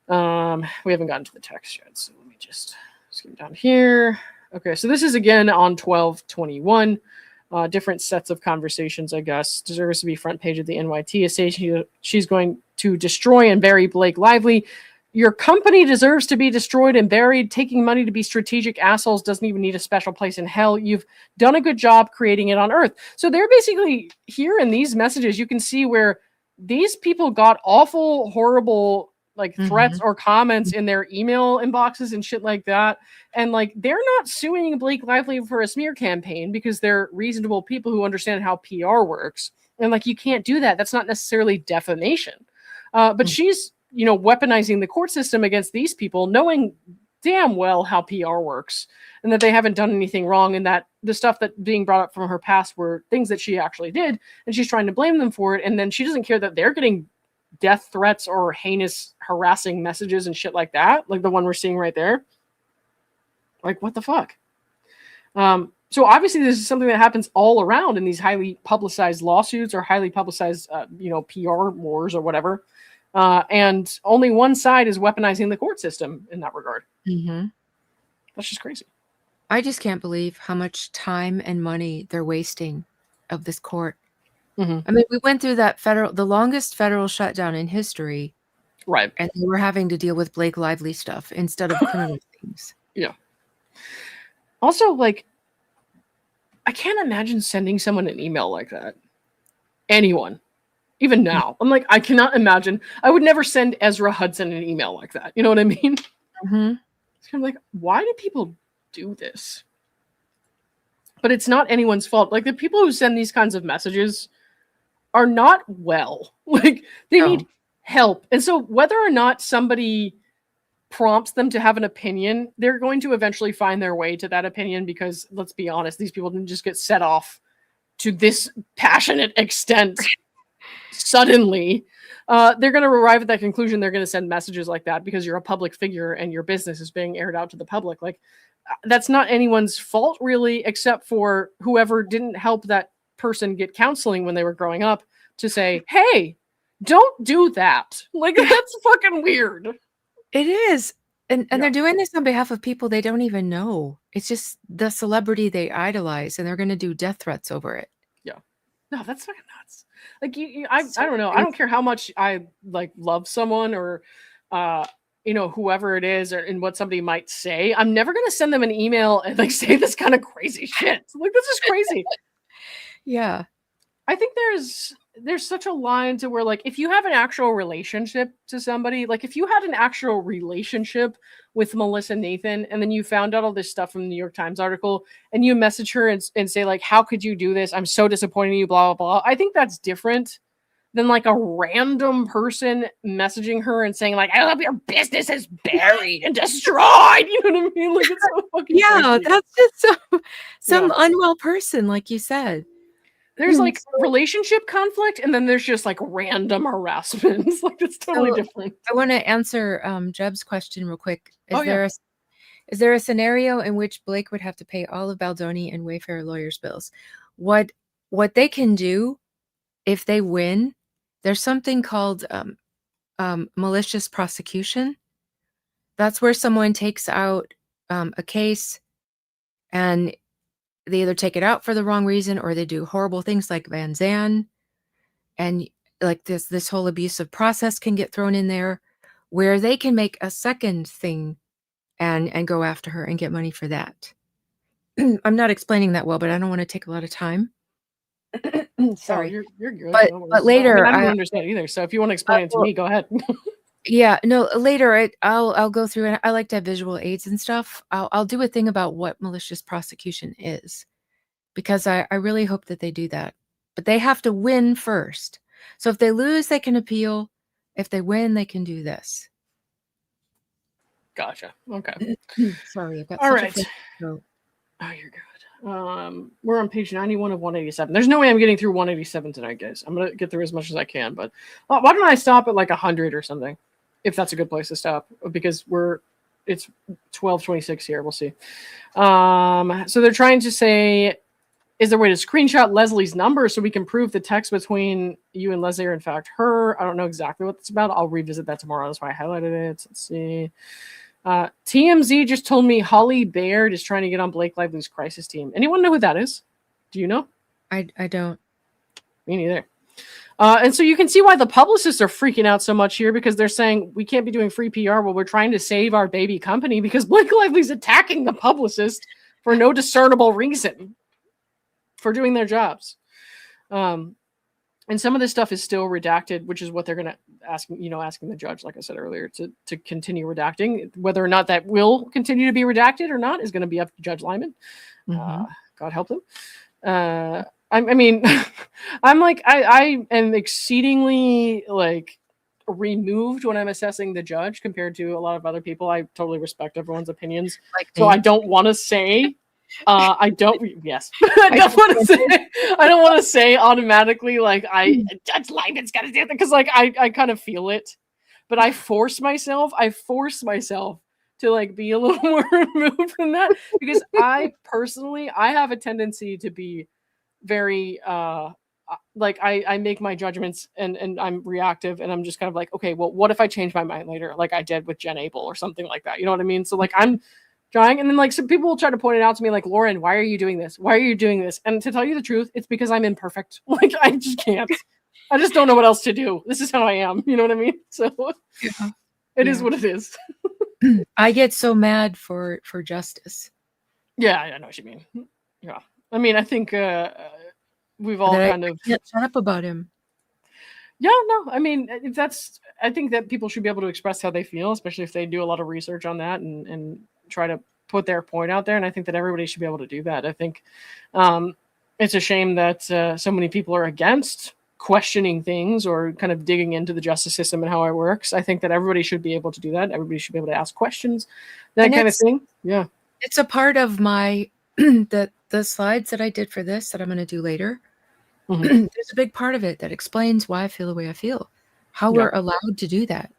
We haven't gotten to the text yet, so let me just skim down here. Okay, so this is again on 12/21. Different sets of conversations, I guess. Deserves to be front page of the NYT. Saying she's going to destroy and bury Blake Lively. Your company deserves to be destroyed and buried. Taking money to be strategic assholes doesn't even need a special place in hell. You've done a good job creating it on Earth. So they're basically here in these messages. You can see where these people got awful, horrible like threats or comments in their email inboxes and shit like that. And like, they're not suing Blake Lively for a smear campaign because they're reasonable people who understand how PR works. And like, you can't do that. That's not necessarily defamation. But she's, weaponizing the court system against these people, knowing damn well how PR works and that they haven't done anything wrong. And that the stuff that being brought up from her past were things that she actually did. And she's trying to blame them for it. And then she doesn't care that they're getting death threats or heinous harassing messages and shit like that, like the one we're seeing right there. Like, what the fuck? So obviously this is something that happens all around in these highly publicized lawsuits or highly publicized, PR wars or whatever. And only one side is weaponizing the court system in that regard. That's just crazy. I just can't believe how much time and money they're wasting of this court. I mean, we went through the longest federal shutdown in history. Right. And they were having to deal with Blake Lively stuff instead of criminal things. Yeah. Also, like, I can't imagine sending someone an email like that. Anyone. Even now. I'm like, I cannot imagine. I would never send Ezra Hudson an email like that. You know what I mean? It's kind of like, why do people do this? But it's not anyone's fault. Like, the people who send these kinds of messages are not well. Like, they need help. And so whether or not somebody prompts them to have an opinion, they're going to eventually find their way to that opinion because, let's be honest, these people didn't just get set off to this passionate extent suddenly. They're going to arrive at that conclusion. They're going to send messages like that because you're a public figure and your business is being aired out to the public. Like, that's not anyone's fault, really, except for whoever didn't help that person get counseling when they were growing up to say, hey, don't do that. Like, that's fucking weird. It is. And they're doing this on behalf of people they don't even know. It's just the celebrity they idolize, and they're going to do death threats over it. Yeah. No, that's fucking nuts. Like, I don't know. I don't care how much I like love someone or, whoever it is, or and what somebody might say. I'm never going to send them an email and like say this kind of crazy shit. Like, this is crazy. Yeah. I think there's such a line to where, like, if you have an actual relationship to somebody, like if you had an actual relationship with Melissa Nathan and then you found out all this stuff from the New York Times article and you message her and say, like, how could you do this? I'm so disappointed in you, blah, blah, blah. I think that's different. than like a random person messaging her and saying like, I hope your business is buried and destroyed. You know what I mean? Like, it's so fucking Yeah, crazy. that's just some unwell person, like you said. There's like relationship conflict, and then there's just like random harassment. Like, it's totally different. I want to answer Jeb's question real quick. Is there a scenario in which Blake would have to pay all of Baldoni and Wayfarer lawyers' bills? What they can do if they win, there's something called malicious prosecution. That's where someone takes out a case and they either take it out for the wrong reason or they do horrible things like Van Zandt, and like this whole abusive process can get thrown in there where they can make a second thing and go after her and get money for that. I'm not explaining that well, but I don't want to take a lot of time. Sorry. Oh, you're good. But later, I don't understand either. So if you want to explain it to me, go ahead. Yeah, no, later I'll go through, and I like to have visual aids and stuff. I'll do a thing about what malicious prosecution is, because I really hope that they do that. But they have to win first. So if they lose, they can appeal. If they win, they can do this. Gotcha. Okay. Sorry, I've got all right. Oh, you're good. We're on page 91 of 187. There's no way I'm getting through 187 tonight, guys. I'm gonna get through as much as I can, but why don't I stop at like 100 or something, if that's a good place to stop, because it's 12:26 here. We'll see. So they're trying to say, is there a way to screenshot Leslie's number so we can prove the text between you and Leslie are in fact her? I don't know exactly what it's about. I'll revisit that tomorrow. That's why I highlighted it. Let's see. TMZ just told me Holly Baird is trying to get on Blake Lively's crisis team. Anyone know who that is? Do you know? I don't. Me neither. And so you can see why the publicists are freaking out so much here, because they're saying we can't be doing free PR while we're trying to save our baby company because Blake Lively's attacking the publicist for no discernible reason for doing their jobs. And some of this stuff is still redacted, which is what they're going to asking the judge, like I said earlier, to continue redacting. Whether or not that will continue to be redacted or not is going to be up to Judge Lyman. God help him. I mean, I am exceedingly like removed when I'm assessing the judge compared to a lot of other people. I totally respect everyone's opinions. So I don't want to say I don't want to say automatically like Judge Lyman's got to do that, because like I kind of feel it, but I force myself to like be a little more removed from that, because I have a tendency to be very like I make my judgments and I'm reactive, and I'm just kind of like, okay, well, what if I change my mind later, like I did with Jen Abel or something like that, you know what I mean? So like I'm trying, and then like some people will try to point it out to me like, Lauren, why are you doing this? Why are you doing this? And to tell you the truth, it's because I'm imperfect. Like I just can't. I just don't know what else to do. This is how I am. You know what I mean? So it is what it is. I get so mad for justice. Yeah, I know what you mean. Yeah. I mean, I think we've all I kind of can't shut up about him. Yeah, no, I mean, I think that people should be able to express how they feel, especially if they do a lot of research on that and try to put their point out there. And I think that everybody should be able to do that. I think it's a shame that so many people are against questioning things or kind of digging into the justice system and how it works. I think that everybody should be able to do that. Everybody should be able to ask questions, that kind of thing. Yeah. It's a part of my, the slides that I did for this that I'm going to do later. There's a big part of it that explains why I feel the way I feel, how we're allowed to do that,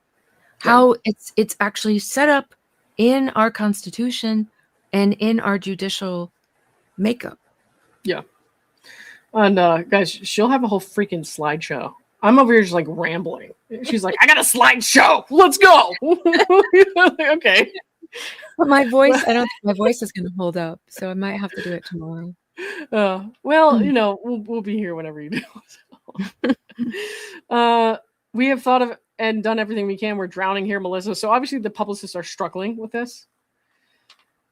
how it's actually set up in our Constitution and in our judicial makeup. Yeah. And guys, she'll have a whole freaking slideshow. I'm over here just like rambling. She's like, I got a slideshow. Let's go. Okay. But my voice, I don't think my voice is going to hold up, so I might have to do it tomorrow. Well, you know, we'll be here whenever you do. We have thought of and done everything we can. We're drowning here, Melissa. So obviously the publicists are struggling with this.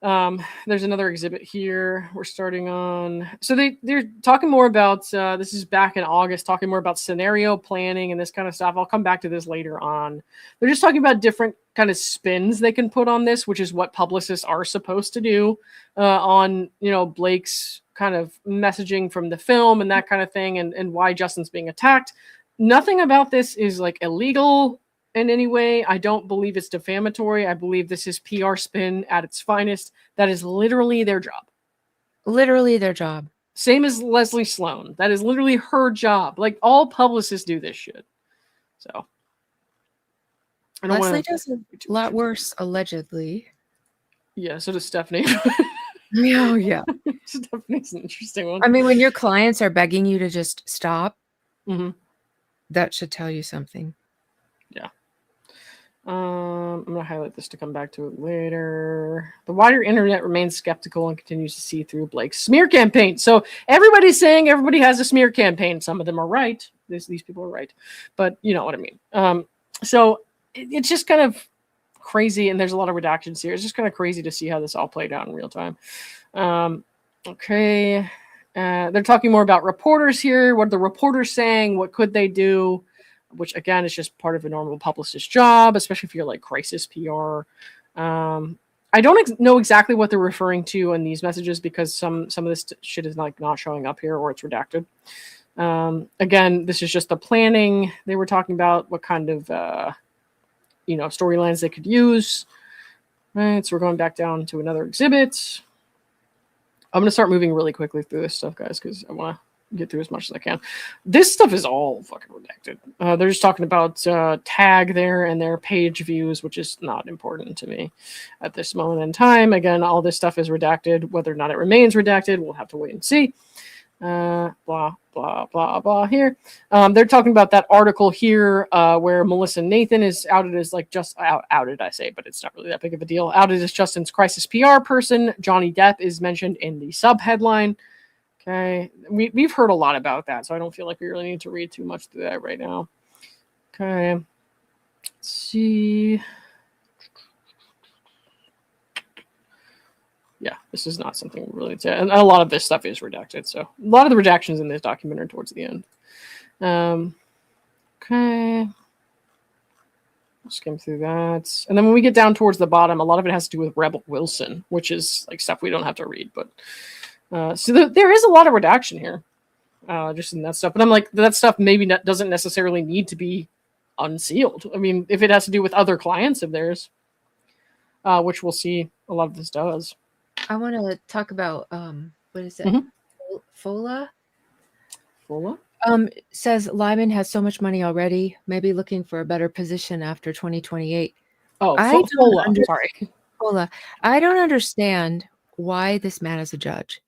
There's another exhibit here we're starting on. So they're talking more about, this is back in August, talking more about scenario planning and this kind of stuff. I'll come back to this later on. They're just talking about different kind of spins they can put on this, which is what publicists are supposed to do on, you know, Blake's kind of messaging from the film and that kind of thing, and why Justin's being attacked. nothing about this is like illegal in any way. I don't believe it's defamatory. I believe this is PR spin at its finest. That is literally their job. Literally their job. Same as Leslie Sloan. That is literally her job. Like, all publicists do this shit. So I don't Leslie does a lot worse, allegedly. Yeah, so does Stephanie. Oh, yeah. Stephanie's an interesting one. I mean, when your clients are begging you to just stop, mm-hmm. that should tell you something. Yeah. I'm going to highlight this to come back to it later. The wider internet remains skeptical and continues to see through Blake's smear campaign. So everybody's saying everybody has a smear campaign. Some of them are right. These people are right. But you know what I mean. So it's just kind of crazy, and there's a lot of redactions here. It's just kind of crazy to see how this all played out in real time. Okay. They're talking more about reporters here. What are the reporters saying? What could they do? Which, again, is just part of a normal publicist's job, especially if you're like crisis PR. I don't know exactly what they're referring to in these messages because some of this shit is like not showing up here or it's redacted. Again, this is just the planning. They were talking about what kind of storylines they could use. Right, so we're going back down to another exhibit. I'm going to start moving really quickly through this stuff, guys, because I want to get through as much as I can. This stuff is all fucking redacted. They're just talking about tag there and their page views, which is not important to me at this moment in time. Again, all this stuff is redacted. Whether or not it remains redacted, we'll have to wait and see. Blah, blah, blah, blah here. They're talking about that article here where Melissa Nathan is outed as like just outed, I say, but it's not really that big of a deal. Outed as Justin's crisis PR person. Johnny Depp is mentioned in the sub headline. Okay, we've heard a lot about that, so I don't feel like we really need to read too much through that right now. Okay, let's see. Yeah, this is not something really to, and a lot of this stuff is redacted. So a lot of the redactions in this document are towards the end. Okay. I'll skim through that. And then when we get down towards the bottom, a lot of it has to do with Rebel Wilson, which is like stuff we don't have to read. But so there is a lot of redaction here, just in that stuff. But I'm like, that stuff maybe doesn't necessarily need to be unsealed. I mean, if it has to do with other clients of theirs, which we'll see a lot of this does. I want to talk about what is it? Mm-hmm. Fola? Fola? Says Lyman has so much money already, maybe looking for a better position after 2028. Oh, Fola. Sorry. Fola. I don't understand why this man is a judge.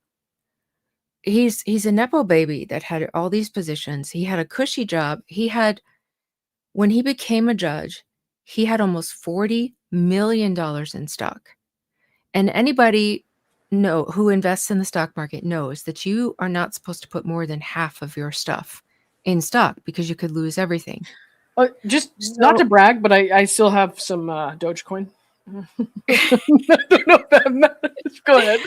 He's a Nepo baby that had all these positions. He had a cushy job. When he became a judge, he had almost $40 million in stock. And anybody who invests in the stock market knows that you are not supposed to put more than half of your stuff in stock because you could lose everything. Just not to brag, but I still have some Dogecoin. I don't know if that matters. Go ahead.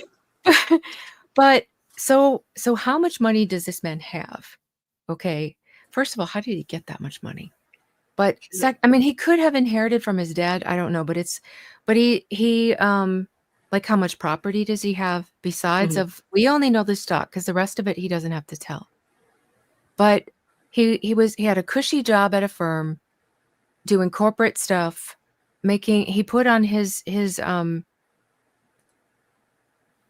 But so how much money does this man have? Okay. First of all, how did he get that much money? But I mean, he could have inherited from his dad. I don't know, but he like, how much property does he have besides of, we only know the stock because the rest of it he doesn't have to tell. But he had a cushy job at a firm doing corporate stuff, he put on his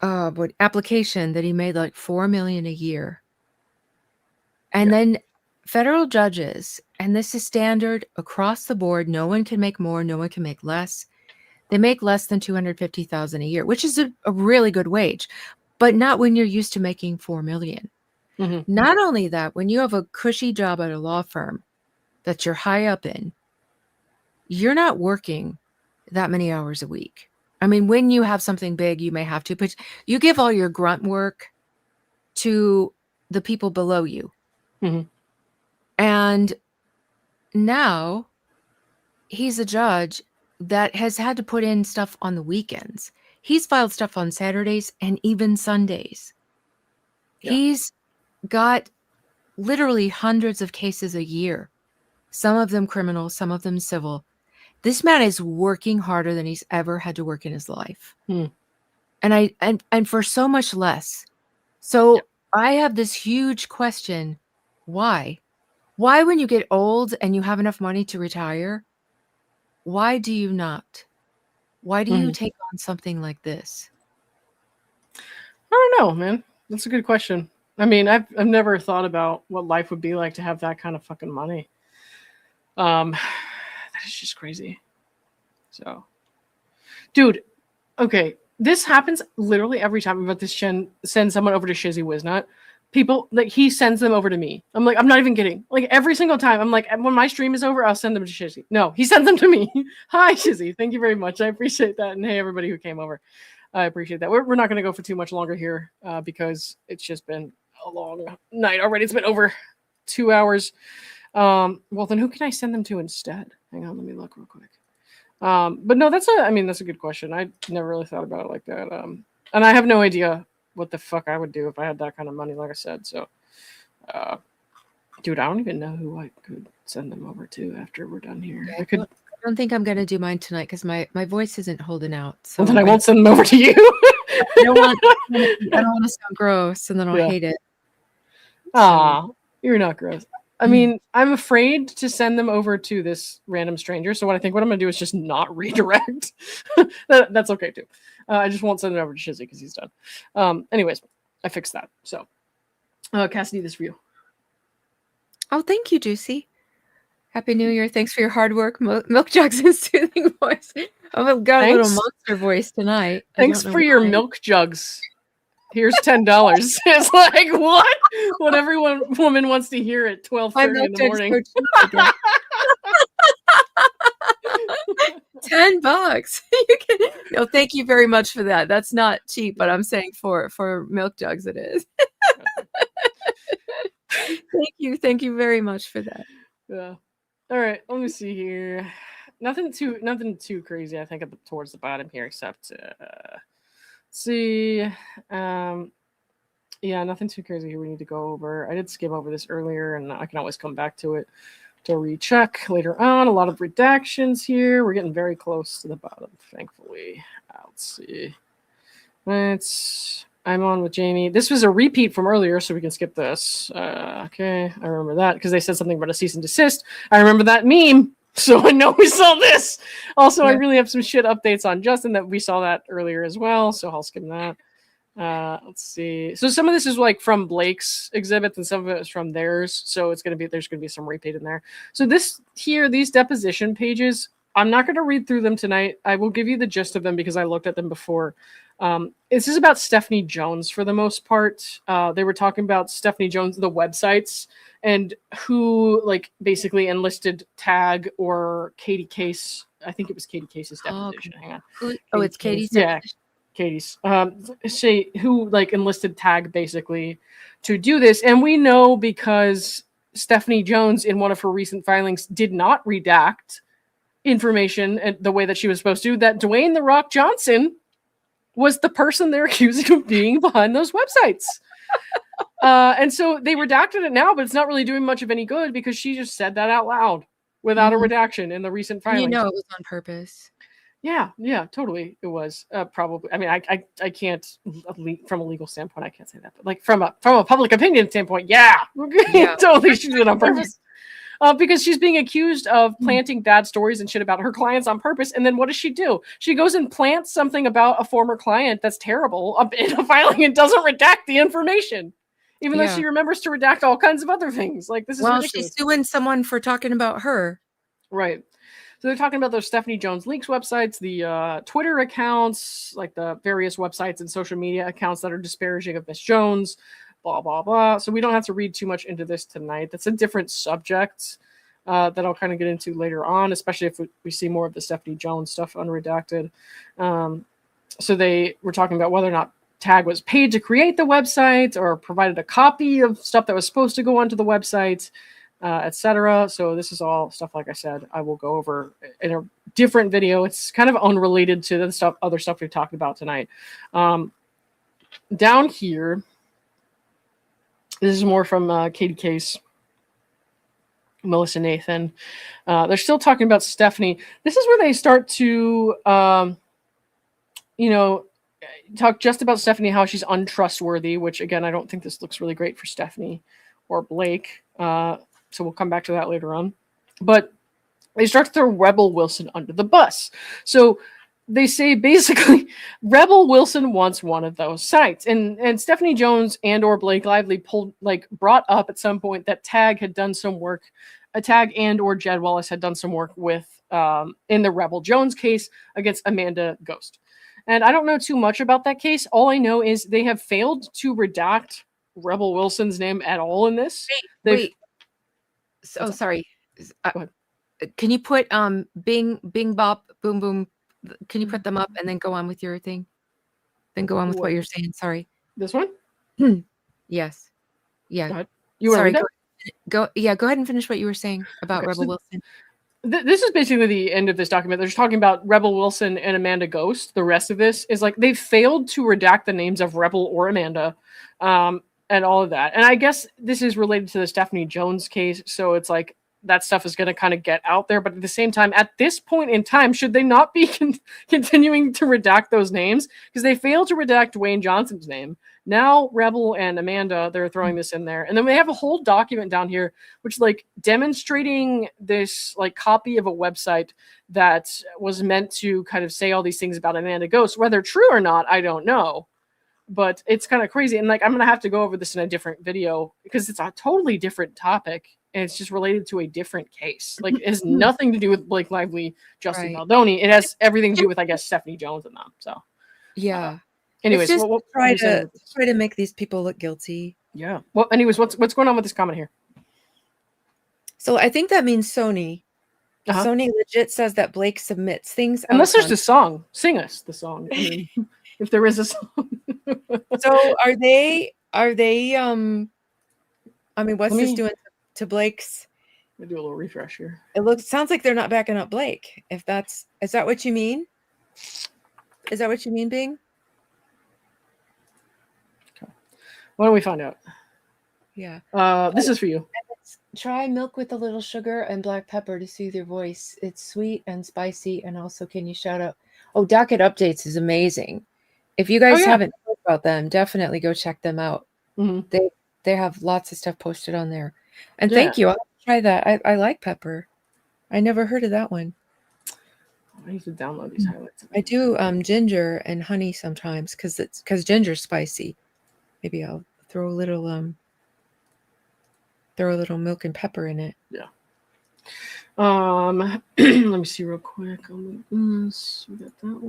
application that he made like $4 million a year. And then federal judges, and this is standard across the board, no one can make more, no one can make less. They make less than $250,000 a year, which is a really good wage, but not when you're used to making $4 million. Mm-hmm. Not only that, when you have a cushy job at a law firm that you're high up in, you're not working that many hours a week. I mean, when you have something big, you may have to, but you give all your grunt work to the people below you. Mm-hmm. And now he's a judge that has had to put in stuff on the weekends. He's filed stuff on Saturdays and even Sundays. Yeah. He's got literally hundreds of cases a year, some of them criminal, some of them civil. This man is working harder than he's ever had to work in his life. And for so much less. So I have this huge question. Why? Why, when you get old and you have enough money to retire, why do you not? Why do you Mhm. take on something like this? I don't know, man. That's a good question. I mean, I've never thought about what life would be like to have that kind of fucking money. That is just crazy. So, dude, okay, this happens literally every time about this Shen sends someone over to Shizzy Wiznut. People like he sends them over to me. I'm like, I'm not even kidding. Like every single time, I'm like, when my stream is over, I'll send them to Shizzy. No, he sends them to me. Hi, Shizzy. Thank you very much. I appreciate that. And hey, everybody who came over, I appreciate that. We're not going to go for too much longer here because it's just been a long night already. It's been over 2 hours. Well, then who can I send them to instead? Hang on, let me look real quick. But no, that's a good question. I never really thought about it like that. And I have no idea what the fuck I would do if I had that kind of money, like I said. So, dude, I don't even know who I could send them over to after we're done here. Yeah, I could. I don't think I'm gonna do mine tonight because my voice isn't holding out. So Well, then I won't send them over to you. I don't want to sound gross, and then I'll Yeah. hate it. Aw, you're not gross. I Mm. mean, I'm afraid to send them over to this random stranger. So what I'm going to do is just not redirect. That's okay too. I just won't send it over to Shizzy because he's done. Anyways, I fixed that. So, Cassidy, this for you. Oh, thank you, Juicy. Happy New Year. Thanks for your hard work, Milk Jugs and soothing voice. I've got a little monster voice tonight. Thanks for your milk jugs. Here's $10. It's like what? What every woman wants to hear at 12:30 in the morning. $10. You can, no, thank you very much for that. That's not cheap, but I'm saying for milk jugs it is. Thank you very much for that. Yeah. All right, let me see here. Nothing too crazy. I think towards the bottom here, except see. Yeah, nothing too crazy here we need to go over. I did skim over this earlier, and I can always come back to it to recheck later on. A lot of redactions here. We're getting very close to the bottom, thankfully. Let's see. I'm on with Jamie. This was a repeat from earlier, so we can skip this. Okay, I remember that because they said something about a cease and desist. I remember that meme, so I know we saw this. Also, yeah. I really have some shit updates on Justin that we saw that earlier as well, so I'll skim that. Let's see. So some of this is like from Blake's exhibits and some of it is from theirs. So there's going to be some repeat in there. So these deposition pages, I'm not going to read through them tonight. I will give you the gist of them because I looked at them before. This is about Stephanie Jones for the most part. They were talking about Stephanie Jones, the websites, and who like basically enlisted Tag or Katie Case. I think it was Katie Case's deposition. Okay. Hang on. It's Katie's. Yeah. Katie's who like enlisted Tag basically to do this, and we know because Stephanie Jones in one of her recent filings did not redact information and the way that she was supposed to, that Dwayne "The Rock" Johnson was the person they're accusing of being behind those websites. And so they redacted it now, but it's not really doing much of any good because she just said that out loud without a redaction in the recent filings. You know it was on purpose. Yeah, totally. It was probably. I mean, I can't from a legal standpoint. I can't say that, but like from a public opinion standpoint, yeah. Totally, she did it on purpose. Because she's being accused of planting bad stories and shit about her clients on purpose. And then what does she do? She goes and plants something about a former client that's terrible in a filing and doesn't redact the information, even though she remembers to redact all kinds of other things. Like this is ridiculous. She's suing someone for talking about her, right? So they're talking about those Stephanie Jones Leaks websites, the Twitter accounts, like the various websites and social media accounts that are disparaging of Miss Jones, blah, blah, blah. So we don't have to read too much into this tonight. That's a different subject that I'll kind of get into later on, especially if we see more of the Stephanie Jones stuff unredacted. So they were talking about whether or not Tag was paid to create the website or provided a copy of stuff that was supposed to go onto the website. Etc. So this is all stuff, like I said, I will go over in a different video. It's kind of unrelated to the other stuff we've talked about tonight. Down here, this is more from Katie Case, Melissa Nathan. They're still talking about Stephanie. This is where they start to, talk just about Stephanie, how she's untrustworthy, which again, I don't think this looks really great for Stephanie or Blake. So we'll come back to that later on. But they start to throw Rebel Wilson under the bus. So they say basically Rebel Wilson wants one of those sites. And Stephanie Jones and or Blake Lively brought up at some point that Tag had done some work, Tag and or Jed Wallace had done some work with in the Rebel Jones case against Amanda Ghost. And I don't know too much about that case. All I know is they have failed to redact Rebel Wilson's name at all in this. Wait. So sorry. Can you put Bing Bop Boom Boom? Can you put them up and then go on with your thing? Then go on with what you're saying. Sorry. This one? Yes. Yeah. Go ahead. You want to read that? Go ahead and finish what you were saying about Rebel Wilson. This is basically the end of this document. They're just talking about Rebel Wilson and Amanda Ghost. The rest of this is like they've failed to redact the names of Rebel or Amanda, and all of that. And I guess this is related to the Stephanie Jones case, so it's like that stuff is going to kind of get out there. But at the same time, at this point in time, should they not be continuing to redact those names? Because they failed to redact Dwayne Johnson's name. Now Rebel and Amanda, they're throwing this in there. And then we have a whole document down here, which like demonstrating this like copy of a website that was meant to kind of say all these things about Amanda Ghost. Whether true or not, I don't know. But it's kind of crazy. And like, I'm going to have to go over this in a different video because it's a totally different topic. And it's just related to a different case. Like it has nothing to do with Blake Lively, Justin Baldoni. It has everything to do with, I guess, Stephanie Jones and them. So yeah. Anyways, we'll try to make these people look guilty. Yeah. Well, anyways, what's going on with this comment here? So I think that means Sony. Sony legit says that Blake submits things. Unless there's a song, sing us the song. I mean, if there is a song. So are they? I mean, what's this doing to Blake's? Let me do a little refresh here. Sounds like they're not backing up Blake. Is that what you mean? Is that what you mean, Bing? Why don't we find out? Yeah. This is for you. Try milk with a little sugar and black pepper to soothe your voice. It's sweet and spicy. And also, can you shout out? Oh, Docket Updates is amazing. If you guys haven't heard about them, definitely go check them out. Mm-hmm. They have lots of stuff posted on there. And thank you. I'll try that. I like pepper. I never heard of that one. I need to download these highlights. I do ginger and honey sometimes because ginger's spicy. Maybe I'll throw a little milk and pepper in it. Yeah. Let me see real quick. We got that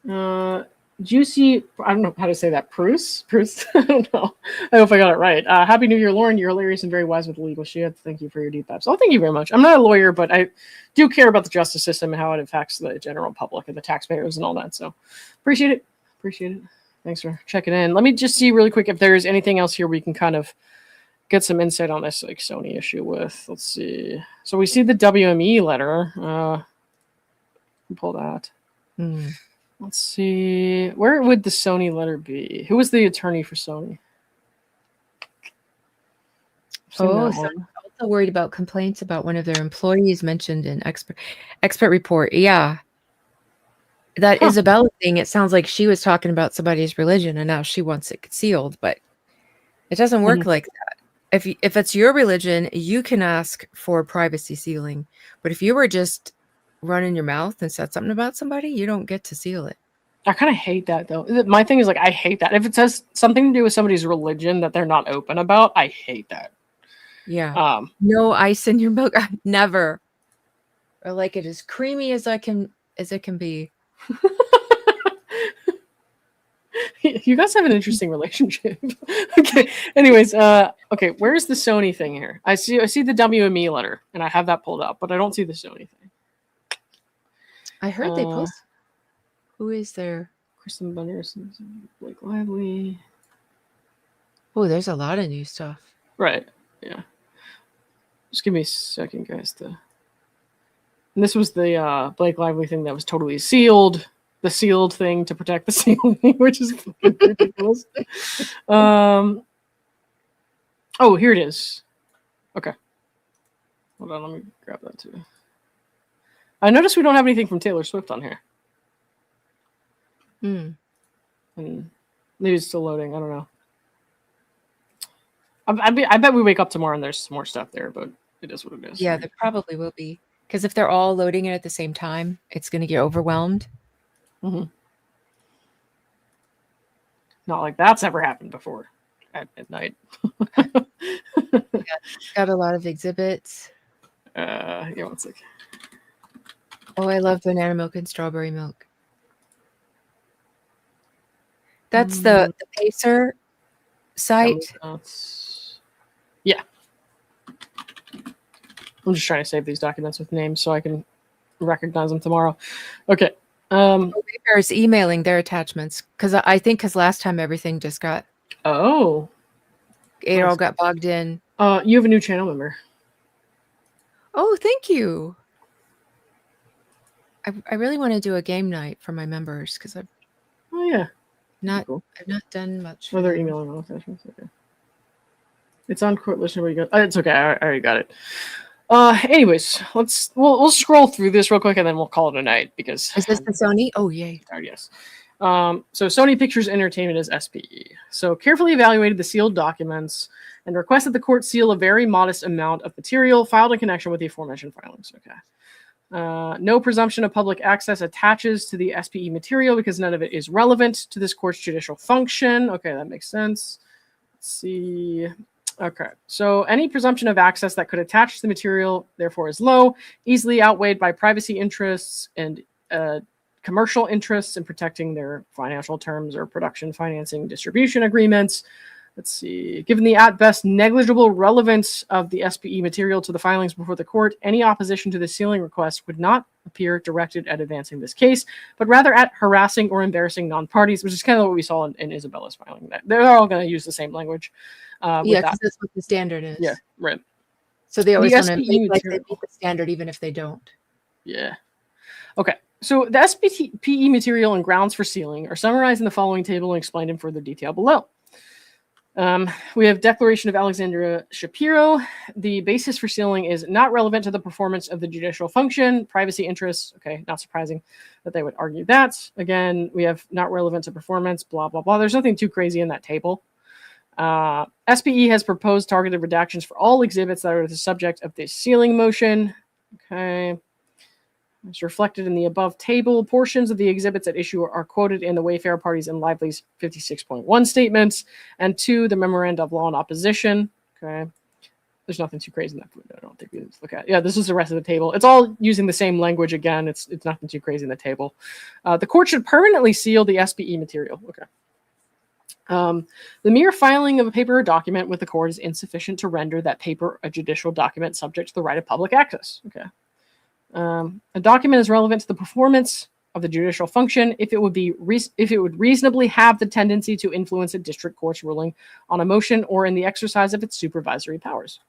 one. Juicy. I don't know how to say that. Bruce. I don't know. I hope I got it right. Happy New Year, Lauren. You're hilarious and very wise with the legal shit. Thank you for your deep dives. Oh, thank you very much. I'm not a lawyer, but I do care about the justice system and how it affects the general public and the taxpayers and all that. So appreciate it. Thanks for checking in. Let me just see really quick if there's anything else here we can kind of get some insight on this like Sony issue with. Let's see. So we see the WME letter. Pull that. Let's see. Where would the Sony letter be? Who was the attorney for Sony? So I'm also worried about complaints about one of their employees mentioned in expert report. Yeah. That Isabela thing, it sounds like she was talking about somebody's religion and now she wants it concealed, but it doesn't work like that. If it's your religion, you can ask for privacy sealing. But if you were just running your mouth and said something about somebody, you don't get to seal it. I kind of hate that though. My thing is like, I hate that. If it says something to do with somebody's religion that they're not open about, I hate that. Yeah. No ice in your milk. Never. Or like it as creamy as it can be. You guys have an interesting relationship. Okay. Anyways, okay, where's the Sony thing here? I see the WME letter, and I have that pulled up, but I don't see the Sony thing. I heard they post. Who is there? Kristen Bunderson, Blake Lively. Oh, there's a lot of new stuff. Right. Yeah. Just give me a second, guys. And this was the Blake Lively thing that was totally sealed. The sealed thing to protect the sealed thing, which is fucking ridiculous. Oh, here it is. Okay. Hold on, let me grab that too. I noticed we don't have anything from Taylor Swift on here. And maybe it's still loading. I don't know. I bet we wake up tomorrow and there's some more stuff there, but it is what it is. Yeah, there probably will be. Because if they're all loading it at the same time, it's going to get overwhelmed. Mm-hmm. Not like that's ever happened before at midnight. Got a lot of exhibits. Yeah, one sec. Oh, I love banana milk and strawberry milk. That's the Pacer site. Yeah. I'm just trying to save these documents with names so I can recognize them tomorrow. Okay. Wayfarer is emailing their attachments because last time everything just got it all got bogged in. You have a new channel member. Oh, thank you. I really want to do a game night for my members because I've not done much. Oh, they're emailing all attachments. Okay. It's on court list. Where you go? It's okay. I already got it. Anyways, we'll scroll through this real quick and then we'll call it a night because is this the Sony? Oh yay! Yes. So Sony Pictures Entertainment is SPE. So carefully evaluated the sealed documents and requested the court seal a very modest amount of material filed in connection with the aforementioned filings. Okay. No presumption of public access attaches to the SPE material because none of it is relevant to this court's judicial function. Okay, that makes sense. Let's see. Okay, so any presumption of access that could attach to the material, therefore, is low, easily outweighed by privacy interests and commercial interests in protecting their financial terms or production financing distribution agreements. Let's see. Given the at best negligible relevance of the SPE material to the filings before the court, any opposition to the sealing request would not appear directed at advancing this case, but rather at harassing or embarrassing non-parties, which is kind of what we saw in Isabela's filing. They're all going to use the same language. Because that's what the standard is. Yeah, right. So they always want to make like they meet the standard even if they don't. Yeah. Okay. So the SPE material and grounds for sealing are summarized in the following table and explained in further detail below. We have Declaration of Alexandria Shapiro. The basis for sealing is not relevant to the performance of the judicial function, privacy interests. Okay, not surprising that they would argue that. Again, we have not relevant to performance, blah, blah, blah. There's nothing too crazy in that table. SPE has proposed targeted redactions for all exhibits that are the subject of this sealing motion. Okay. It's reflected in the above table. Portions of the exhibits at issue are quoted in the Wayfarer Parties and Lively's 56.1 statements, and 2, the Memoranda of Law in Opposition. Okay. There's nothing too crazy in that footnote. I don't think we need to look at. Yeah, this is the rest of the table. It's all using the same language again. It's nothing too crazy in the table. The court should permanently seal the SPE material. Okay. The mere filing of a paper or document with the court is insufficient to render that paper a judicial document subject to the right of public access. Okay. A document is relevant to the performance of the judicial function if it would reasonably have the tendency to influence a district court's ruling on a motion or in the exercise of its supervisory powers.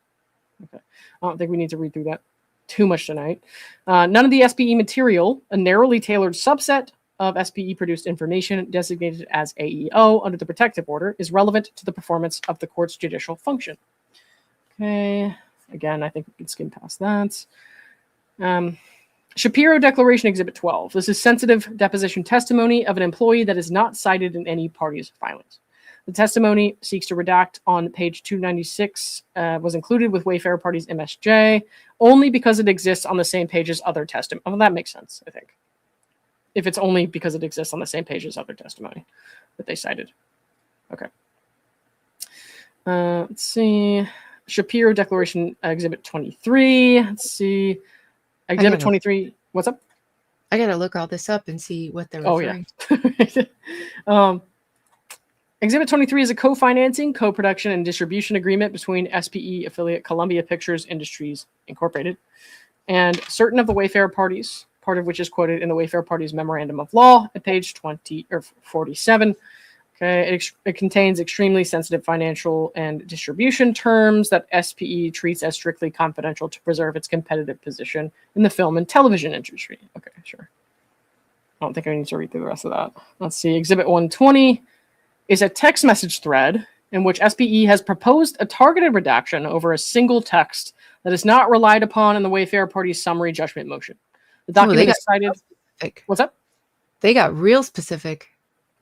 Okay. I don't think we need to read through that too much tonight. None of the SPE material, a narrowly tailored subset of SPE produced information designated as AEO under the protective order, is relevant to the performance of the court's judicial function. Okay. Again, I think we can skim past that. Shapiro Declaration Exhibit 12. This is sensitive deposition testimony of an employee that is not cited in any party's filings. The testimony seeks to redact on page 296 was included with Wayfarer Party's MSJ only because it exists on the same page as other testimony. Well, that makes sense, I think. If it's only because it exists on the same page as other testimony that they cited. Okay. Let's see. Shapiro Declaration Exhibit 23. Let's see. Exhibit 23. What's up? I gotta look all this up and see what they're referring to. Exhibit 23 is a co-financing, co-production, and distribution agreement between SPE affiliate Columbia Pictures Industries Incorporated and certain of the Wayfarer parties, part of which is quoted in the Wayfarer Party's Memorandum of Law at page 20 or 47. Okay, it contains extremely sensitive financial and distribution terms that SPE treats as strictly confidential to preserve its competitive position in the film and television industry. Okay, sure. I don't think I need to read through the rest of that. Let's see. Exhibit 120 is a text message thread in which SPE has proposed a targeted redaction over a single text that is not relied upon in the Wayfarer Party's summary judgment motion. The document is cited. Specific. What's up? They got real specific.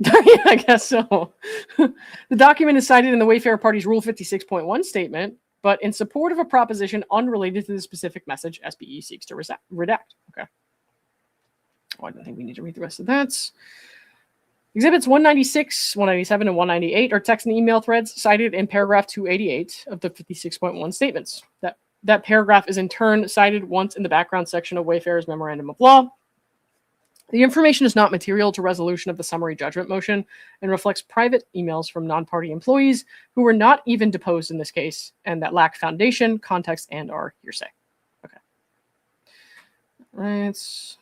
Yeah, I guess so. The document is cited in the Wayfarer Party's Rule 56.1 statement, but in support of a proposition unrelated to the specific message SPE seeks to redact. Okay. Oh, I don't think we need to read the rest of that. Exhibits 196, 197, and 198 are text and email threads cited in paragraph 288 of the 56.1 statements. That paragraph is in turn cited once in the background section of Wayfarer's Memorandum of Law. The information is not material to resolution of the summary judgment motion and reflects private emails from non-party employees who were not even deposed in this case and that lack foundation, context, and are hearsay. Okay. All right.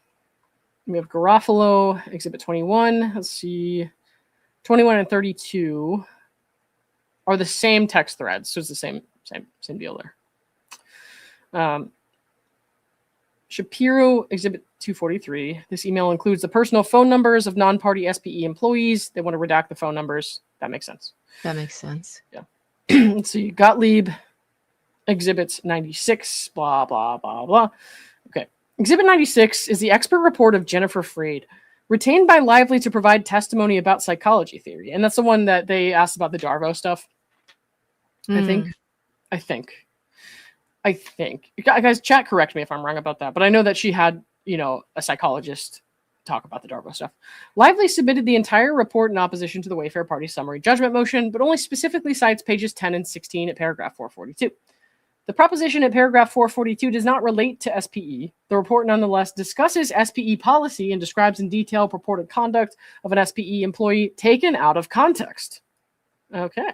We have Garofalo, Exhibit 21. Let's see. 21 and 32 are the same text threads, so it's the same deal there. Shapiro, Exhibit 243. This email includes the personal phone numbers of non-party SPE employees. They want to redact the phone numbers. That makes sense. That makes sense. Yeah. Let's see. Gottlieb, Exhibit 96, blah, blah, blah, blah. Okay. Exhibit 96 is the expert report of Jennifer Freed, retained by Lively to provide testimony about psychology theory. And that's the one that they asked about the Darvo stuff. I think. Guys, chat, correct me if I'm wrong about that. But I know that she had, a psychologist talk about the Darvo stuff. Lively submitted the entire report in opposition to the Wayfarer Party summary judgment motion, but only specifically cites pages 10 and 16 at paragraph 442. The proposition at paragraph 442 does not relate to SPE. The report nonetheless discusses SPE policy and describes in detail purported conduct of an SPE employee taken out of context. Okay.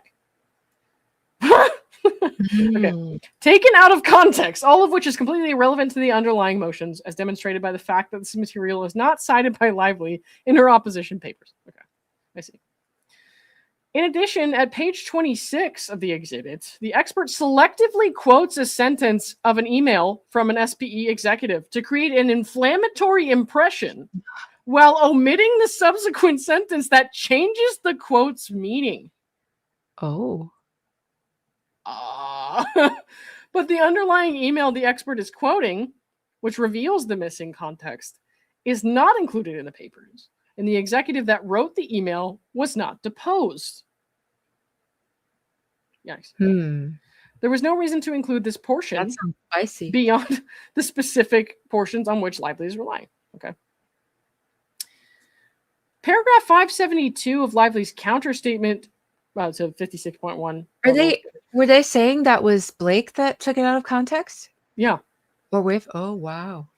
Okay. Taken out of context, all of which is completely irrelevant to the underlying motions, as demonstrated by the fact that this material is not cited by Lively in her opposition papers. Okay, I see. In addition, at page 26 of the exhibit, the expert selectively quotes a sentence of an email from an SPE executive to create an inflammatory impression while omitting the subsequent sentence that changes the quote's meaning. Oh. But the underlying email the expert is quoting, which reveals the missing context, is not included in the papers, and the executive that wrote the email was not deposed. Yikes. There was no reason to include this portion That sounds spicy. beyond the specific portions on which Lively is relying. Okay. Paragraph 572 of Lively's counter statement to 56.1. Were they saying that was Blake that took it out of context? Yeah. Or with? Oh, wow.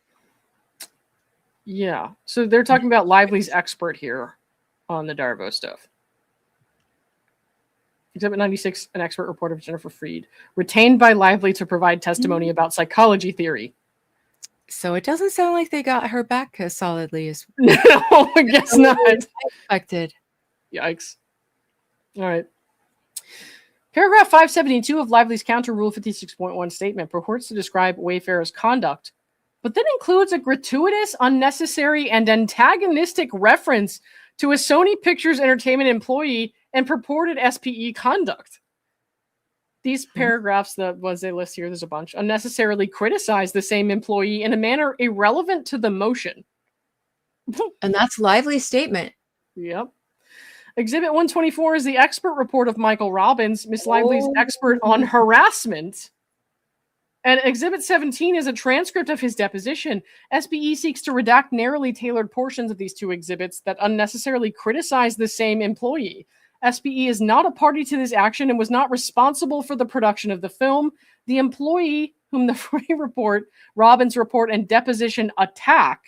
Yeah. So they're talking about Lively's expert here on the Darvo stuff. Exhibit 96, an expert report of Jennifer Freed, retained by Lively to provide testimony about psychology theory. So it doesn't sound like they got her back as solidly as No, I guess not. expected. Yikes. All right. Paragraph 572 of Lively's counter Rule 56.1 statement purports to describe Wayfarer's conduct, but then includes a gratuitous, unnecessary, and antagonistic reference to a Sony Pictures Entertainment employee and purported SPE conduct. These paragraphs, the ones they list here, there's a bunch, unnecessarily criticize the same employee in a manner irrelevant to the motion. And that's Lively's statement. Yep. Exhibit 124 is the expert report of Michael Robbins, Miss Lively's expert on harassment. And Exhibit 17 is a transcript of his deposition. SPE seeks to redact narrowly tailored portions of these two exhibits that unnecessarily criticize the same employee. SPE is not a party to this action and was not responsible for the production of the film. The employee whom the Frey report, Robbins report, and deposition attack,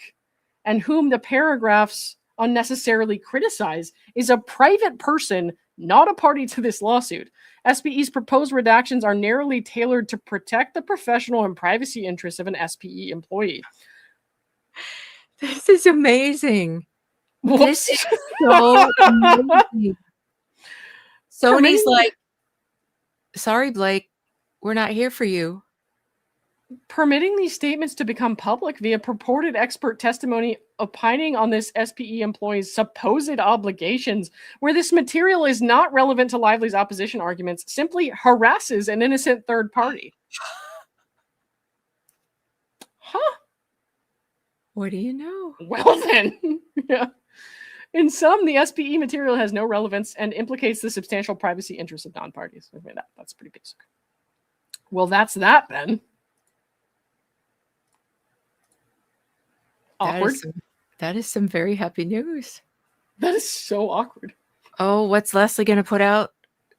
and whom the paragraphs unnecessarily criticize, is a private person, not a party to this lawsuit. SPE's proposed redactions are narrowly tailored to protect the professional and privacy interests of an SPE employee. This is amazing. Whoops. This is so amazing. Sony's like, sorry, Blake, we're not here for you. Permitting these statements to become public via purported expert testimony opining on this SPE employee's supposed obligations, where this material is not relevant to Lively's opposition arguments, simply harasses an innocent third party. Huh? What do you know? Well then. Yeah. In some, the SPE material has no relevance and implicates the substantial privacy interests of non-parties. Okay, that's pretty basic. Well, that's that then. Awkward. That is some very happy news. That is so awkward. Oh, what's Leslie going to put out?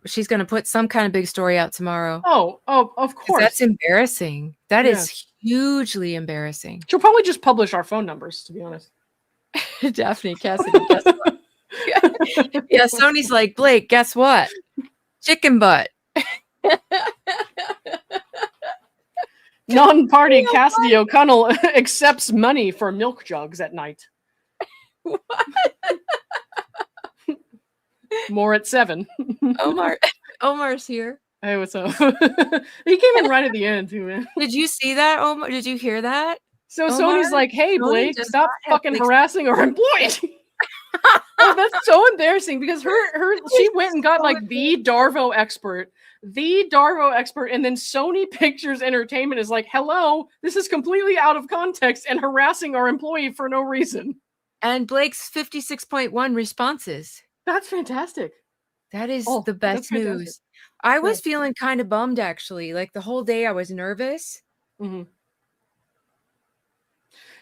She's going to put some kind of big story out tomorrow. Oh, of course. That's embarrassing. That is hugely embarrassing. She'll probably just publish our phone numbers, to be honest. Daphne Cassidy, guess what? Yeah, Sony's like, Blake, guess what? Chicken butt. Non-party Cassidy O'Connell accepts money for milk jugs at night. What? More at 7. Omar's here. Hey, what's up? He came in right at the end too, man. Did you see that, Omar? Did you hear that? So Omar? Sony's like, hey, Blake, does stop not have fucking Blake's- harassing our employee. Oh, that's so embarrassing because she went and got like the Darvo expert, and then Sony Pictures Entertainment is like, hello, this is completely out of context and harassing our employee for no reason. And Blake's 56.1 responses. That's fantastic. That is Oh, the that's best fantastic. news. I was feeling kind of bummed, actually. Like the whole day I was nervous. Mm-hmm.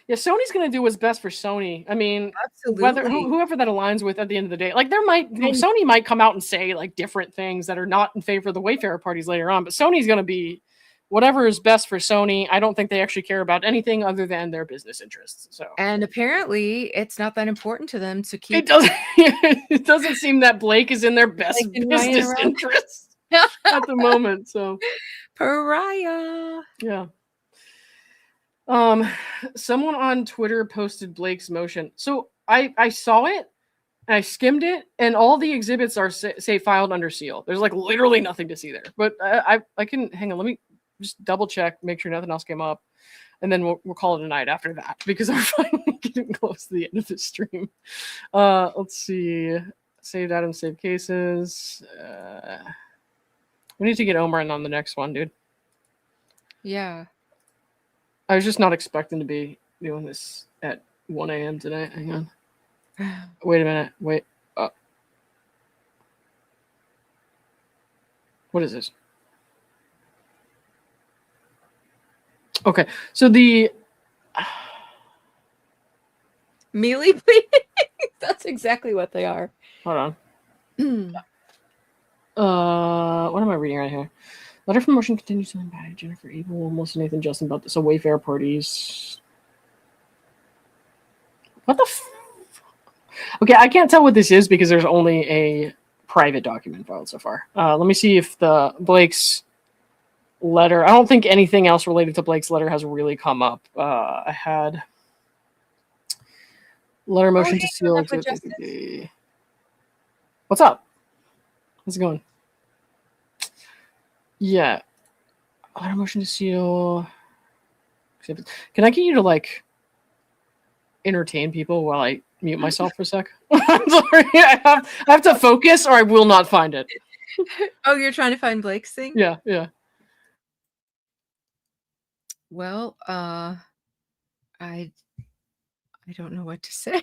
Yeah, Sony's going to do what's best for Sony. I mean, Absolutely. whoever that aligns with at the end of the day, like Sony might come out and say like different things that are not in favor of the Wayfarer parties later on, but Sony's going to be whatever is best for Sony. I don't think they actually care about anything other than their business interests. So, and apparently it's not that important to them to keep. It doesn't. It doesn't seem that Blake is in their best business interests at the moment. So, pariah. Yeah. Someone on Twitter posted Blake's motion. So I saw it and I skimmed it, and all the exhibits are say filed under seal. There's like literally nothing to see there. But I can hang on. Let me just double check, make sure nothing else came up, and then we'll call it a night after that because we're finally getting close to the end of the stream. Let's see. Saved items, save cases. We need to get Omar in on the next one, dude. Yeah. I was just not expecting to be doing this at 1 a.m. tonight. Hang on. Wait a minute. Wait. What is this? Okay. So the... Mealy pleading? That's exactly what they are. Hold on. What am I reading right here? Letter from motion continues to by Jennifer Abel, Melissa Nathan, Justin Baldoni. So Wayfarer parties. What the Okay, I can't tell what this is because there's only a private document filed so far. Let me see if the Blake's letter. I don't think anything else related to Blake's letter has really come up. I had letter motion to seal. What's up? How's it going? Yeah. Letter motion to seal. Can I get you to like entertain people while I mute myself for a sec? I'm sorry. I have to focus or I will not find it. Oh, you're trying to find Blake's thing? Yeah. Well, I don't know what to say.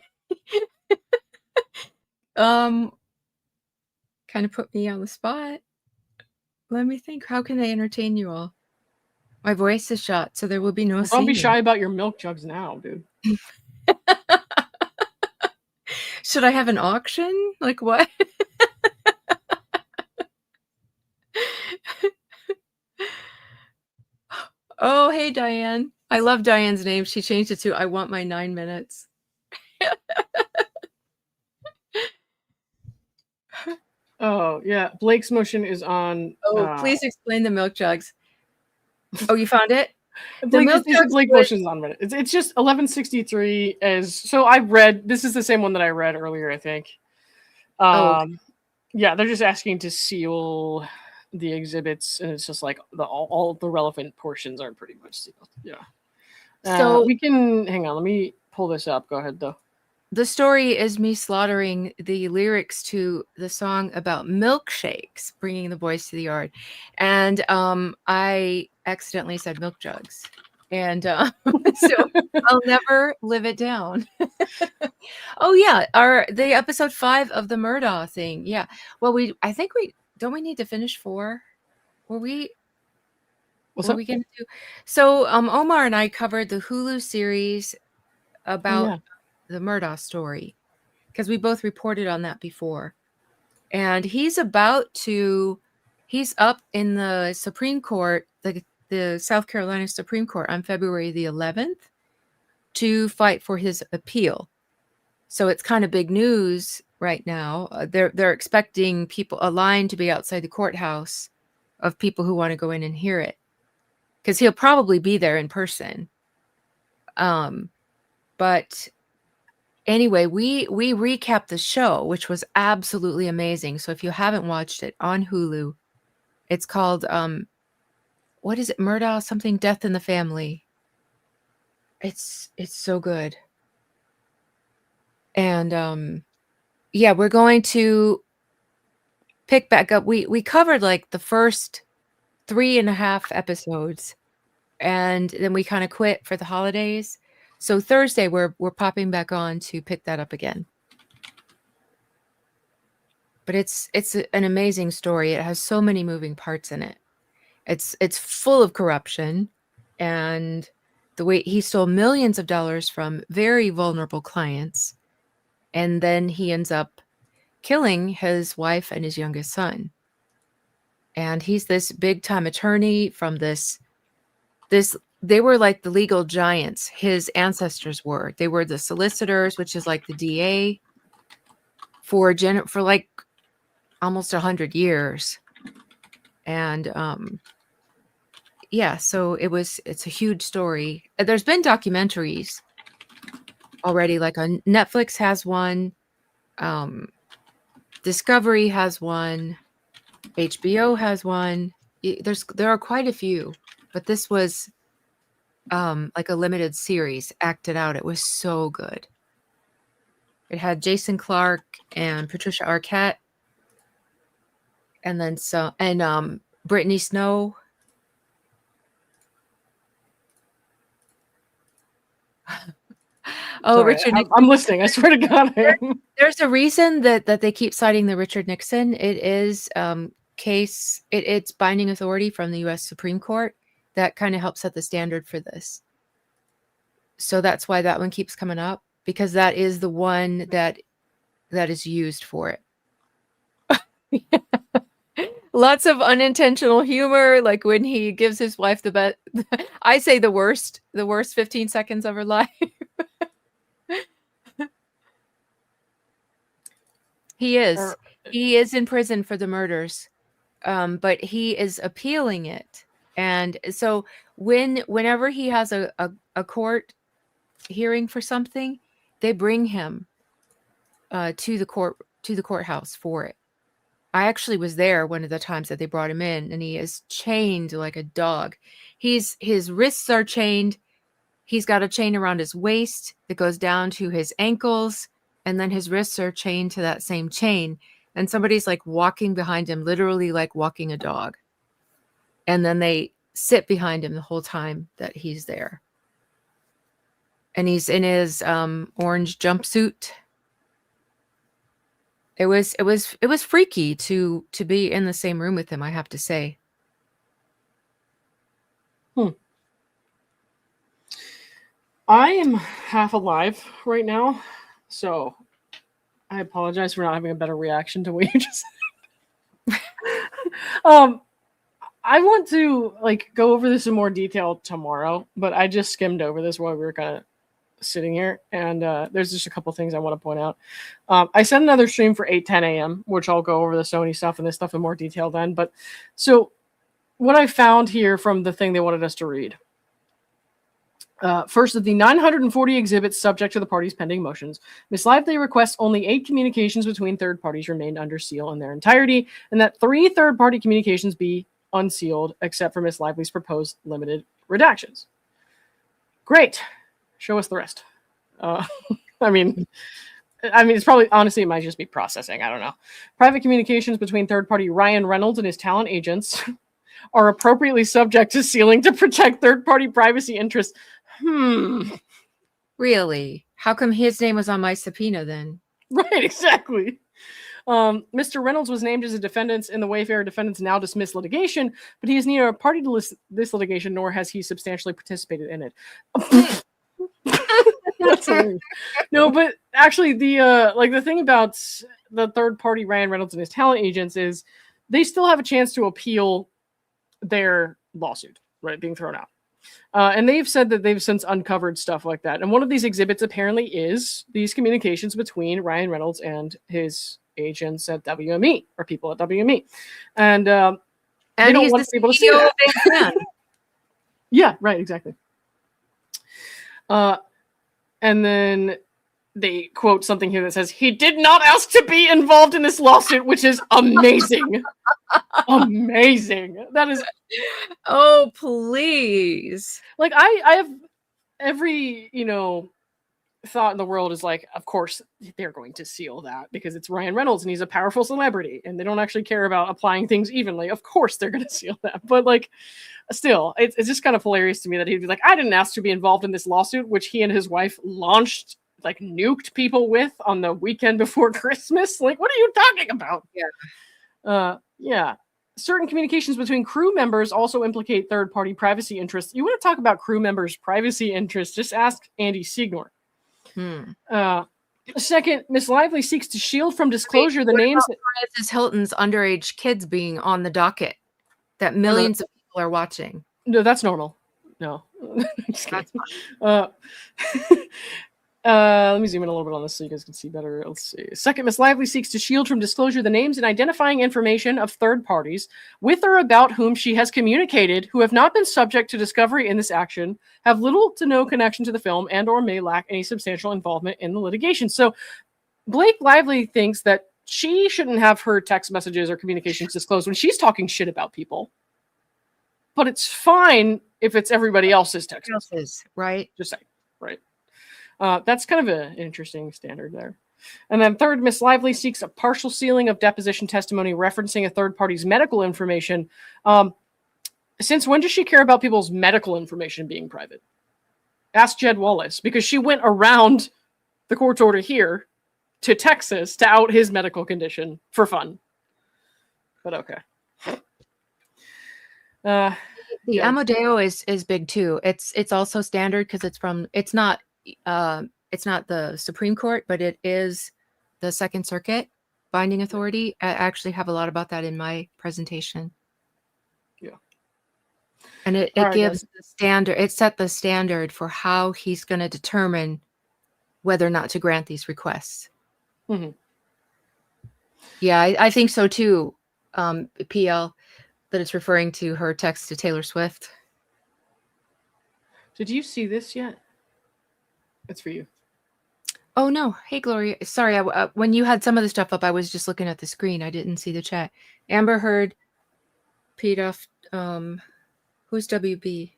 Kind of put me on the spot. Let me think. How can I entertain you all? My voice is shot, so there will be no Don't be singing. shy about your milk jugs now, dude. Should I have an auction? Like what? Oh, hey, Diane. I love Diane's name. She changed it to I want my 9 minutes. Oh, yeah. Blake's motion is on. Oh, please explain the milk jugs. Oh, you found it? Blake motion is on Reddit. It's just 1163 as so I read this is the same one that I read earlier, I think. Okay. Yeah, they're just asking to seal the exhibits, and it's just like all the relevant portions are pretty much sealed. Yeah. So we can hang on, let me pull this up. Go ahead though. The story is me slaughtering the lyrics to the song about milkshakes, bringing the boys to the yard. And I accidentally said milk jugs. And so I'll never live it down. Oh yeah, the episode 5 of the Murdaugh thing. Yeah. Well, I think we need to finish 4. Were we What's were up? we gonna do? So Omar and I covered the Hulu series about yeah. the Murdaugh story, because we both reported on that before. And he's up in the Supreme Court, the South Carolina Supreme Court, on February the 11th to fight for his appeal. So it's kind of big news right now. They're expecting a line to be outside the courthouse of people who want to go in and hear it, because he'll probably be there in person. But anyway, we recapped the show, which was absolutely amazing. So if you haven't watched it, on Hulu, it's called what is it? Murdaugh something, Death in the Family. It's so good. And yeah, we're going to pick back up. We covered like the first 3.5 episodes, and then we kind of quit for the holidays. So Thursday we're popping back on to pick that up again. But it's an amazing story. It has so many moving parts in it. It's full of corruption, and the way he stole millions of dollars from very vulnerable clients, and then he ends up killing his wife and his youngest son. And he's this big time attorney from this they were like the legal giants. His ancestors were. They were the solicitors, which is like the DA, for like almost 100 years. And yeah, so it's a huge story. There's been documentaries already, like on Netflix has one, Discovery has one, HBO has one. There are quite a few, but this was like a limited series acted out. It was so good. It had Jason Clarke and Patricia Arquette, and then Brittany Snow. Oh, Sorry, Richard Nixon. I'm listening. I swear to God. There's a reason that they keep citing the Richard Nixon. It is it's binding authority from the U.S. Supreme Court that kind of helps set the standard for this. So that's why that one keeps coming up, because that is the one that is used for it. Lots of unintentional humor, like when he gives his wife the best, I say the worst 15 seconds of her life. He is in prison for the murders, but he is appealing it. And so whenever he has a court hearing for something, they bring him to the courthouse for it. I actually was there one of the times that they brought him in, and he is chained like a dog. His wrists are chained. He's got a chain around his waist that goes down to his ankles, and then his wrists are chained to that same chain. And somebody's like walking behind him, literally like walking a dog. And then they sit behind him the whole time that he's there. And he's in his orange jumpsuit. It was freaky to be in the same room with him, I have to say. I am half alive right now, so I apologize for not having a better reaction to what you just said. I want to go over this in more detail tomorrow, but I just skimmed over this while we were kind of sitting here, and there's just a couple things I want to point out. I set another stream for 8:10 a.m., which I'll go over the Sony stuff and this stuff in more detail then. But so what I found here from the thing they wanted us to read. First, of the 940 exhibits subject to the parties' pending motions, Ms. Lively requests only 8 communications between third parties remained under seal in their entirety, and that 3 third-party communications be unsealed, except for Ms. Lively's proposed limited redactions. Great. Show us the rest. I mean, it's probably, honestly, it might just be processing. I don't know. Private communications between third-party Ryan Reynolds and his talent agents are appropriately subject to sealing to protect third-party privacy interests. Really? How come his name was on my subpoena then? Right, exactly. Mr. Reynolds was named as a defendant in the Wayfarer defendants now dismissed litigation, but he is neither a party to this litigation nor has he substantially participated in it. That's hilarious. No, but actually, the thing about the third party Ryan Reynolds and his talent agents is they still have a chance to appeal their lawsuit, right, being thrown out. And they've said that they've since uncovered stuff like that. And one of these exhibits apparently is these communications between Ryan Reynolds and his agents at WME or people at WME. And they don't want people to see that. Yeah, right, exactly. And then they quote something here that says, he did not ask to be involved in this lawsuit, which is amazing. Amazing. That is. Oh, please. Like, I have every, thought in the world is like, of course, they're going to seal that because it's Ryan Reynolds and he's a powerful celebrity and they don't actually care about applying things evenly. Of course, they're going to seal that. But, like, still, it's just kind of hilarious to me that he'd be like, I didn't ask to be involved in this lawsuit, which he and his wife launched, like, nuked people with on the weekend before Christmas. Like, what are you talking about? Yeah. Yeah. Certain communications between crew members also implicate third-party privacy interests. You want to talk about crew members' privacy interests, just ask Andy Signor. Second, Miss Lively seeks to shield from disclosure the names. Francis Hilton's underage kids being on the docket that millions of people are watching. No, that's normal. No. Let me zoom in a little bit on this so you guys can see better. Let's see. Second, Miss Lively seeks to shield from disclosure the names and identifying information of third parties with or about whom she has communicated who have not been subject to discovery in this action, have little to no connection to the film, and or may lack any substantial involvement in the litigation. So Blake Lively thinks that she shouldn't have her text messages or communications disclosed when she's talking shit about people. But it's fine if it's everybody else's text messages. Right? Just saying, right? That's kind of an interesting standard there. And then third, Miss Lively seeks a partial sealing of deposition testimony referencing a third party's medical information. Since when does she care about people's medical information being private? Ask Jed Wallace, because she went around the court's order here to Texas to out his medical condition for fun. But okay. The Amadeo is big too. It's also standard because it's not the Supreme Court, but it is the Second Circuit binding authority. I actually have a lot about that in my presentation. Yeah. And it gives the standard, it set the standard for how he's going to determine whether or not to grant these requests. Mm-hmm. Yeah, I think so too, PL, that it's referring to her text to Taylor Swift. Did you see this yet? It's for you. Oh, no. Hey, Gloria. Sorry, when you had some of the stuff up, I was just looking at the screen. I didn't see the chat. Amber Heard, Pedoff, who's WB?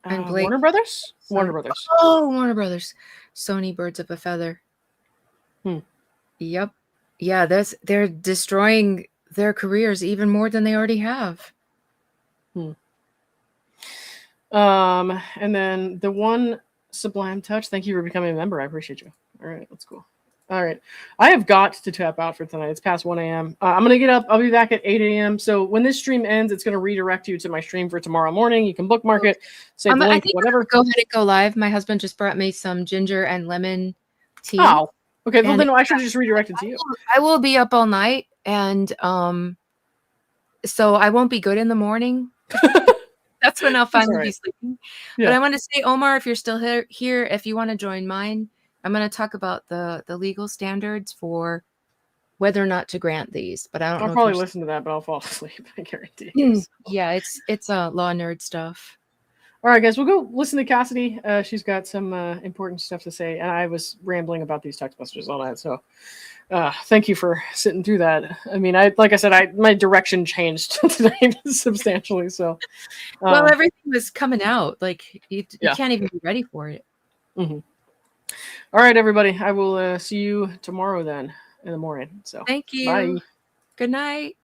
And Blake. Warner Brothers? Warner Brothers. Oh, Warner Brothers. Sony, Birds of a Feather. Yep. Yeah, they're destroying their careers even more than they already have. And then the one Sublime Touch. Thank you for becoming a member. I appreciate you. All right, that's cool. All right. I have got to tap out for tonight. It's past 1 a.m. I'm going to get up. I'll be back at 8 a.m. So when this stream ends, it's going to redirect you to my stream for tomorrow morning. You can bookmark it, save the link, whatever. Go ahead and go live. My husband just brought me some ginger and lemon tea. Oh, okay. Well, then I should have just redirected to you. I will be up all night, and so I won't be good in the morning. That's when I'll finally be sleeping. Yeah. But I want to say, Omar, if you're still here, if you want to join mine, I'm going to talk about the legal standards for whether or not to grant these. But I'll probably listen to that, but I'll fall asleep. I guarantee you. Yeah, it's law nerd stuff. All right, guys, we'll go listen to Cassidy. She's got some important stuff to say, and I was rambling about these text messages all night, so thank you for sitting through that. I mean, like I said, my direction changed tonight substantially. So, well, everything was coming out. Like you can't even be ready for it. Mm-hmm. All right, everybody. I will see you tomorrow then in the morning. So, thank you. Bye. Good night.